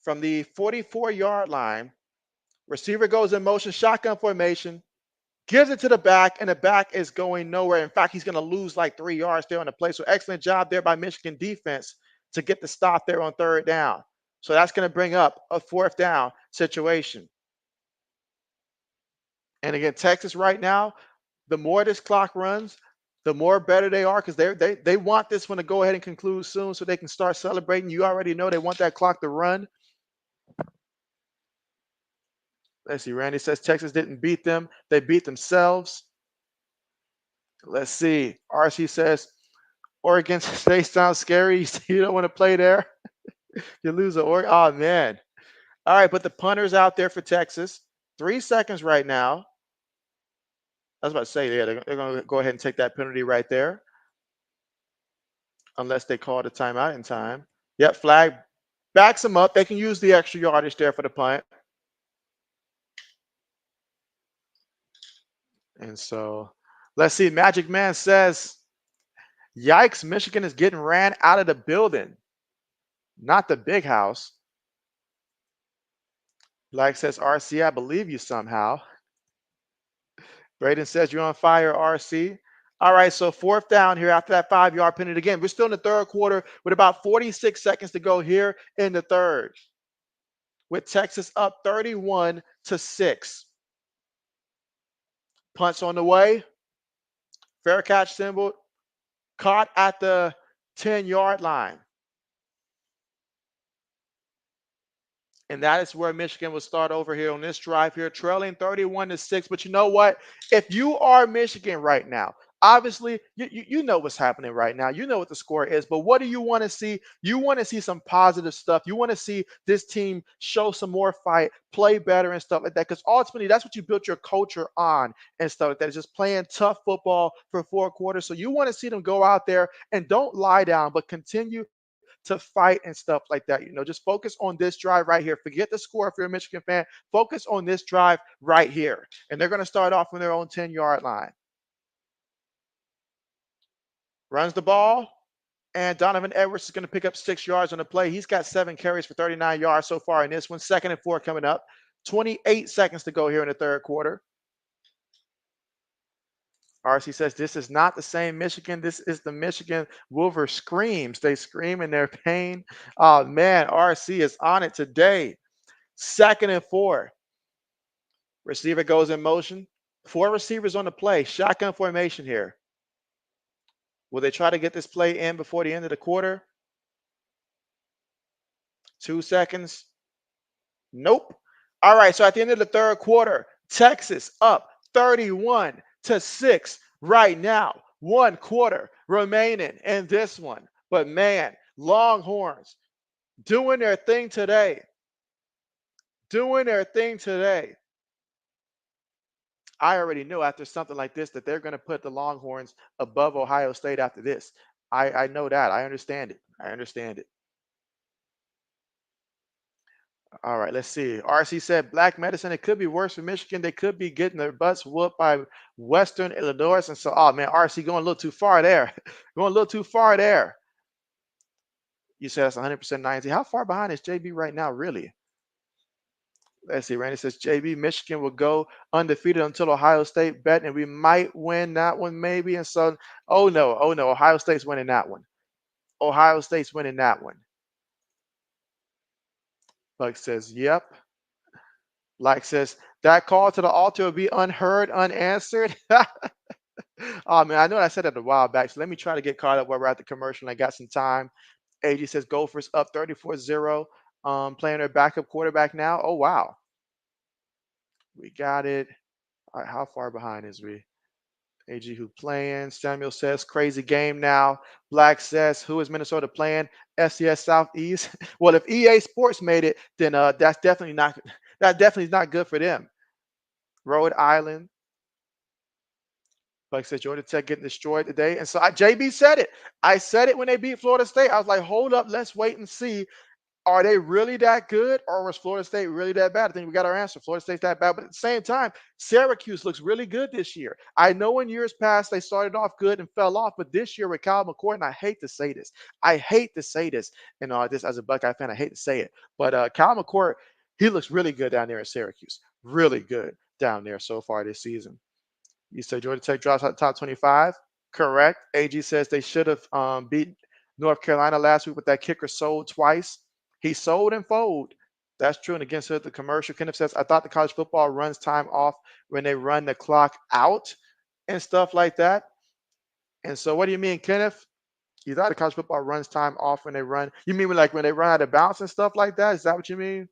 from the 44-yard line. Receiver goes in motion, shotgun formation, gives it to the back, and the back is going nowhere. In fact, he's going to lose like 3 yards there on the play. So excellent job there by Michigan defense to get the stop there on third down. So that's going to bring up a fourth down situation. And again, Texas right now, the more this clock runs, the more better they are because they want this one to go ahead and conclude soon so they can start celebrating. You already know they want that clock to run. Let's see. Randy says Texas didn't beat them. They beat themselves. Let's see. RC says Oregon State sounds scary. You don't want to play there. You lose an Oregon. Oh, man. All right, but the punter's out there for Texas. 3 seconds right now. I was about to say, yeah, they're going to go ahead and take that penalty right there. Unless they call the timeout in time. Yep, flag backs them up. They can use the extra yardage there for the punt. And so let's see. Magic Man says, yikes, Michigan is getting ran out of the building. Not the big house. Black says, RC, I believe you somehow. Braden says, you're on fire, RC. All right, so fourth down here after that 5-yard penalty. Again, we're still in the third quarter with about 46 seconds to go here in the third. With Texas up 31-6. Punts on the way. Fair catch symbol. Caught at the 10-yard line. And that is where Michigan will start over here on this drive here, trailing 31-6. But you know what? If you are Michigan right now, obviously you know what's happening right now. You know what the score is. But what do you want to see? You want to see some positive stuff. You want to see this team show some more fight, play better and stuff like that. Because ultimately, that's what you built your culture on and stuff like that. It's just playing tough football for 4 quarters. So you want to see them go out there and don't lie down, but continue to fight and stuff like that. Just focus on this drive right here. Forget the score if you're a Michigan fan. Focus on this drive right here. And they're going to start off on their own 10-yard line. Runs the ball, and Donovan Edwards is going to pick up 6 yards on the play. He's got 7 carries for 39 yards so far in this one. 2nd and 4 coming up. 28 seconds to go here in the third quarter. RC says this is not the same Michigan. This is the Michigan Wolver screams. They scream in their pain. Oh man, RC is on it today. 2nd and 4. Receiver goes in motion. 4 receivers on the play. Shotgun formation here. Will they try to get this play in before the end of the quarter? 2 seconds. Nope. All right. So at the end of the 3rd quarter, Texas up 31-6 right now. 1 quarter remaining in this one. But man, Longhorns doing their thing today. Doing their thing today. I already knew after something like this that they're going to put the Longhorns above Ohio State after this. I know that. I understand it. I understand it. All right, let's see. RC said black medicine. It could be worse for Michigan. They could be getting their butts whooped by Western Illinois. And so, oh man, RC going a little too far there. Going a little too far there. You said that's 100% 90. How far behind is JB right now, really? Let's see. Randy says JB, Michigan will go undefeated until Ohio State bet, and we might win that one, maybe. And so, oh no, Ohio State's winning that one. Ohio State's winning that one. Buck says, yep. Like says, that call to the altar will be unheard, unanswered. Oh man, I know I said that a while back. So let me try to get caught up while we're at the commercial and I got some time. AG says Gophers up 34-0. Playing their backup quarterback now. Oh wow. We got it. All right, how far behind is we? AG who playing? Samuel says crazy game now. Black says who is Minnesota playing? SCS Southeast. Well, if EA Sports made it, then that's definitely not that definitely is not good for them. Rhode Island. Like I said, Georgia Tech getting destroyed today. And so JB said it. I said it when they beat Florida State. I was like, hold up, let's wait and see. Are they really that good, or was Florida State really that bad? I think we got our answer. Florida State's that bad, but at the same time, Syracuse looks really good this year. I know in years past they started off good and fell off, but this year with Kyle McCord, and I hate to say this, and this as a Buckeye fan, I hate to say it, but Kyle McCord, he looks really good down there in Syracuse, really good down there so far this season. You said Georgia Tech drops out the top 25. Correct. AG says they should have beat North Carolina last week, but that kicker sold twice. He sold and fold. That's true. And against the commercial, Kenneth says, I thought the college football runs time off when they run the clock out and stuff like that. And so what do you mean, Kenneth? You thought the college football runs time off when they run? You mean when they run out of bounds and stuff like that? Is that what you mean?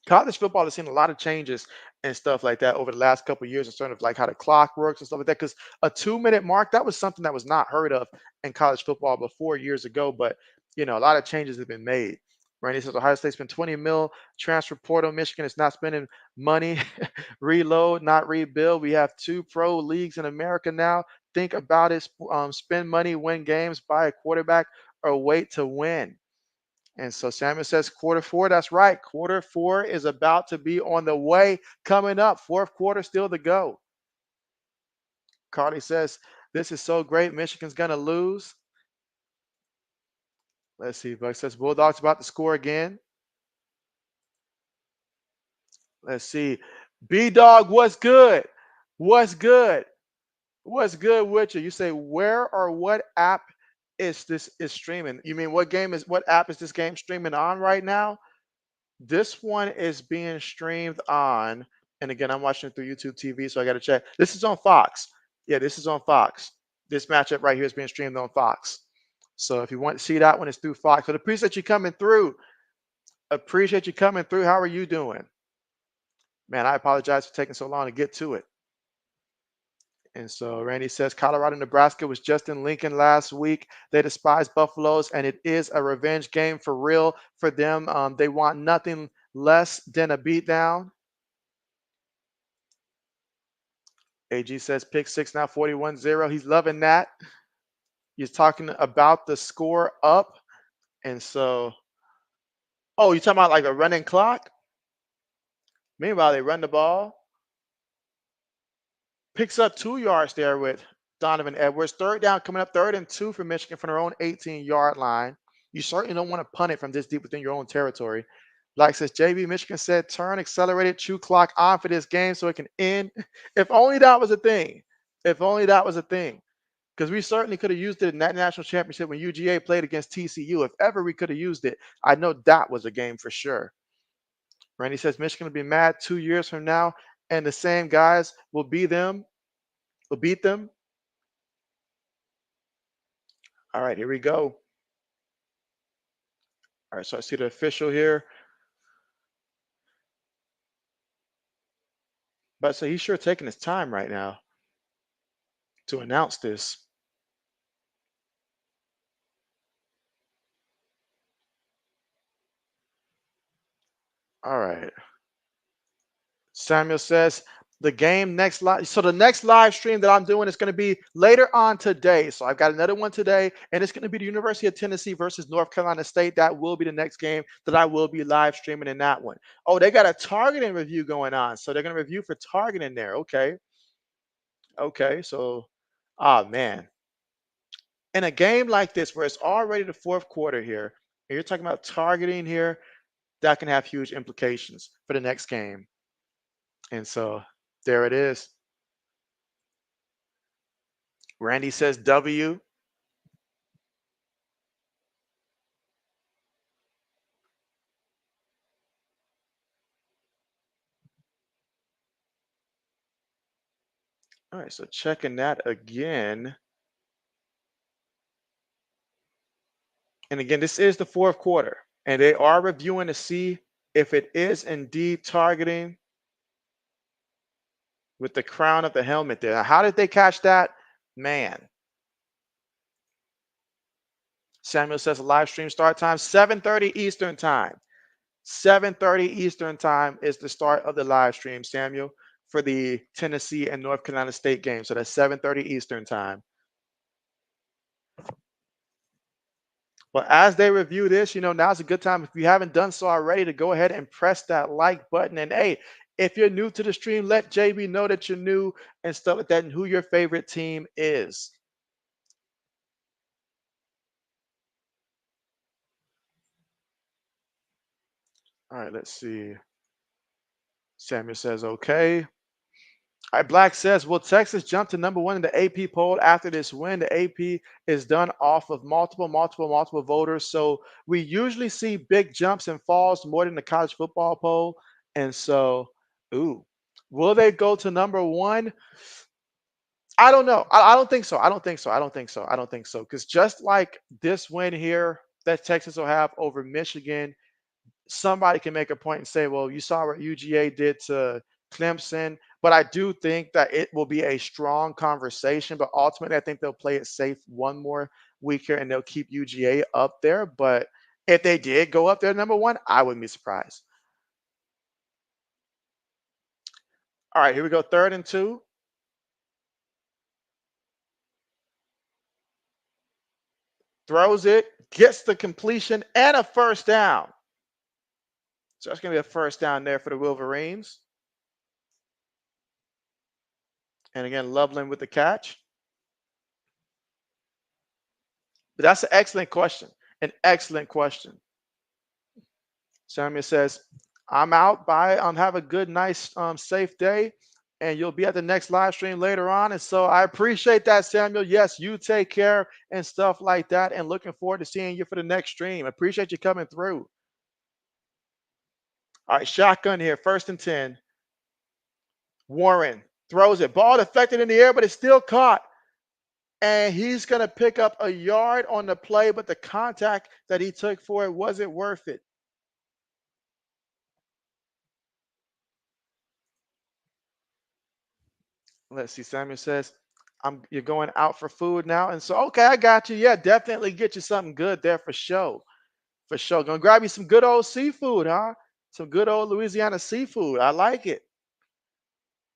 College football has seen a lot of changes and stuff like that over the last couple of years in terms of like how the clock works and stuff like that. Because a 2-minute mark, that was something that was not heard of in college football before years ago. But a lot of changes have been made. Randy says Ohio State spent 20 mil transfer portal. Michigan is not spending money. Reload, not rebuild. We have 2 pro leagues in America now. Think about it. Spend money, win games, buy a quarterback, or wait to win. And so Samuel says quarter 4. That's right. Quarter 4 is about to be on the way, coming up. 4th quarter still to go. Carly says, this is so great. Michigan's going to lose. Let's see. Buck says Bulldogs about to score again. Let's see. B-Dog, what's good? What's good? What's good with you? You say where or what app is streaming? You mean what app is this game streaming on right now? This one is being streamed on, and again, I'm watching it through YouTube TV, so I got to check. This is on Fox. Yeah, this is on Fox. This matchup right here is being streamed on Fox. So if you want to see that one, it's through Fox. But appreciate you coming through. Appreciate you coming through. How are you doing? Man, I apologize for taking so long to get to it. And so Randy says Colorado, Nebraska was just in Lincoln last week. They despise Buffaloes, and it is a revenge game for real for them. They want nothing less than a beatdown. AG says pick 6 now, 41-0. He's loving that. He's talking about the score up. And so, oh, you're talking about like a running clock? Meanwhile, they run the ball. Picks up 2 yards there with Donovan Edwards. 3rd down coming up, 3rd and 2 for Michigan from their own 18-yard line. You certainly don't want to punt it from this deep within your own territory. Like says JB, Michigan said turn accelerated, chew clock on for this game so it can end. If only that was a thing. If only that was a thing. Because we certainly could have used it in that national championship when UGA played against TCU. If ever we could have used it, I know that was a game for sure. Randy says Michigan will be mad 2 years from now, and the same guys will beat them. All right, here we go. All right, so I see the official here. But so he's sure taking his time right now to announce this. All right. Samuel says the game next live. So the next live stream that I'm doing is going to be later on today. So I've got another one today, and it's going to be the University of Tennessee versus North Carolina State. That will be the next game that I will be live streaming in that one. Oh, they got a targeting review going on. So they're going to review for targeting there. Okay. Okay. So, oh man. In a game like this where it's already the fourth quarter here, and you're talking about targeting here, that can have huge implications for the next game. And so there it is. Randy says W. All right, so checking that again. And again, this is the fourth quarter, and they are reviewing to see if it is indeed targeting with the crown of the helmet there. Now, how did they catch that? Man. Samuel says live stream start time 7:30 Eastern time. 7:30 Eastern time is the start of the live stream, Samuel, for the Tennessee and North Carolina State game. So that's 7:30 Eastern time. Well, as they review this, now's a good time if you haven't done so already to go ahead and press that like button. And hey, if you're new to the stream, let JB know that you're new and stuff like that and who your favorite team is. All right, let's see. Samuel says, okay. All right, Black says, will Texas jump to number one in the AP poll after this win? The AP is done off of multiple voters. So we usually see big jumps and falls more than the college football poll. And so, ooh, will they go to number one? I don't know. I don't think so. I don't think so. I don't think so. I don't think so. Because just like this win here that Texas will have over Michigan, somebody can make a point and say, well, you saw what UGA did to Clemson. But I do think that it will be a strong conversation. But ultimately, I think they'll play it safe one more week here and they'll keep UGA up there. But if they did go up there number one, I wouldn't be surprised. All right, here we go. 3rd and 2. Throws it, gets the completion and a first down. So that's going to be a first down there for the Wolverines. And again, Loveland with the catch. But that's an excellent question. An excellent question. Samuel says, I'm out. Bye. Have a good, nice, safe day. And you'll be at the next live stream later on. And so I appreciate that, Samuel. Yes, you take care and stuff like that. And looking forward to seeing you for the next stream. Appreciate you coming through. All right, shotgun here. 1st and 10. Warren throws it. Ball deflected in the air, but it's still caught. And he's going to pick up a yard on the play, but the contact that he took for it wasn't worth it. Let's see. Samuel says, you're going out for food now. And so, okay, I got you. Yeah, definitely get you something good there for sure. For sure. Gonna grab you some good old seafood, huh? Some good old Louisiana seafood. I like it.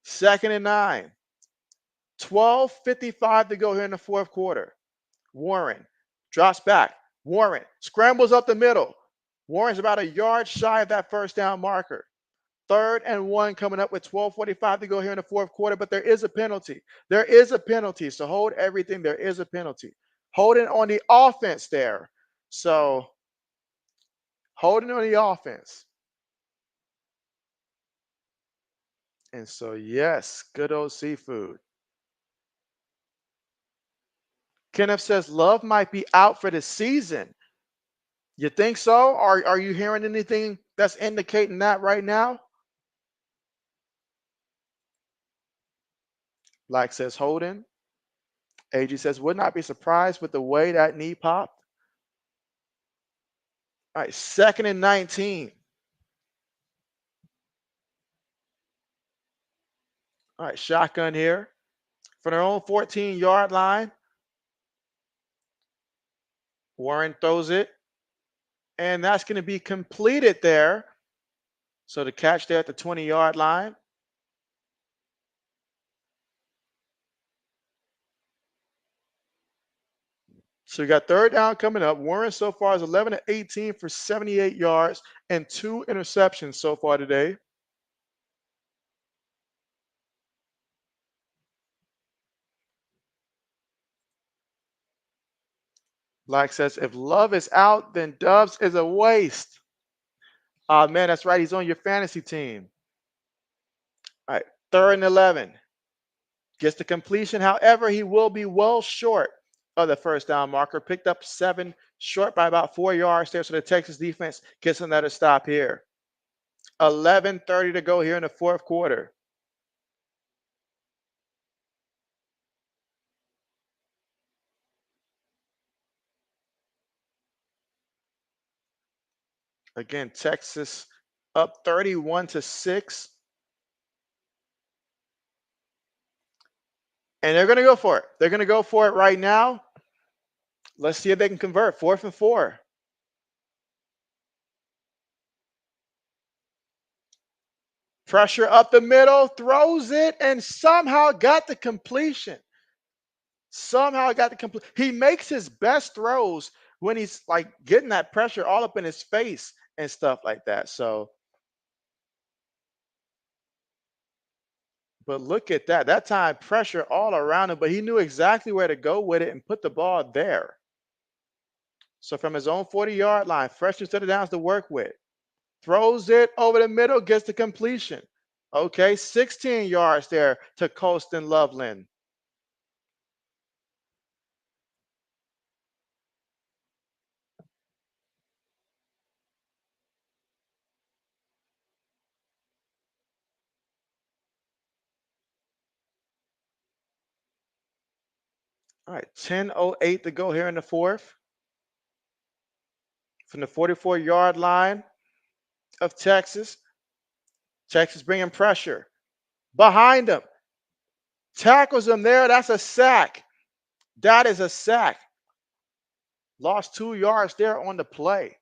2nd and 9. 12:55 to go here in the fourth quarter. Warren drops back. Warren scrambles up the middle. Warren's about a yard shy of that first down marker. 3rd and 1 coming up with 12:45 to go here in the fourth quarter, but there is a penalty. There is a penalty. So hold everything. There is a penalty. Holding on the offense there. So holding on the offense. And so, yes, good old seafood. Kenneth says Love might be out for the season. You think so? Are you hearing anything that's indicating that right now? Black says Holden. AG says would not be surprised with the way that knee popped. All right, 2nd and 19. All right, shotgun here for their own 14-yard line. Warren throws it, and that's going to be completed there. So the catch there at the 20-yard line. So you got 3rd down coming up. Warren so far is 11 to 18 for 78 yards and 2 interceptions so far today. Black says if Love is out, then Dubs is a waste. Man, that's right. He's on your fantasy team. All right, 3rd and 11. Gets the completion. However, he will be well short of the 1st down marker. Picked up 7, short by about 4 yards there. So the Texas defense gets another stop here. 11:30 to go here in the 4th quarter. Again, Texas up 31 to 6. And they're going to go for it. They're going to go for it right now. Let's see if they can convert. 4th and 4. Pressure up the middle, throws it, and somehow got the completion. He makes his best throws when he's like getting that pressure all up in his face and stuff like that. So, but look at that. That time pressure all around him, but he knew exactly where to go with it and put the ball there. So from his own 40-yard line, fresh set of downs to work with. Throws it over the middle, gets the completion. Okay, 16 yards there to Colston Loveland. All right, 10:08 to go here in the 4th. From the 44-yard line of Texas. Texas bringing pressure. Behind him. Tackles him there. That's a sack. That is a sack. Lost 2 yards there on the play.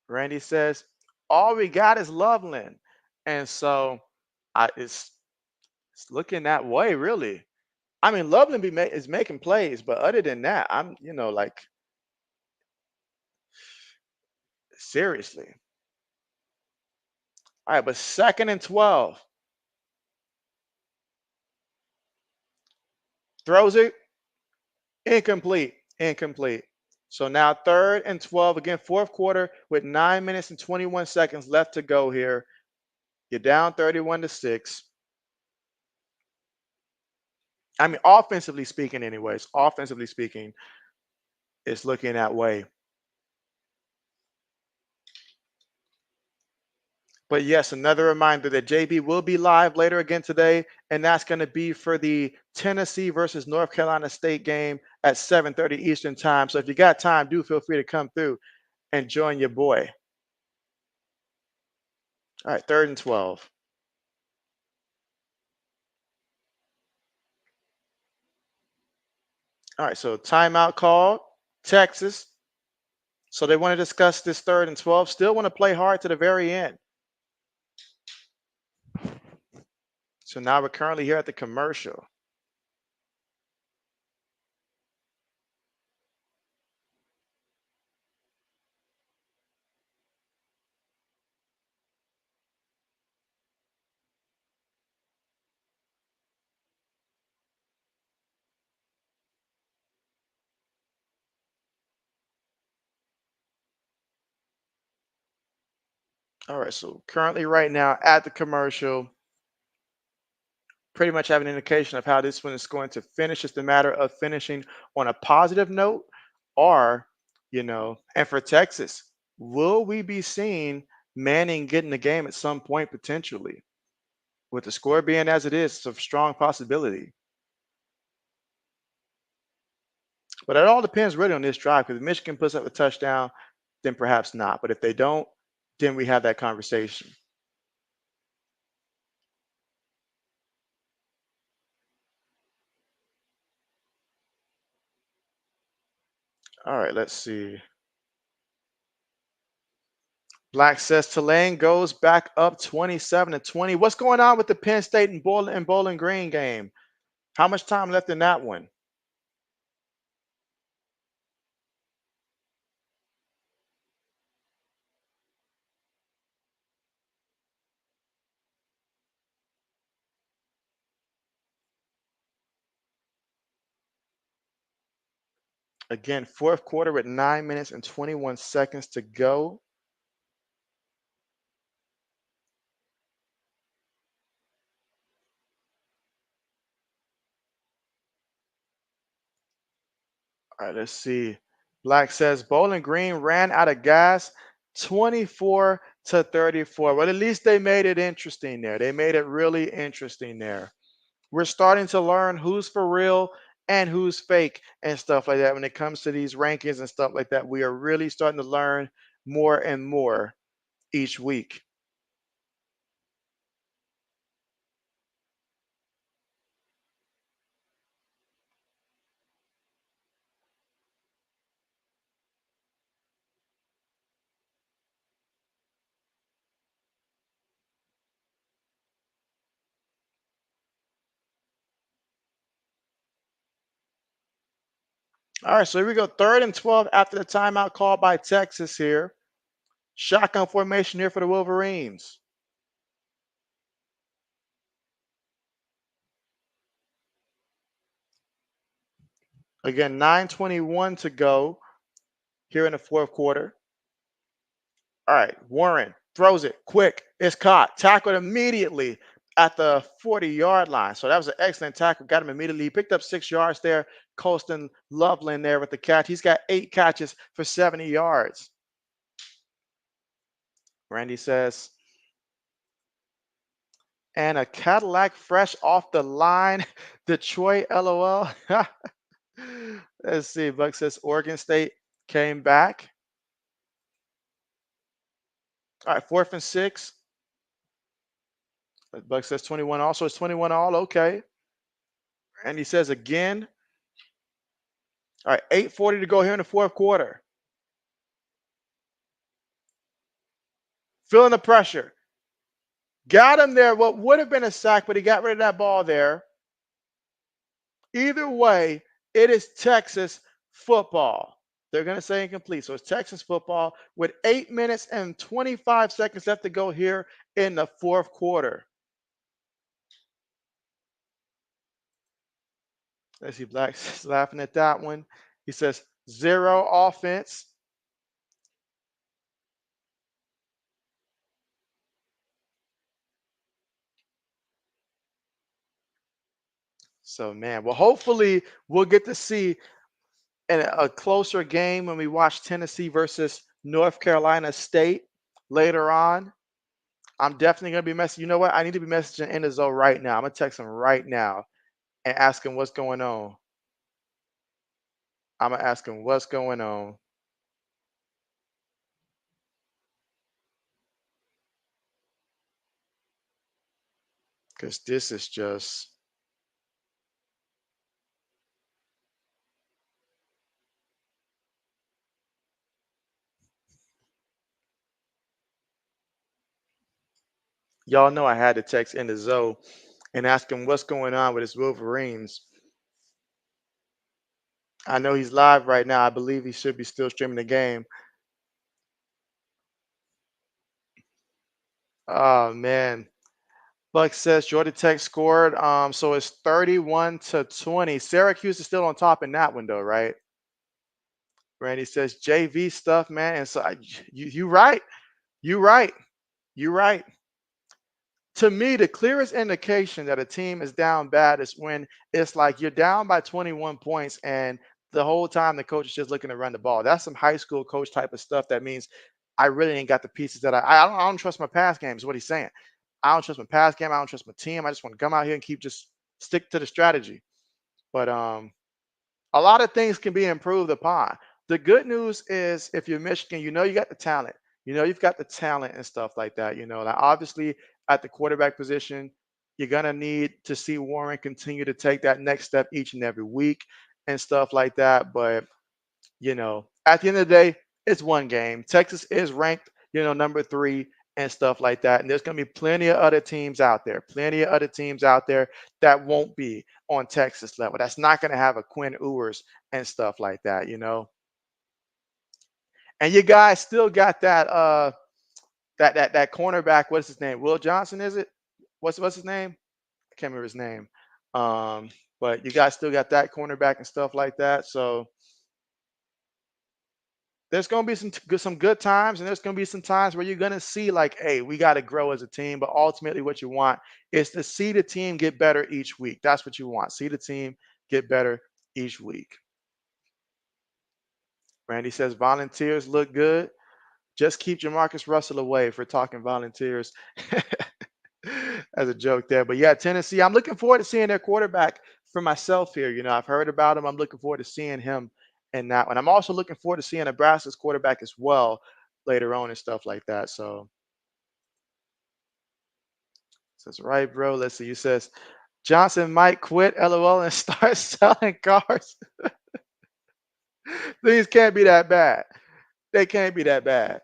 Randy says, all we got is Loveland. And so it's looking that way, really. I mean, Loveland is making plays, but other than that, I'm, like, seriously. All right, but 2nd and 12. Throws it. Incomplete. Incomplete. So now 3rd and 12. Again, 4th quarter with 9 minutes and 21 seconds left to go here. You're down 31 to 6. I mean, offensively speaking, anyways, it's looking that way. But yes, another reminder that JB will be live later again today, and that's going to be for the Tennessee versus North Carolina State game at 7:30 Eastern time. So if you got time, do feel free to come through and join your boy. All right, 3rd and 12. All right, so timeout called, Texas. So they want to discuss this 3rd and 12. Still want to play hard to the very end. So now we're currently here at the commercial. All right, so currently right now at the commercial, pretty much have an indication of how this one is going to finish. It's a matter of finishing on a positive note, or, and for Texas, will we be seeing Manning get in the game at some point potentially? With the score being as it is, it's a strong possibility. But it all depends really on this drive, because if Michigan puts up a touchdown, then perhaps not. But if they don't, then we have that conversation. All right, let's see. Black says Tulane goes back up 27-20. What's going on with the Penn State and Bowling Green game? How much time left in that one? Again, fourth quarter with 9 minutes and 21 seconds to go. All right, let's see. Black says Bowling Green ran out of gas 24-34. Well, at least they made it interesting there. They made it really interesting there. We're starting to learn who's for real and who's fake and stuff like that when it comes to these rankings and stuff like that. We are really starting to learn more and more each week. All right, so here we go. 3rd and 12 after the timeout called by Texas here. Shotgun formation here for the Wolverines. Again, 9:21 to go here in the fourth quarter. All right, Warren throws it quick. It's caught. Tackled immediately at the 40-yard line. So that was an excellent tackle. Got him immediately. He picked up 6 yards there. Colston Loveland there with the catch. He's got 8 catches for 70 yards. Randy says, and a Cadillac fresh off the line. Detroit, LOL. Let's see. Buck says Oregon State came back. All right, 4th and 6. Buck says 21 all. So it's 21 all. Okay. And he says again. All right, 8:40 to go here in the fourth quarter. Feeling the pressure. Got him there. What would have been a sack, but he got rid of that ball there. Either way, it is Texas football. They're going to say incomplete. So it's Texas football with 8 minutes and 25 seconds left to go here in the fourth quarter. Let's see, Black's laughing at that one. He says, 0 offense. So, man, well, hopefully we'll get to see a closer game when we watch Tennessee versus North Carolina State later on. I'm definitely going to be messaging. You know what? I need to be messaging Enzo right now. I'm going to text him right now and ask him what's going on. I'm going to ask him what's going on. Because this is just. Y'all know I had to text Enzo and ask him what's going on with his Wolverines. I know he's live right now. I believe he should be still streaming the game. Oh, man. Buck says Georgia Tech scored. So it's 31-20. Syracuse is still on top in that window, right? Randy says JV stuff, man. And so you right. You right. You right. To me, the clearest indication that a team is down bad is when it's like you're down by 21 points and the whole time the coach is just looking to run the ball. That's some high school coach type of stuff. That means I really ain't got the pieces that I don't trust my pass game is what he's saying. I don't trust my pass game. I don't trust my team. I just want to come out here and keep just stick to the strategy. But a lot of things can be improved upon. The good news is if you're Michigan, you know you got the talent. You know you've got the talent and stuff like that. You know, like obviously at the quarterback position, you're gonna need to see Warren continue to take that next step each and every week and stuff like that. But you know, at the end of the day, it's one game. Texas is ranked, number 3 and stuff like that. And there's going to be plenty of other teams out there, plenty of other teams out there that won't be on Texas level. That's not going to have a Quinn Ewers and stuff like that. And you guys still got that cornerback. What's his name? Will Johnson, is it? What's his name? I can't remember his name. Um, but you guys still got that cornerback and stuff like that. So there's going to be some good times, and there's going to be some times where you're going to see like, hey, we got to grow as a team. But ultimately, what you want is to see the team get better each week. That's what you want. See the team get better each week. Randy says volunteers look good. Just keep Jamarcus Russell away if we're talking volunteers. As a joke there. But yeah, Tennessee, I'm looking forward to seeing their quarterback for myself here. I've heard about him. I'm looking forward to seeing him in that one. I'm also looking forward to seeing Nebraska's quarterback as well later on and stuff like that. So says right, bro. Let's see. You says Johnson might quit, LOL, and start selling cars. These can't be that bad. They can't be that bad.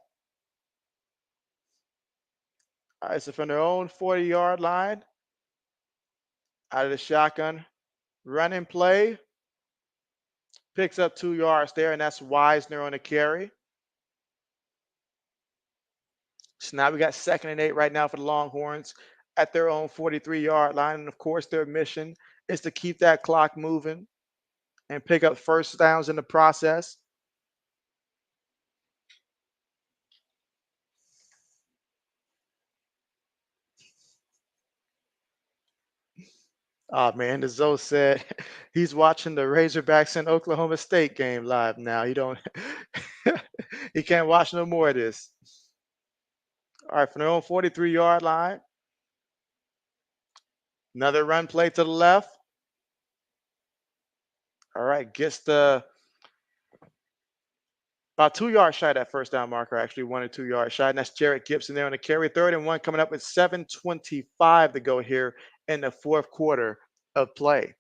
All right, so from their own 40-yard line, out of the shotgun, run and play. Picks up 2 yards there, and that's Wisner on the carry. So now we got 2nd and 8 right now for the Longhorns at their own 43-yard line. And of course, their mission is to keep that clock moving and pick up first downs in the process. Oh man, the Zoe said he's watching the Razorbacks and Oklahoma State game live now. He don't he can't watch no more of this. All right, from their own 43-yard line. Another run play to the left. All right, gets the about 2 yards shy of that first down marker, actually 1 or 2 yards shy. And that's Jarrett Gibson there on the carry. 3rd and 1 coming up with 7:25 to go here in the 4th quarter of play.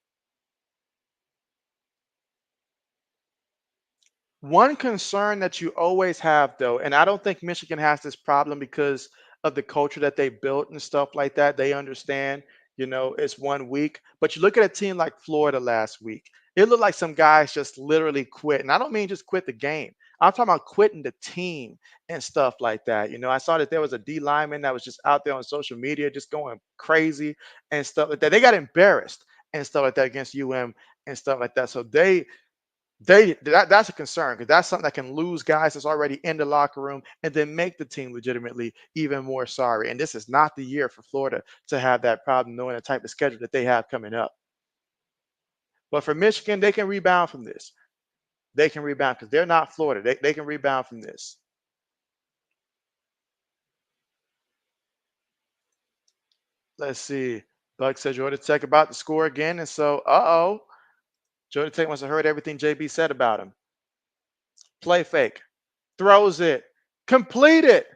One concern that you always have, though, and I don't think Michigan has this problem because of the culture that they built and stuff like that. They understand, it's 1 week. But you look at a team like Florida last week. It looked like some guys just literally quit. And I don't mean just quit the game. I'm talking about quitting the team and stuff like that. I saw that there was a D lineman that was just out there on social media just going crazy and stuff like that. They got embarrassed and stuff like that against UM and stuff like that. So that's a concern because that's something that can lose guys that's already in the locker room and then make the team legitimately even more sorry. And this is not the year for Florida to have that problem, knowing the type of schedule that they have coming up. But for Michigan, they can rebound from this. They can rebound because they're not Florida. They can rebound from this. Let's see. Buck says Georgia Tech about to score again. And so, Georgia Tech must have heard everything JB said about him. Play fake. Throws it. Complete it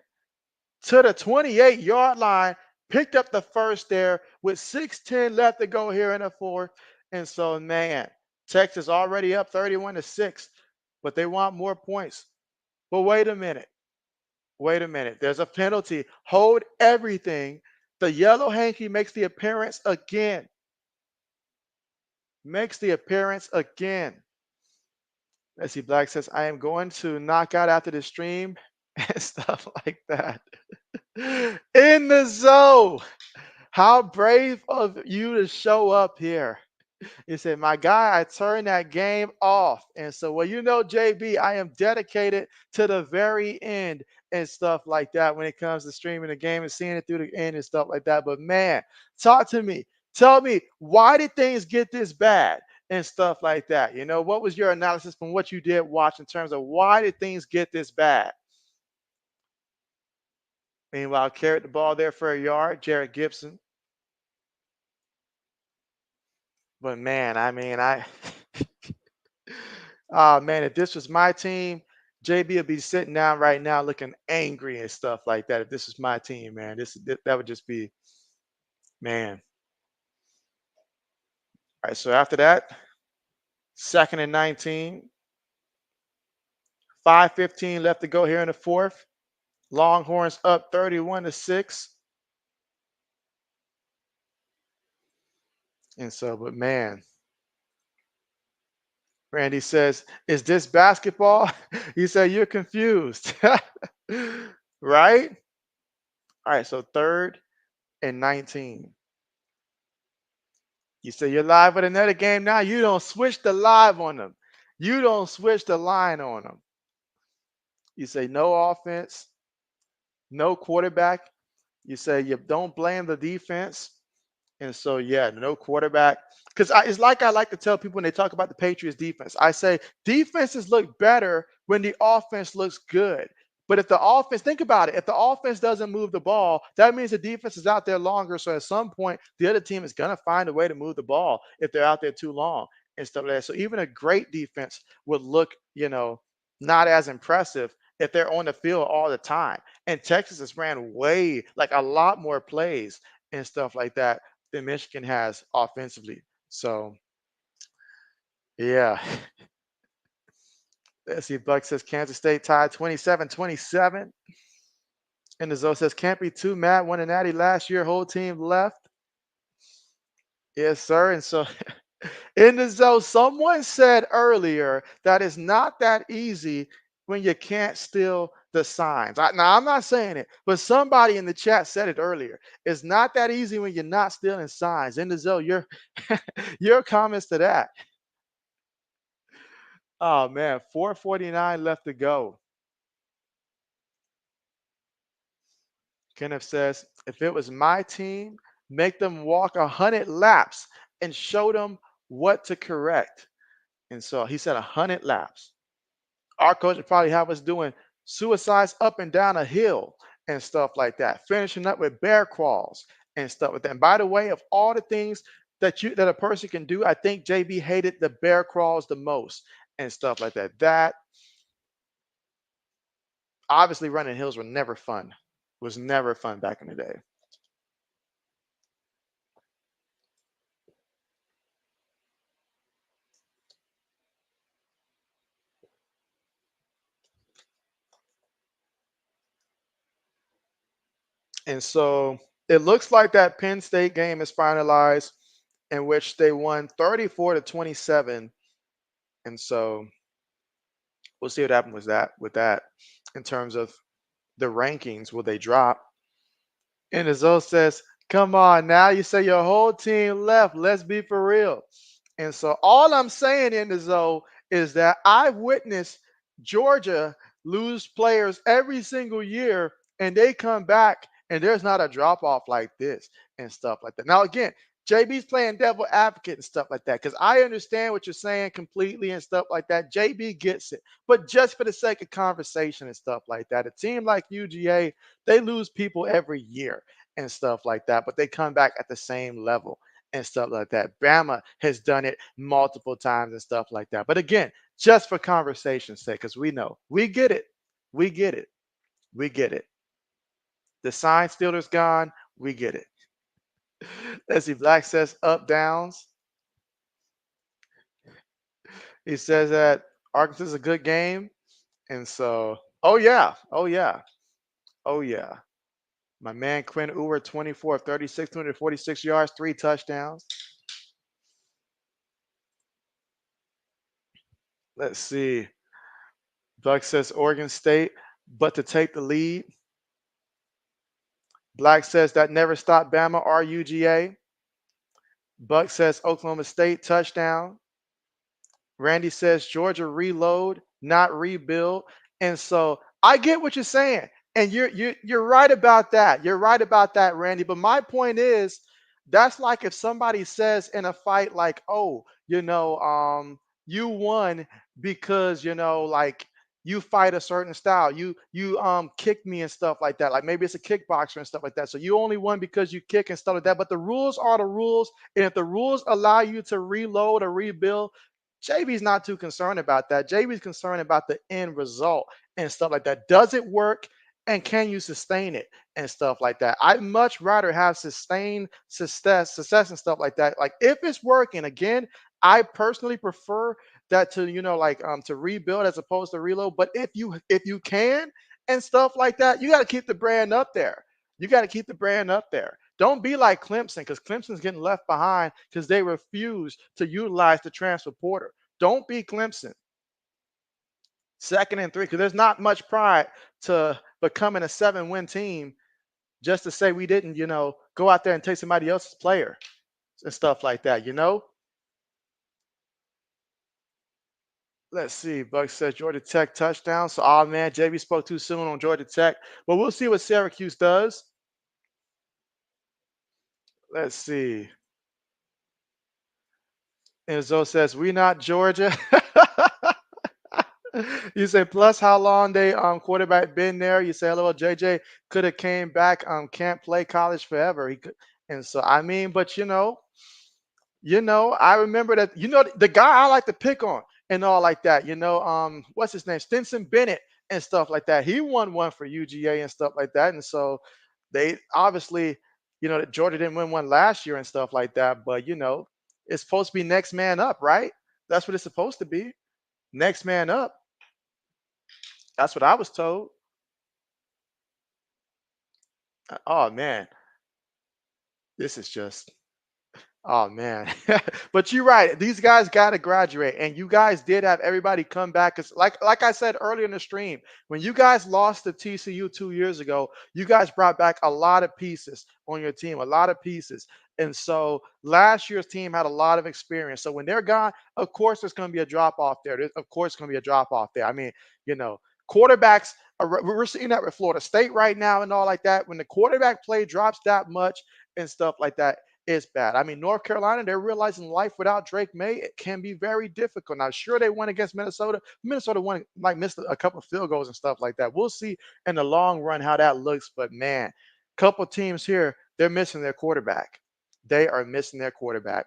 to the 28-yard line, picked up the first there with 6:10 left to go here in the 4th. And so, man, Texas already up 31-6, but they want more points. But wait a minute. Wait a minute. There's a penalty. Hold everything. The yellow hanky makes the appearance again. Makes the appearance again. Let's see. Black says, I am going to knock out after the stream and stuff like that. In the zone. How brave of you to show up here. He said, my guy, I turned that game off. And so, well, JB, I am dedicated to the very end. and stuff like that when it comes to streaming the game and seeing it through the end and stuff like that. But man, talk to me. Tell me, why did things get this bad and stuff like that? You know, what was your analysis from what you did watch in terms of why did things get this bad? Meanwhile, carried the ball there for a yard, Jared Gibson. But man, I mean, oh man, if this was my team, JB would be sitting down right now looking angry and stuff like that. If this was my team, man, that would just be, man. All right, so after that, 2nd and 19, 5:15 left to go here in the fourth. Longhorns up 31-6. And so, but man, Randy says, "Is this basketball?" He said, "You're confused." Right? All right, so 3rd and 19. You say you're live with another game now. You don't switch the live on them. You don't switch the line on them. You say no offense, no quarterback. You say you don't blame the defense. And so, yeah, no quarterback. Because it's like I like to tell people when they talk about the Patriots defense, I say defenses look better when the offense looks good. But if the offense, think about it, if the offense doesn't move the ball, that means the defense is out there longer. So at some point, the other team is going to find a way to move the ball if they're out there too long and stuff like that. So even a great defense would look, not as impressive if they're on the field all the time. And Texas has ran way, like a lot more plays and stuff like that than Michigan has offensively. So, yeah. Let's see. Buck says Kansas State tied 27-27. And the Zoe says, can't be too mad. Won a natty last year. Whole team left. Yes, sir. And so in the zone, someone said earlier that it's not that easy when you can't steal the signs. Now, I'm not saying it, but somebody in the chat said it earlier. It's not that easy when you're not stealing signs. In the zone, your comments to that. Oh man, 4:49 left to go. Kenneth says, if it was my team, make them walk 100 laps and show them what to correct. And so he said 100 laps. Our coach would probably have us doing suicides up and down a hill and stuff like that, finishing up with bear crawls and stuff like that. And by the way, of all the things that a person can do, I think JB hated the bear crawls the most and stuff like that. That obviously running hills were never fun. Was never fun back in the day. And so it looks like that Penn State game is finalized, in which they won 34-27. And so we'll see what happens with that in terms of the rankings. Will they drop? And Azul says, come on now. You say your whole team left. Let's be for real. And so all I'm saying in the zone is that I've witnessed Georgia lose players every single year, and they come back, and there's not a drop off like this and stuff like that. Now, again, JB's playing devil advocate and stuff like that because I understand what you're saying completely and stuff like that. JB gets it, but just for the sake of conversation and stuff like that, a team like UGA, they lose people every year and stuff like that, but they come back at the same level and stuff like that. Bama has done it multiple times and stuff like that. But again, just for conversation's sake, because we know we get it. We get it. We get it. The sign stealer's gone. We get it. Let's see. Black says up downs. He says that Arkansas is a good game. And so, oh yeah. Oh yeah. Oh yeah. My man Quinn Ewers, 24 of 36, 246 yards, 3 touchdowns. Let's see. Buck says Oregon State, but to take the lead. Black says that never stopped Bama or UGA. Buck says Oklahoma State touchdown. Randy says Georgia reload, not rebuild. And so I get what you're saying. And you're right about that. You're right about that, Randy. But my point is, that's like if somebody says in a fight, like, "Oh, you won because like you fight a certain style. You kicked me and stuff like that. Like maybe it's a kickboxer and stuff like that. So you only won because you kick and stuff like that. But the rules are the rules, and if the rules allow you to reload or rebuild." JB's not too concerned about that. JB's concerned about the end result and stuff like that. Does it work? And can you sustain it and stuff like that? I'd much rather have sustained success and stuff like that. Like if it's working, again, I personally prefer that to to rebuild as opposed to reload. But if you can and stuff like that, you got to keep the brand up there. You got to keep the brand up there. Don't be like Clemson, because Clemson's getting left behind because they refuse to utilize the transfer portal. Don't be Clemson. Second and three, because there's not much pride to becoming a 7-win team just to say we didn't, go out there and take somebody else's player and stuff like that. Let's see. Buck says Georgia Tech touchdown. So, oh man, JB spoke too soon on Georgia Tech. But we'll see what Syracuse does. Let's see. And Zoe says, we not Georgia. You say plus how long they quarterback been there. You say hello, JJ could have came back. Can't play college forever. He could, and so I mean, but I remember that. The guy I like to pick on and all like that. What's his name? Stinson Bennett and stuff like that. He won one for UGA and stuff like that. And so they obviously, that Georgia didn't win one last year and stuff like that. But it's supposed to be next man up, right? That's what it's supposed to be. Next man up. That's what I was told. Oh man, this is just oh man. But you're right. These guys got to graduate, and you guys did have everybody come back. Cause like I said earlier in the stream, when you guys lost to TCU 2 years ago, you guys brought back a lot of pieces on your team, a lot of pieces. And so last year's team had a lot of experience. So when they're gone, of course there's going to be a drop off there. Of course, going to be a drop off there. I mean, you know, quarterbacks. We're seeing that with Florida State right now and all like that. When the quarterback play drops that much and stuff like that, is bad. I mean, North Carolina, they're realizing life without Drake May, it can be very difficult. Now, sure, they won against Minnesota. Minnesota won, like missed a couple of field goals and stuff like that. We'll see in the long run how that looks. But man, couple teams here, they're missing their quarterback. They are missing their quarterback.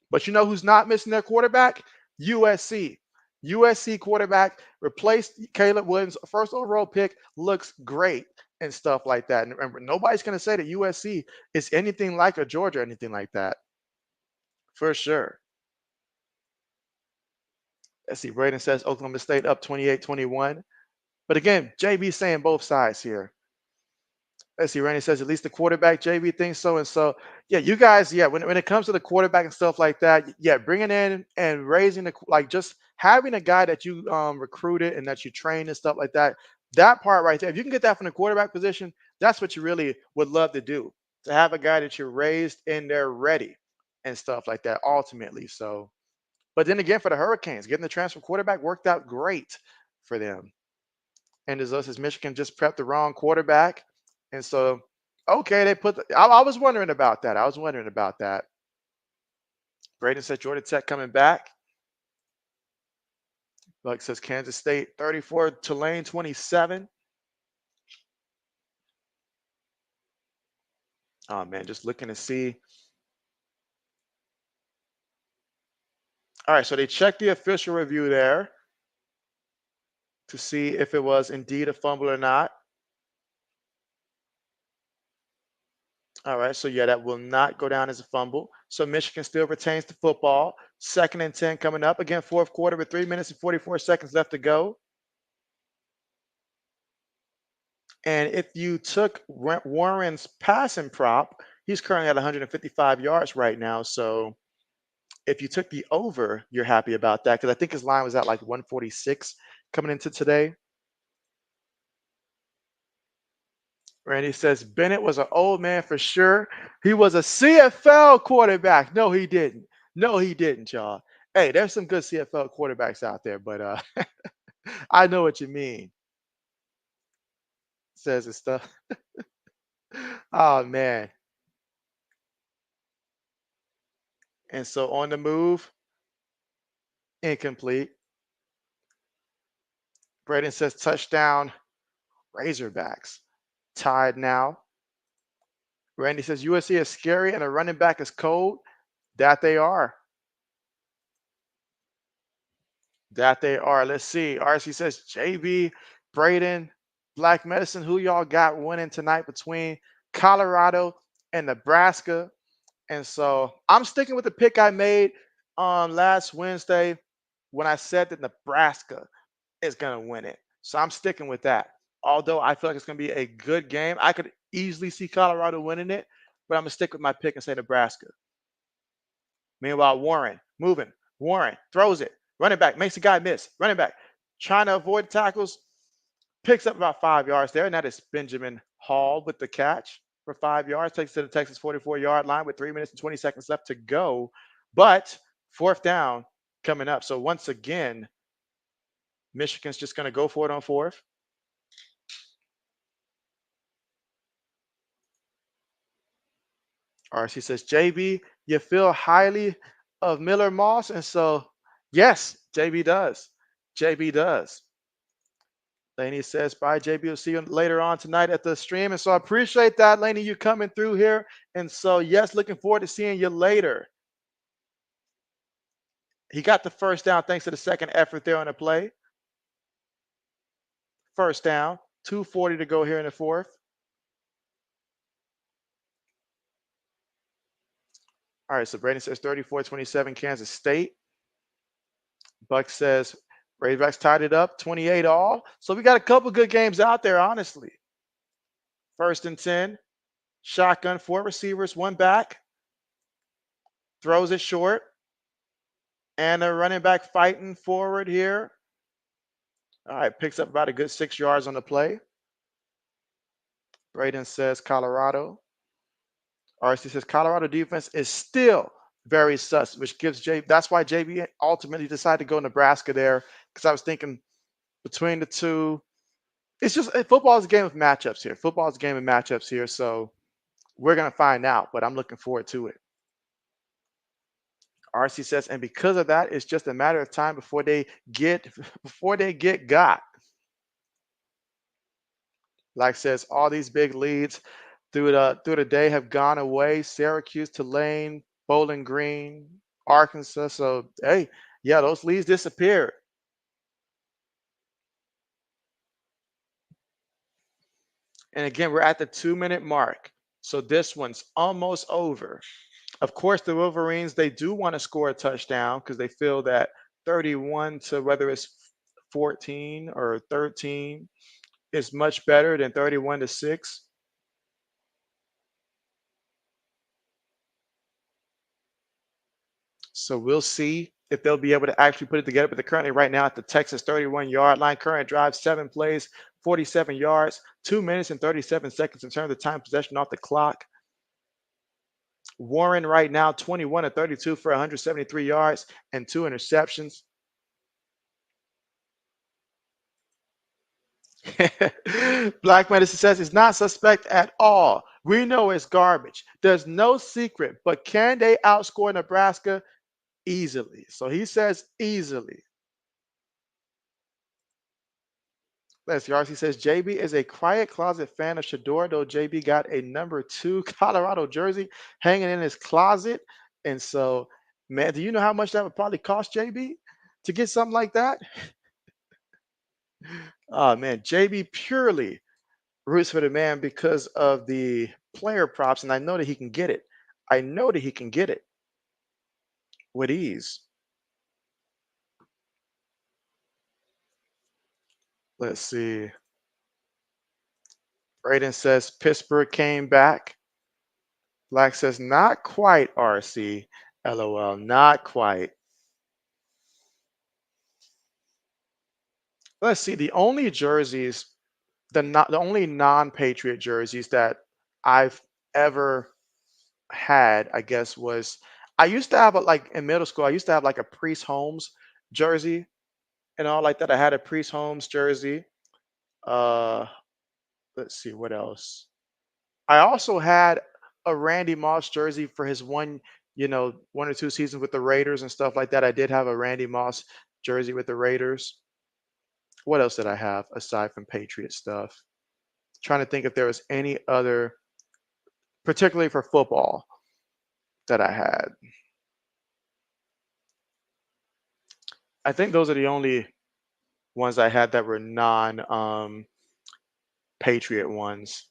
But you know who's not missing their quarterback? USC. USC quarterback replaced Caleb Williams, first overall pick, looks great and stuff like that. And remember, nobody's going to say that USC is anything like a Georgia or anything like that, for sure. Let's see. Braden says Oklahoma State up 28-21. But again, JB saying both sides here. Let's see. Randy says at least the quarterback. JB thinks so. And so, yeah, you guys, yeah, when it comes to the quarterback and stuff like that, yeah, bringing in and raising like just having a guy that you recruited and that you trained and stuff like that, that part right there, if you can get that from the quarterback position, that's what you really would love to do, to have a guy that you raised and they're ready and stuff like that ultimately. So, but then again, for the Hurricanes, getting the transfer quarterback worked out great for them. And as us as Michigan just prepped the wrong quarterback. And so, okay, they put. I was wondering about that. I was wondering about that. Braden says Georgia Tech coming back. Like says Kansas State 34, Tulane 27. Oh man, just looking to see. All right, so they checked the official review there to see if it was indeed a fumble or not. All right, so yeah, that will not go down as a fumble. So Michigan still retains the football. Second and 10 coming up. Again, fourth quarter with 3 minutes and 44 seconds left to go. And if you took Warren's passing prop, he's currently at 155 yards right now. So if you took the over, you're happy about that because I think his line was at like 146 coming into today. Randy says Bennett was an old man for sure. He was a CFL quarterback. No, he didn't. No, he didn't, y'all. Hey, there's some good CFL quarterbacks out there, but I know what you mean. Says it's stuff. Oh man. And so on the move, incomplete. Braden says touchdown, Razorbacks. Tied now. Randy says USC is scary and a running back is cold. That they are. That they are. Let's see. RC says JB, Braden, Black Medicine. Who y'all got winning tonight between Colorado and Nebraska? And so I'm sticking with the pick I made on last Wednesday when I said that Nebraska is going to win it. So I'm sticking with that. Although I feel like it's going to be a good game, I could easily see Colorado winning it, but I'm going to stick with my pick and say Nebraska. Meanwhile, Warren moving. Warren throws it. Running back makes the guy miss. Running back trying to avoid tackles, picks up about 5 yards there, and that is Benjamin Hall with the catch for 5 yards. Takes it to the Texas 44-yard line with 3 minutes and 20 seconds left to go. But fourth down coming up. So once again, Michigan's just going to go for it on fourth. RC says, JB, you feel highly of Miller Moss? And so, yes, JB does. JB does. Laney says, bye, JB. We'll see you later on tonight at the stream. And so I appreciate that, Laney, you coming through here. And so, yes, looking forward to seeing you later. He got the first down thanks to the second effort there on the play. First down, 2:40 to go here in the fourth. All right, so Brandon says 34-27 Kansas State. Buck says Razorbacks tied it up, 28 all. So we got a couple good games out there, honestly. First and 10, shotgun, 4 receivers, 1 back. Throws it short. And a running back fighting forward here. All right, picks up about a good 6 yards on the play. Braden says Colorado. RC says Colorado defense is still very sus, which gives that's why JB ultimately decided to go Nebraska there, because I was thinking between the two. It's just football is a game of matchups here. Football is a game of matchups here. So we're going to find out, but I'm looking forward to it. RC says, and because of that, it's just a matter of time before they get got. Like says, all these big leads through the day have gone away. Syracuse, Tulane, Bowling Green, Arkansas. So hey, yeah, those leads disappeared. And again, we're at the 2-minute mark. So this one's almost over. Of course, the Wolverines, they do want to score a touchdown because they feel that 31 to whether it's 14 or 13 is much better than 31 to 6. So we'll see if they'll be able to actually put it together. But they're currently right now at the Texas 31-yard line. Current drive, 7 plays, 47 yards, 2 minutes and 37 seconds in terms of time possession off the clock. Warren right now, 21 of 32 for 173 yards and 2 interceptions. Black Medicine says it's not suspect at all. We know it's garbage. There's no secret, but can they outscore Nebraska? Easily. So he says easily. Let's see. RC says JB is a quiet closet fan of Shador, though JB got a number 2 Colorado jersey hanging in his closet. And so, man, do you know how much that would probably cost JB to get something like that? Oh, man, JB purely roots for the man because of the player props, and I know that he can get it. I know that he can get it with ease. Let's see. Braden says Pittsburgh came back. Black says not quite, RC. LOL, not quite. Let's see. The only jerseys, the only non-Patriot jerseys that I've ever had, I guess, was I used to have like in middle school. I used to have like a Priest Holmes jersey and all like that. I had a Priest Holmes jersey. Uh, Let's see what else. I also had a Randy Moss jersey for his one, 1 or 2 seasons with the Raiders and stuff like that. I did have a Randy Moss jersey with the Raiders. What else did I have aside from Patriot stuff? Trying to think if there was any other, particularly for football, that I had. I think those are the only ones I had that were non Patriot ones.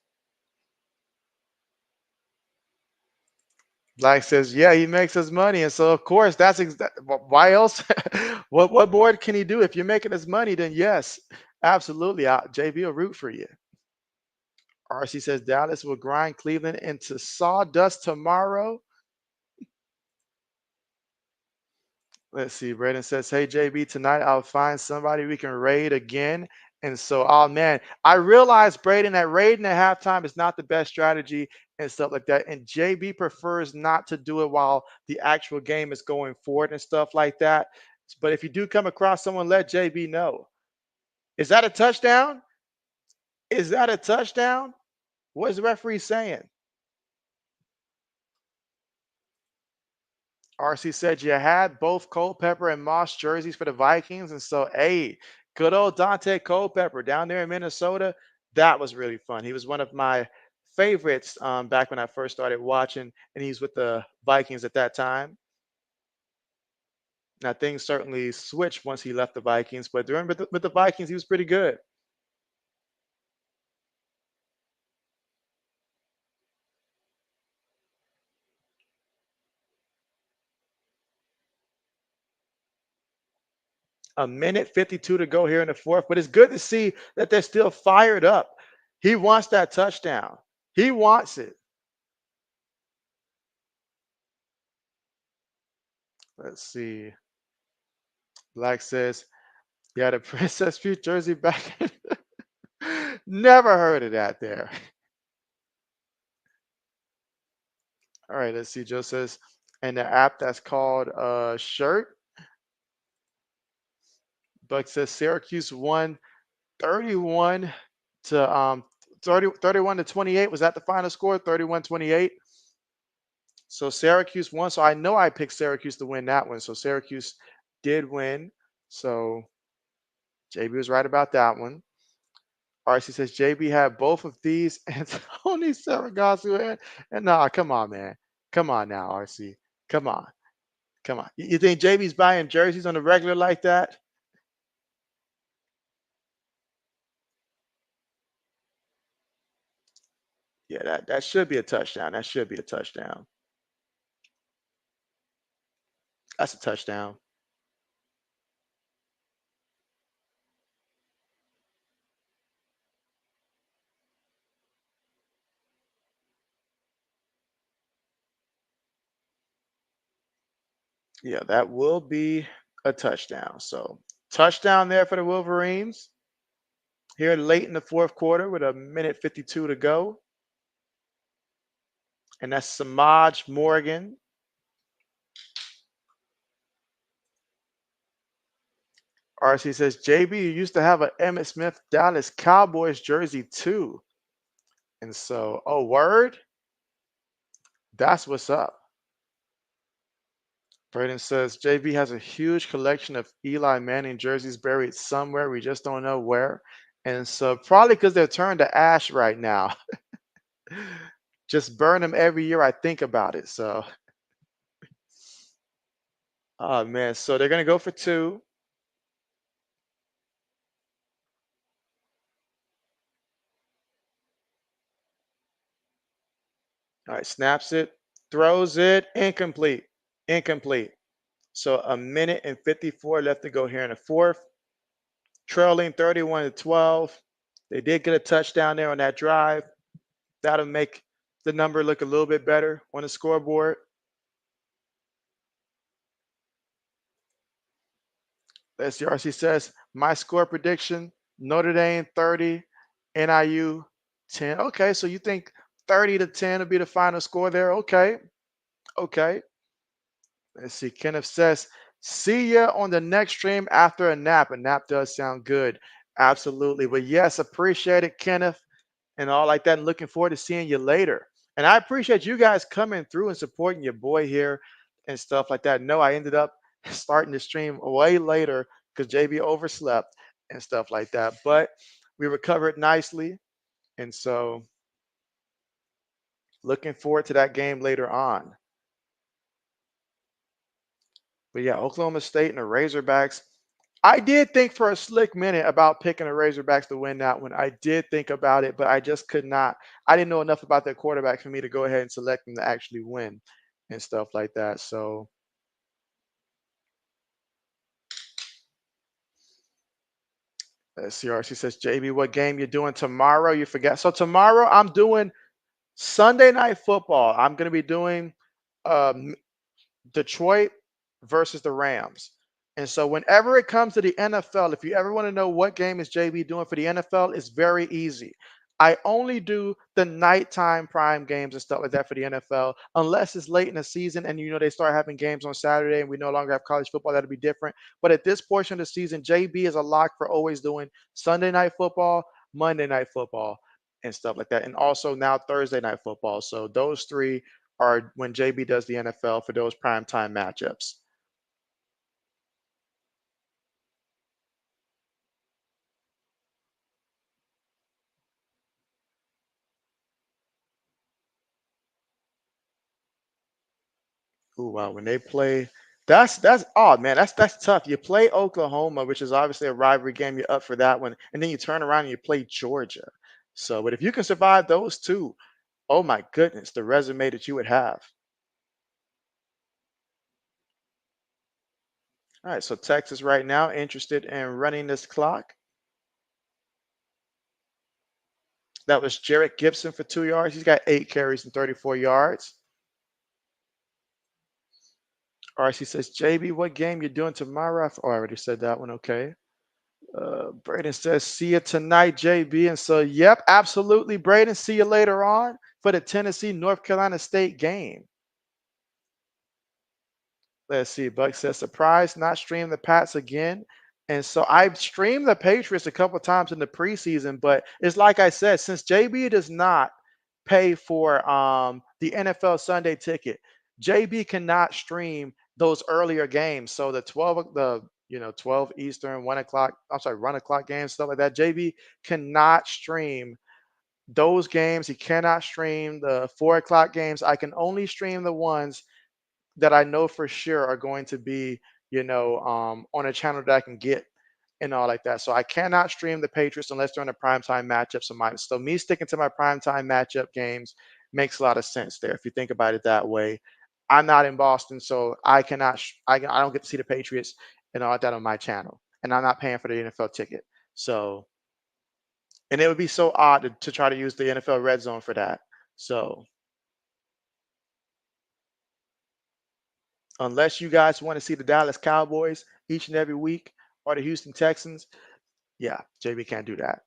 Black says, yeah, he makes his money, and so of course why else? What board can he do if you're making his money? Then yes, absolutely. JB will root for you. RC says Dallas will grind Cleveland into sawdust tomorrow. Let's see. Braden says, hey, JB, tonight I'll find somebody we can raid again. And so, oh man, I realized, Braden, that raiding at halftime is not the best strategy and stuff like that. And JB prefers not to do it while the actual game is going forward and stuff like that. But if you do come across someone, let JB know. Is that a touchdown? Is that a touchdown? What is the referee saying? RC said you had both Culpepper and Moss jerseys for the Vikings. And so, hey, good old Dante Culpepper down there in Minnesota. That was really fun. He was one of my favorites back when I first started watching, and he's with the Vikings at that time. Now, things certainly switched once he left the Vikings, but during with the Vikings, he was pretty good. A minute 52 to go here in the fourth, but it's good to see that they're still fired up. He wants that touchdown. He wants it. Let's see. Black says, yeah, the Princess Street jersey back. Never heard of that there. All right, let's see. Joe says, and the app that's called Shirt. Buck says Syracuse won 31 to 31 to 28. Was that the final score? 31-28. So Syracuse won. So I know I picked Syracuse to win that one. So Syracuse did win. So JB was right about that one. RC says JB had both of these and Tony Saragasu and nah, come on, man. Come on now, RC. Come on. Come on. You think JB's buying jerseys on the regular like that? Yeah, that should be a touchdown. That should be a touchdown. That's a touchdown. Yeah, that will be a touchdown. So touchdown there for the Wolverines here late in the fourth quarter with a minute 52 to go. And that's Samaj Morgan. RC says, JB, you used to have an Emmett Smith Dallas Cowboys jersey too. And so, oh, word? That's what's up. Braden says, JB has a huge collection of Eli Manning jerseys buried somewhere. We just don't know where. And so, probably because they're turned to ash right now. Just burn them every year I think about it. So, oh man. So, they're going to go for two. All right, snaps it, throws it, incomplete. Incomplete. So a minute and 54 left to go here in the fourth. Trailing 31 to 12. They did get a touchdown there on that drive. That'll make the number look a little bit better on the scoreboard. As RC says, my score prediction, Notre Dame 30, NIU 10. Okay, so you think 30 to 10 will be the final score there? Okay. Okay. Let's see. Kenneth says, see ya on the next stream after a nap. A nap does sound good. Absolutely. But yes, appreciate it, Kenneth. and all like that. And looking forward to seeing you later. And I appreciate you guys coming through and supporting your boy here and stuff like that. No, I ended up starting the stream way later because JB overslept and stuff like that. But we recovered nicely. And so looking forward to that game later on. But yeah, Oklahoma State and the Razorbacks. I did think for a slick minute about picking the Razorbacks to win that one. I did think about it, but I just could not. I didn't know enough about their quarterback for me to go ahead and select them to actually win and stuff like that. So CRC says, JB, what game you doing tomorrow? You forget. So tomorrow I'm doing Sunday Night Football. I'm going to be doing um, Detroit versus the Rams. And so whenever it comes to the NFL, if you ever want to know what game is JB doing for the NFL, it's very easy. I only do the nighttime prime games and stuff like that for the NFL, unless it's late in the season and they start having games on Saturday and we no longer have college football. That'll be different. But at this portion of the season, JB is a lock for always doing Sunday night football, Monday night football, and stuff like that. And also now Thursday night football. So those three are when JB does the NFL for those primetime matchups. Ooh, wow, when they play, that's oh man, that's tough. You play Oklahoma, which is obviously a rivalry game. You're up for that one, and then you turn around and you play Georgia. So, but if you can survive those two, oh my goodness, the resume that you would have. All right, so Texas right now interested in running this clock. That was Jarrett Gibson for 2 yards. He's got 8 carries and 34 yards. RC says, JB, what game you doing tomorrow? Oh, I already said that one. Okay. Braden says, see you tonight, JB. And so, yep, absolutely, Braden. See you later on for the Tennessee North Carolina State game. Let's see. Buck says, surprise, not stream the Pats again. And so I've streamed the Patriots a couple times in the preseason, but it's like I said, since JB does not pay for the NFL Sunday ticket, JB cannot stream those earlier games. So the 12 Eastern, 1 o'clock, I'm sorry, 1 o'clock games, stuff like that. JB cannot stream those games. He cannot stream the 4 o'clock games. I can only stream the ones that I know for sure are going to be, on a channel that I can get and all like that. So I cannot stream the Patriots unless they're in a primetime matchup. So me sticking to my primetime matchup games makes a lot of sense there. If you think about it that way, I'm not in Boston, so I cannot, I don't get to see the Patriots and all that on my channel, and I'm not paying for the NFL ticket. So, and it would be so odd to try to use the NFL Red Zone for that. So unless you guys want to see the Dallas Cowboys each and every week or the Houston Texans, yeah, JB can't do that.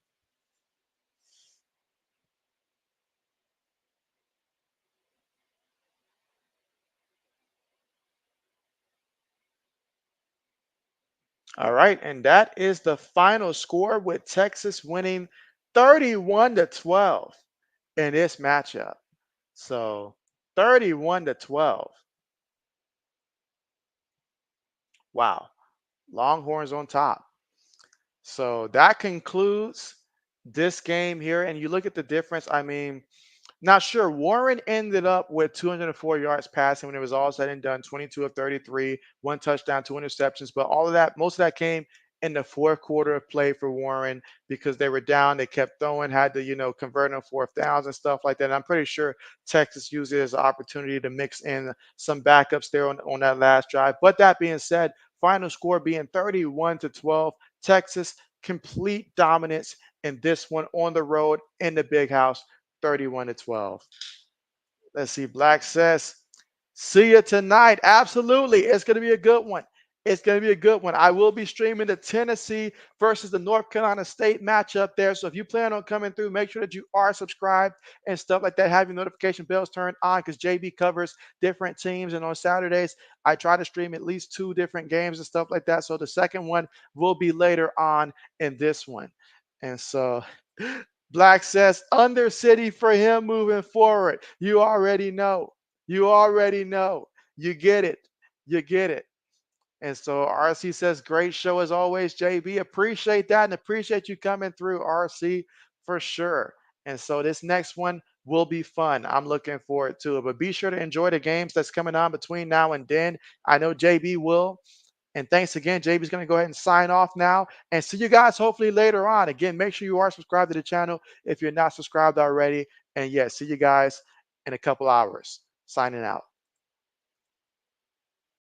All right, and that is the final score with Texas winning 31-12 in this matchup. So 31-12. Wow. Longhorns on top. So that concludes this game here. And you look at the difference. I mean, not sure. Warren ended up with 204 yards passing when it was all said and done, 22 of 33, 1 touchdown, 2 interceptions. But all of that, most of that came in the fourth quarter of play for Warren because they were down. They kept throwing, had to, convert on fourth downs and stuff like that. And I'm pretty sure Texas used it as an opportunity to mix in some backups there on that last drive. But that being said, final score being 31-12, Texas complete dominance in this one on the road in the big house. 31-12. Let's see. Black says, see you tonight. Absolutely. It's going to be a good one. It's going to be a good one. I will be streaming the Tennessee versus the North Carolina State matchup there. So if you plan on coming through, make sure that you are subscribed and stuff like that. Have your notification bells turned on because JB covers different teams. And on Saturdays, I try to stream at least 2 different games and stuff like that. So the second one will be later on in this one. And so Black says Undercity for him moving forward. You already know. You already know. You get it. You get it. And so RC says, great show as always, JB. Appreciate that and appreciate you coming through, RC, for sure. And so this next one will be fun. I'm looking forward to it. But be sure to enjoy the games that's coming on between now and then. I know JB will. And thanks again. JB's going to go ahead and sign off now. And see you guys hopefully later on. Again, make sure you are subscribed to the channel if you're not subscribed already. And yeah, see you guys in a couple hours. Signing out.